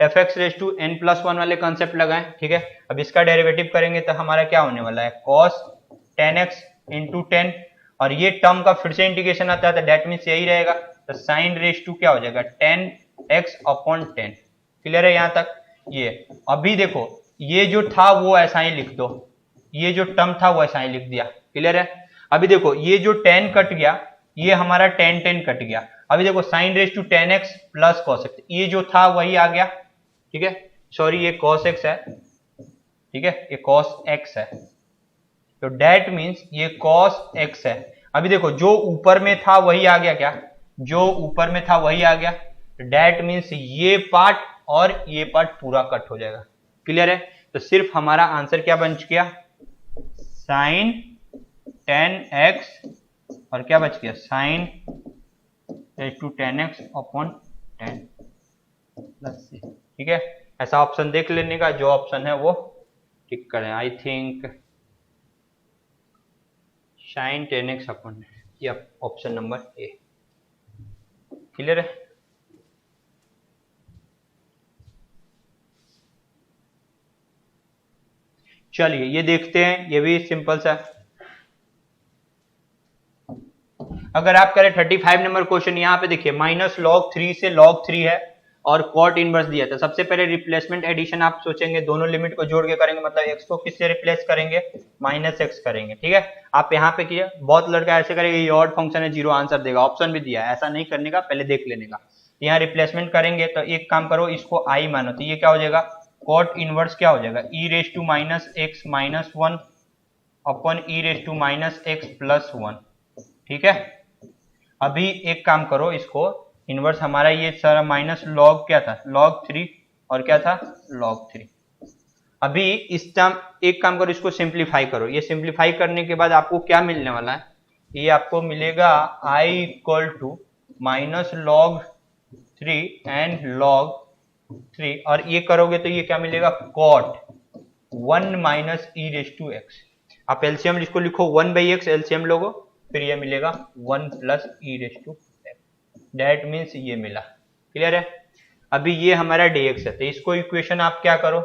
F X raise to N plus 1 वाले कंसेप्ट लगाएं। ठीक है, अब इसका डेरिवेटिव करेंगे तो हमारा क्या होने वाला है, cos 10x इंटू 10, और ये टर्म का फिर से इंटीग्रेशन आता है, तो डेट मीन्स यही रहेगा, तो साइन रेस टू क्या हो जाएगा 10x अपॉन 10। क्लियर है यहां तक? ये अभी देखो, ये जो था वो ऐसा ही लिख दो, ये जो टर्म था वो ऐसा ही लिख दिया। क्लियर है? अभी देखो ये जो 10 कट गया, ये हमारा 10 कट गया। अभी देखो sine raise to 10x plus cos X, ये जो था वही आ गया। ठीक है, सॉरी ये cos x है, ठीक है, ये cos x है, तो डेट मीन्स ये cos x है। अभी देखो जो ऊपर में था वही आ गया, क्या, जो ऊपर में था वही आ गया, डेट मीन्स ये पार्ट और ये पार्ट पूरा कट हो जाएगा। क्लियर है? तो सिर्फ हमारा आंसर क्या बच गया, साइन 10x और क्या बच गया, sine raise to 10x upon 10 plus c। ठीक है, ऐसा ऑप्शन देख लेने का, जो ऑप्शन है वो टिक करें। I think sine 10x upon, ये ऑप्शन नंबर ए। क्लियर है? चलिए ये देखते हैं, ये भी सिंपल सा। अगर आप करें 35 नंबर क्वेश्चन, यहां पे देखिए माइनस log 3 से log 3 है और कॉट इनवर्स दिया था। सबसे पहले रिप्लेसमेंट एडिशन आप सोचेंगे, दोनों लिमिट को जोड़ के करेंगे, मतलब x को किससे रिप्लेस करेंगे, माइनस x करेंगे। ठीक है, आप यहाँ पे किए, बहुत लड़का ऐसे करेगा, ये ऑड फंक्शन है, जीरो आंसर देगा, ऑप्शन भी दिया है, ऐसा नहीं करने का, पहले देख लेने का। यहाँ रिप्लेसमेंट करेंगे तो एक काम करो, इसको i मानो, तो ये क्या हो जाएगा, कॉट इनवर्स क्या हो जाएगा, e raise to minus x minus 1 upon e raise to minus x plus 1। ठीक है, अभी एक काम करो, इसको इनवर्स हमारा ये सारा माइनस लॉग क्या था, log 3 और क्या था, log 3। अभी इस टर्म, एक काम करो, इसको सिंप्लीफाई करो। ये सिंप्लीफाई करने के बाद आपको क्या मिलने वाला है, ये आपको मिलेगा i equal to minus log 3 and log 3, और ये करोगे तो ये क्या मिलेगा, cot 1 minus E raise to X. आप एलसीएम इसको लिखो 1/x, एलसीएम लोगो, फिर ये मिलेगा 1 plus E raise to X, that means ये मिला। क्लियर है? अभी ये हमारा dx है, तो इसको इक्वेशन आप क्या करो,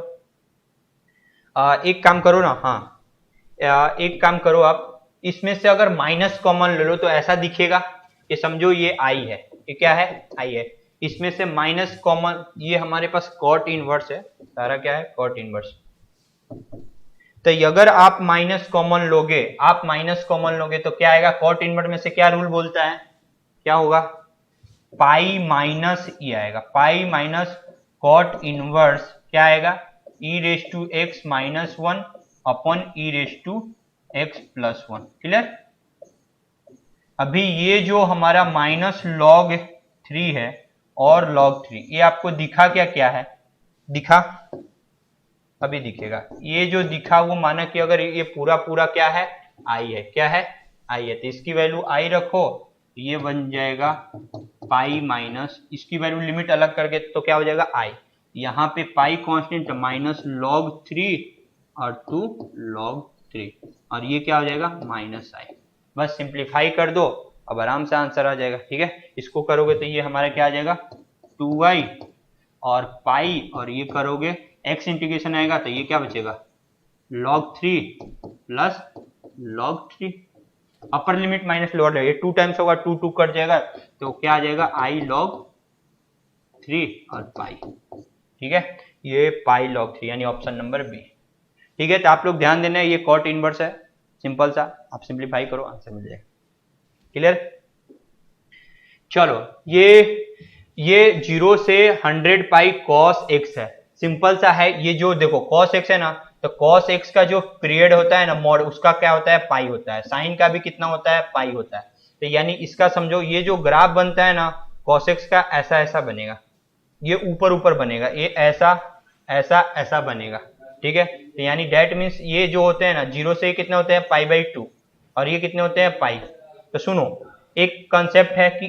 एक काम करो ना, हाँ एक काम करो आप, इसमें से अगर माइनस कॉमन ले लो तो ऐसा दिखेगा, ये समझो ये i है, ये क्या है, i है, इसमें से माइनस कॉमन, ये हमारे पास कॉट इनवर्स है, सारा क्या है, कॉट इनवर्स। तो अगर आप माइनस कॉमन लोगे, आप माइनस कॉमन लोगे तो क्या आएगा, कॉट इनवर्स में से क्या रूल बोलता है, क्या होगा, पाई माइनस ई आएगा, पाई माइनस कॉट इनवर्स क्या आएगा, E raise to X minus 1 upon E raise to x plus 1। Clear? अभी ये जो हमारा माइनस log 3 है और log 3, ये आपको दिखा क्या क्या है? दिखा, अभी दिखेगा। ये जो दिखा वो माना कि अगर ये पूरा पूरा क्या है, i है। क्या है? i है। तो इसकी वैल्यू i रखो, ये बन जाएगा पाई माइनस, इसकी वैल्यू लिमिट अलग करके तो क्या हो जाएगा, i। यहाँ पे पाई कांस्टेंट माइनस log 3 और 2 log 3, और ये क्या हो जाएगा, माइनस i। बस सिंप्लीफाई कर दो, अब आराम से आंसर आ जाएगा। ठीक है, इसको करोगे तो ये हमारा क्या आ जाएगा, 2y और पाई, और ये करोगे x इंटीग्रेशन आएगा तो ये क्या बचेगा, log 3 प्लस log 3। अपर लिमिट माइनस लोअर लिमिट, ये 2 टाइम्स होगा, 2 2 कट जाएगा तो क्या आ जाएगा, i log 3 और पाई। ठीक है, ये पाई log 3 यानी ऑप्शन नंबर बी। ठीक है, तो आप लोग ध्यान देना, ये कॉट इनवर्स है, सिंपल सा, आप सिंप्लीफाई करो आंसर मिल जाएगा। क्लियर? चलो, ये 0 से 100 पाई cos x है, सिंपल सा है। ये जो देखो cos x है ना, तो cos x का जो पीरियड होता है ना, मॉड, उसका क्या होता है, पाई होता है। साइन का भी कितना होता है, पाई होता है। तो यानी इसका समझो, ये जो ग्राफ बनता है ना cos x का, ऐसा ऐसा बनेगा, ये ऊपर ऊपर बनेगा, ये ऐसा ऐसा ऐसा बनेगा। ठीक है, तो यानी डेट मीन्स ये जो होते हैं ना, 0 से कितने होते हैं, π/2, और ये कितने होते हैं, पाई। तो सुनो, एक कंसेप्ट है कि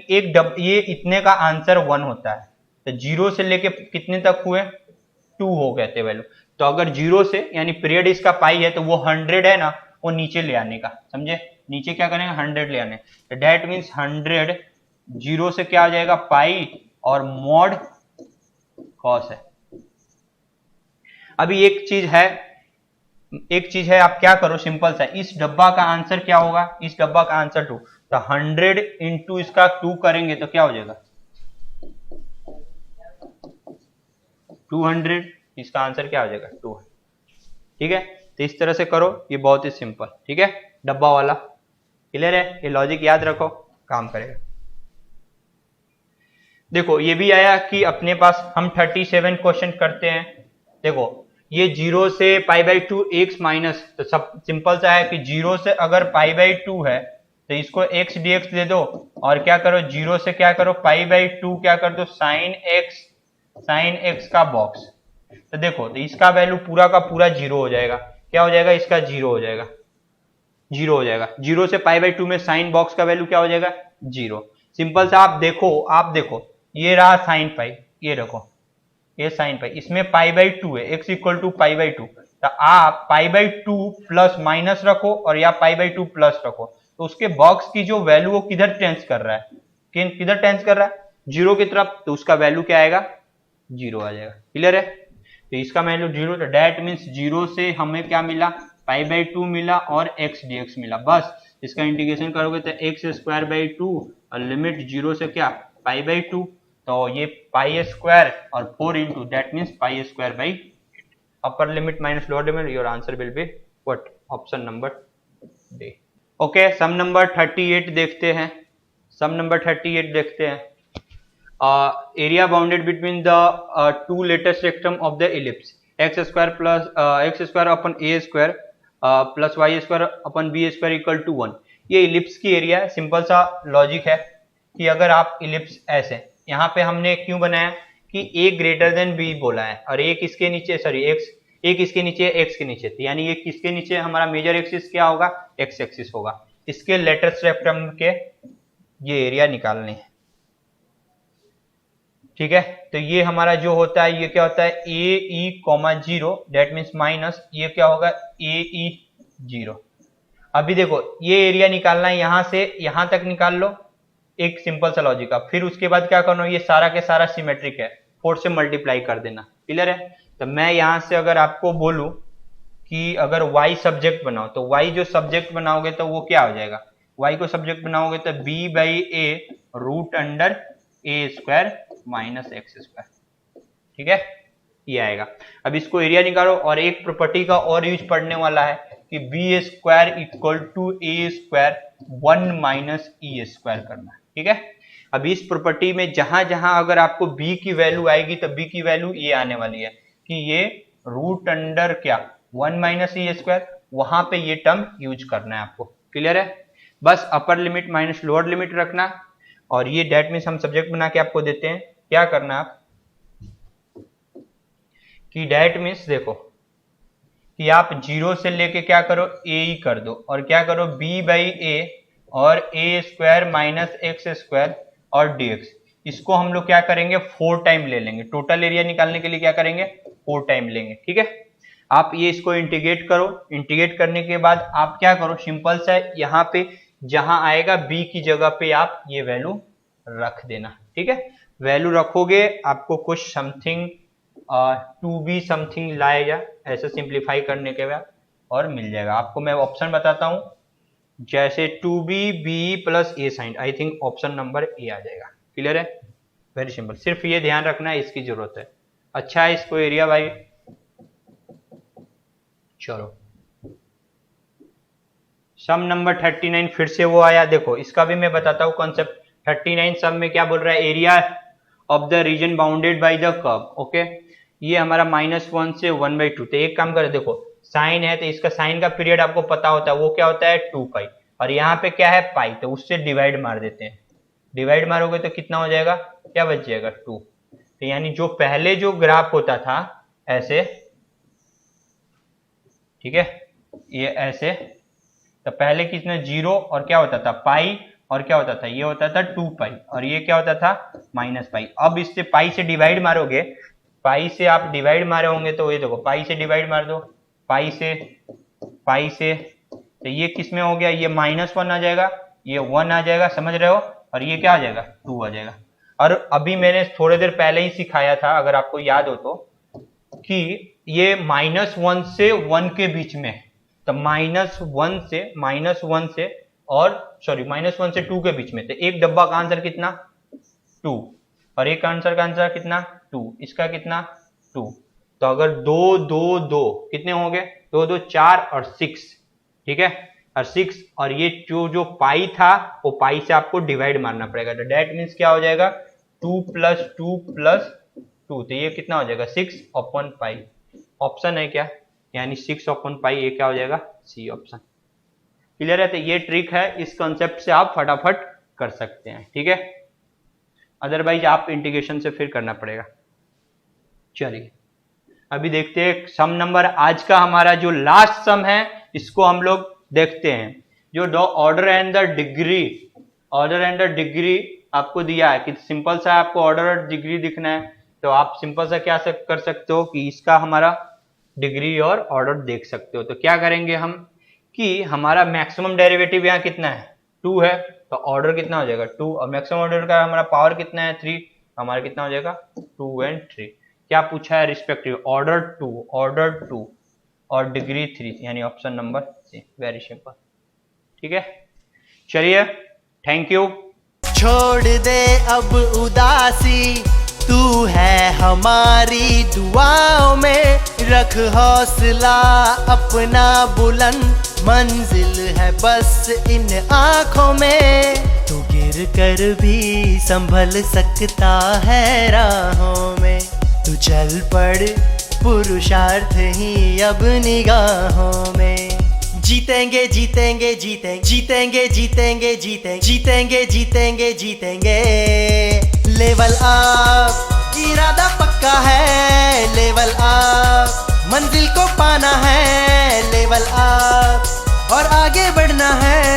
ये इतने का आंसर 1 होता है, तो 0 से लेके कितने तक हुए, 2 हो गए थे वैल्यू। तो अगर 0 से यानी पीरियड इसका पाई है, तो वो 100 है ना, वो नीचे ले आने का, समझे, नीचे क्या करेंगे, 100 ले आने। तो डेट मीन्स 100 0 से क्या हो जाएगा, पाई और मॉड कॉस है। अभी एक चीज है, आप क्या करो, सिंपल सा, इस डब्बा का आंसर क्या होगा, इस डब्बा का आंसर 2, तो 100 इंटू इसका 2 करेंगे तो क्या हो जाएगा, 200, इसका आंसर क्या हो जाएगा, 2। ठीक है, तो इस तरह से करो, ये बहुत ही सिंपल। ठीक है, डब्बा वाला क्लियर है, ये लॉजिक याद रखो, काम करेगा। देखो, ये भी आया कि अपने पास हम 37 क्वेश्चन करते हैं। देखो, ये 0 से π/2 x माइनस, तो सब सिंपल सा है कि 0 से अगर π/2 है तो इसको x dx दे दो, और क्या करो, 0 से क्या करो, π/2 क्या कर दो, sin x का बॉक्स। तो देखो, तो इसका वैल्यू पूरा का पूरा 0 हो जाएगा। क्या हो जाएगा, इसका 0 हो जाएगा, 0 हो जाएगा। 0 से π/2 में साइन बॉक्स का वैल्यू क्या हो जाएगा, 0। सिंपल सा, आप देखो, ये रहा साइन पाई, ये रखो, ये साइन पाई, इसमें π/2 है, x इक्वल टू π/2, तो आप π/2 प्लस माइनस रखो और या π/2 प्लस रखो, तो उसके बॉक्स की जो वैल्यू वो किधर टेंस कर रहा है, किधर टेंस कर रहा है, 0 की तरफ, तो उसका वैल्यू क्या आएगा, 0 आ जाएगा। क्लियर है? तो इसका वैल्यू 0, तो डेट मीन्स 0 से हमें क्या मिला, π/2 मिला और x dx मिला। बस इसका इंटीग्रेशन करोगे तो x²/2 और लिमिट 0 से क्या, π/2, तो ये π² और 4 into that means π²/8। Upper limit minus lower limit, your answer will be what, option number D. Okay, sum number 38 देखते हैं। सम नंबर 38 देखते हैं। Area bounded between the two latus rectum of the ellipse x² upon a² plus y² upon b² equal to 1। ये ellipse की area है। Simple सा logic है कि अगर आप इलिप्स ऐसे, यहाँ पे हमने क्यों बनाया कि a ग्रेटर देन b बोला है, और एक इसके नीचे, सॉरी एक इसके नीचे, x के नीचे, यानी ये किसके नीचे, हमारा मेजर एक्सिस क्या होगा, x एक्सिस होगा। इसके लेटेस्ट रेक्टम के ये एरिया निकालने हैं। ठीक है, तो ये हमारा जो होता है, ये क्या होता है, AE, 0, डेट मीन्स माइनस, ये क्या होगा, AE 0। अभी देखो, ये एरिया निकालना है, यहां से यहां तक निकाल लो, एक सिंपल सा लॉजिक है। फिर उसके बाद क्या करना, ये सारा के सारा सिमेट्रिक है, 4 से मल्टीप्लाई कर देना। क्लियर है? तो मैं यहां से अगर आपको बोलूं कि अगर y सब्जेक्ट बनाओ, तो y जो सब्जेक्ट बनाओगे तो वो क्या हो जाएगा, y को सब्जेक्ट बनाओगे तो b/a√a² माइनस x²। ठीक है, ये आएगा। अब इसको एरिया निकालो, और एक प्रॉपर्टी का और यूज पढ़ने वाला है कि b² equal to a² 1 minus e² करना है। ठीक है, अब इस प्रॉपर्टी में जहां जहां अगर आपको b की वैल्यू आएगी तो b की वैल्यू ये आने वाली है कि ये रूट अंडर क्या, 1 माइनस e², वहां पे ये टर्म यूज करना है आपको। क्लियर है? बस अपर लिमिट माइनस लोअर लिमिट रखना, और ये डेट मीन्स हम सब्जेक्ट बना के आपको देते हैं। क्या करना आप कि डेट मीन्स देखो कि आप 0 से लेके क्या करो a ही कर दो, और क्या करो b/a और a square minus x square और dx। इसको हम लोग क्या करेंगे 4 टाइम ले लेंगे। टोटल एरिया निकालने के लिए क्या करेंगे 4 टाइम लेंगे। ठीक है, आप ये इसको इंटीग्रेट करो। इंटीग्रेट करने के बाद आप क्या करो सिंपल सा यहाँ पे जहां आएगा b की जगह पे आप ये वैल्यू रख देना। ठीक है, वैल्यू रखोगे आपको कुछ समथिंग 2b समथिंग लाएगा, ऐसे सिंप्लीफाई करने के बाद और मिल जाएगा आपको। मैं ऑप्शन बताता हूं, जैसे 2b b plus a sine, I think option number A आ जाएगा। क्लियर है? वेरी सिंपल, सिर्फ ये ध्यान रखना है, इसकी जरूरत है। अच्छा है इसको एरिया भाई। चलो सम नंबर 39 फिर से वो आया, देखो इसका भी मैं बताता हूं कॉन्सेप्ट। 39 सम में क्या बोल रहा है, area of the reason bounded by the curve. Okay, ये हमारा -1 से 1/2। तो एक काम करें, देखो साइन है तो इसका साइन का पीरियड आपको पता होता है, वो क्या होता है 2π, और यहाँ पे क्या है पाई, तो उससे डिवाइड मार देते हैं। डिवाइड मारोगे तो कितना हो जाएगा, क्या बच जाएगा 2। तो यानी जो पहले जो ग्राफ होता था ऐसे, ठीक है ये ऐसे, तो पहले कितना 0 और क्या होता था पाई, और क्या होता था ये होता था 2π, और ये क्या होता था -π। अब इससे पाई से डिवाइड मारोगे, पाई से आप डिवाइड मारे होंगे तो ये देखो पाई से डिवाइड मार दो, पाई से तो ये किस में हो गया, ये -1 आ जाएगा, ये 1 आ जाएगा, समझ रहे हो, और ये क्या आ जाएगा 2 आ जाएगा। और अभी मैंने थोड़ी देर पहले ही सिखाया था, अगर आपको याद हो तो, कि ये -1 से 1 के बीच में, तो -1 से और सॉरी -1 से 2 के बीच में, तो एक डब्बा का आंसर कितना 2, और एक आंसर का आंसर कितना 2, इसका कितना 2। तो अगर 2 2 2 कितने हो गए, 2 2 4 और 6, ठीक है, और 6, और ये जो पाई था वो पाई से आपको डिवाइड मारना पड़ेगा। तो डेट मीन्स क्या हो जाएगा 2 + 2 + 2, तो ये कितना हो जाएगा 6/π। ऑप्शन है क्या, यानी 6/π, ये क्या हो जाएगा सी ऑप्शन। क्लियर है? तो ये ट्रिक है, इस कॉन्सेप्ट से आप फटाफट कर सकते हैं। ठीक है, अदरवाइज आप इंटीग्रेशन से फिर करना पड़ेगा। चलिए अभी देखते हैं सम नंबर, आज का हमारा जो लास्ट सम है इसको हम लोग देखते हैं। जो ऑर्डर एंड द डिग्री आपको दिया है कि सिंपल सा आपको ऑर्डर और डिग्री दिखना है, तो आप सिंपल सा क्या कर सकते हो कि इसका हमारा डिग्री और ऑर्डर देख सकते हो। तो क्या करेंगे हम कि हमारा मैक्सिमम डेरिवेटिव यहाँ कितना है 2 है, तो ऑर्डर कितना हो जाएगा 2, और मैक्सिमम ऑर्डर का हमारा पावर कितना है 3, हमारा कितना हो जाएगा 2 और 3। क्या पूछा है रिस्पेक्टिव, ऑर्डर 2 और डिग्री 3, यानी option number C. Very simple. ठीक है, चलिए थैंक यू। छोड़ दे अब उदासी, तू है हमारी दुआओं में, रख हौसला अपना बुलंद, मंजिल है बस इन आँखों में। तू गिर कर भी संभल सकता है राहों में, तू चल पड़ पुरुषार्थ ही अब निगाहों में। जीतेंगे जीतेंगे जीतेंगे जीतेंगे जीतेंगे जीतेंगे जीतेंगे जीतेंगे जीतेंगे, लेवल अप इरादा पक्का है, लेवल अप मंजिल को पाना है, लेवल अप और आगे बढ़ना है।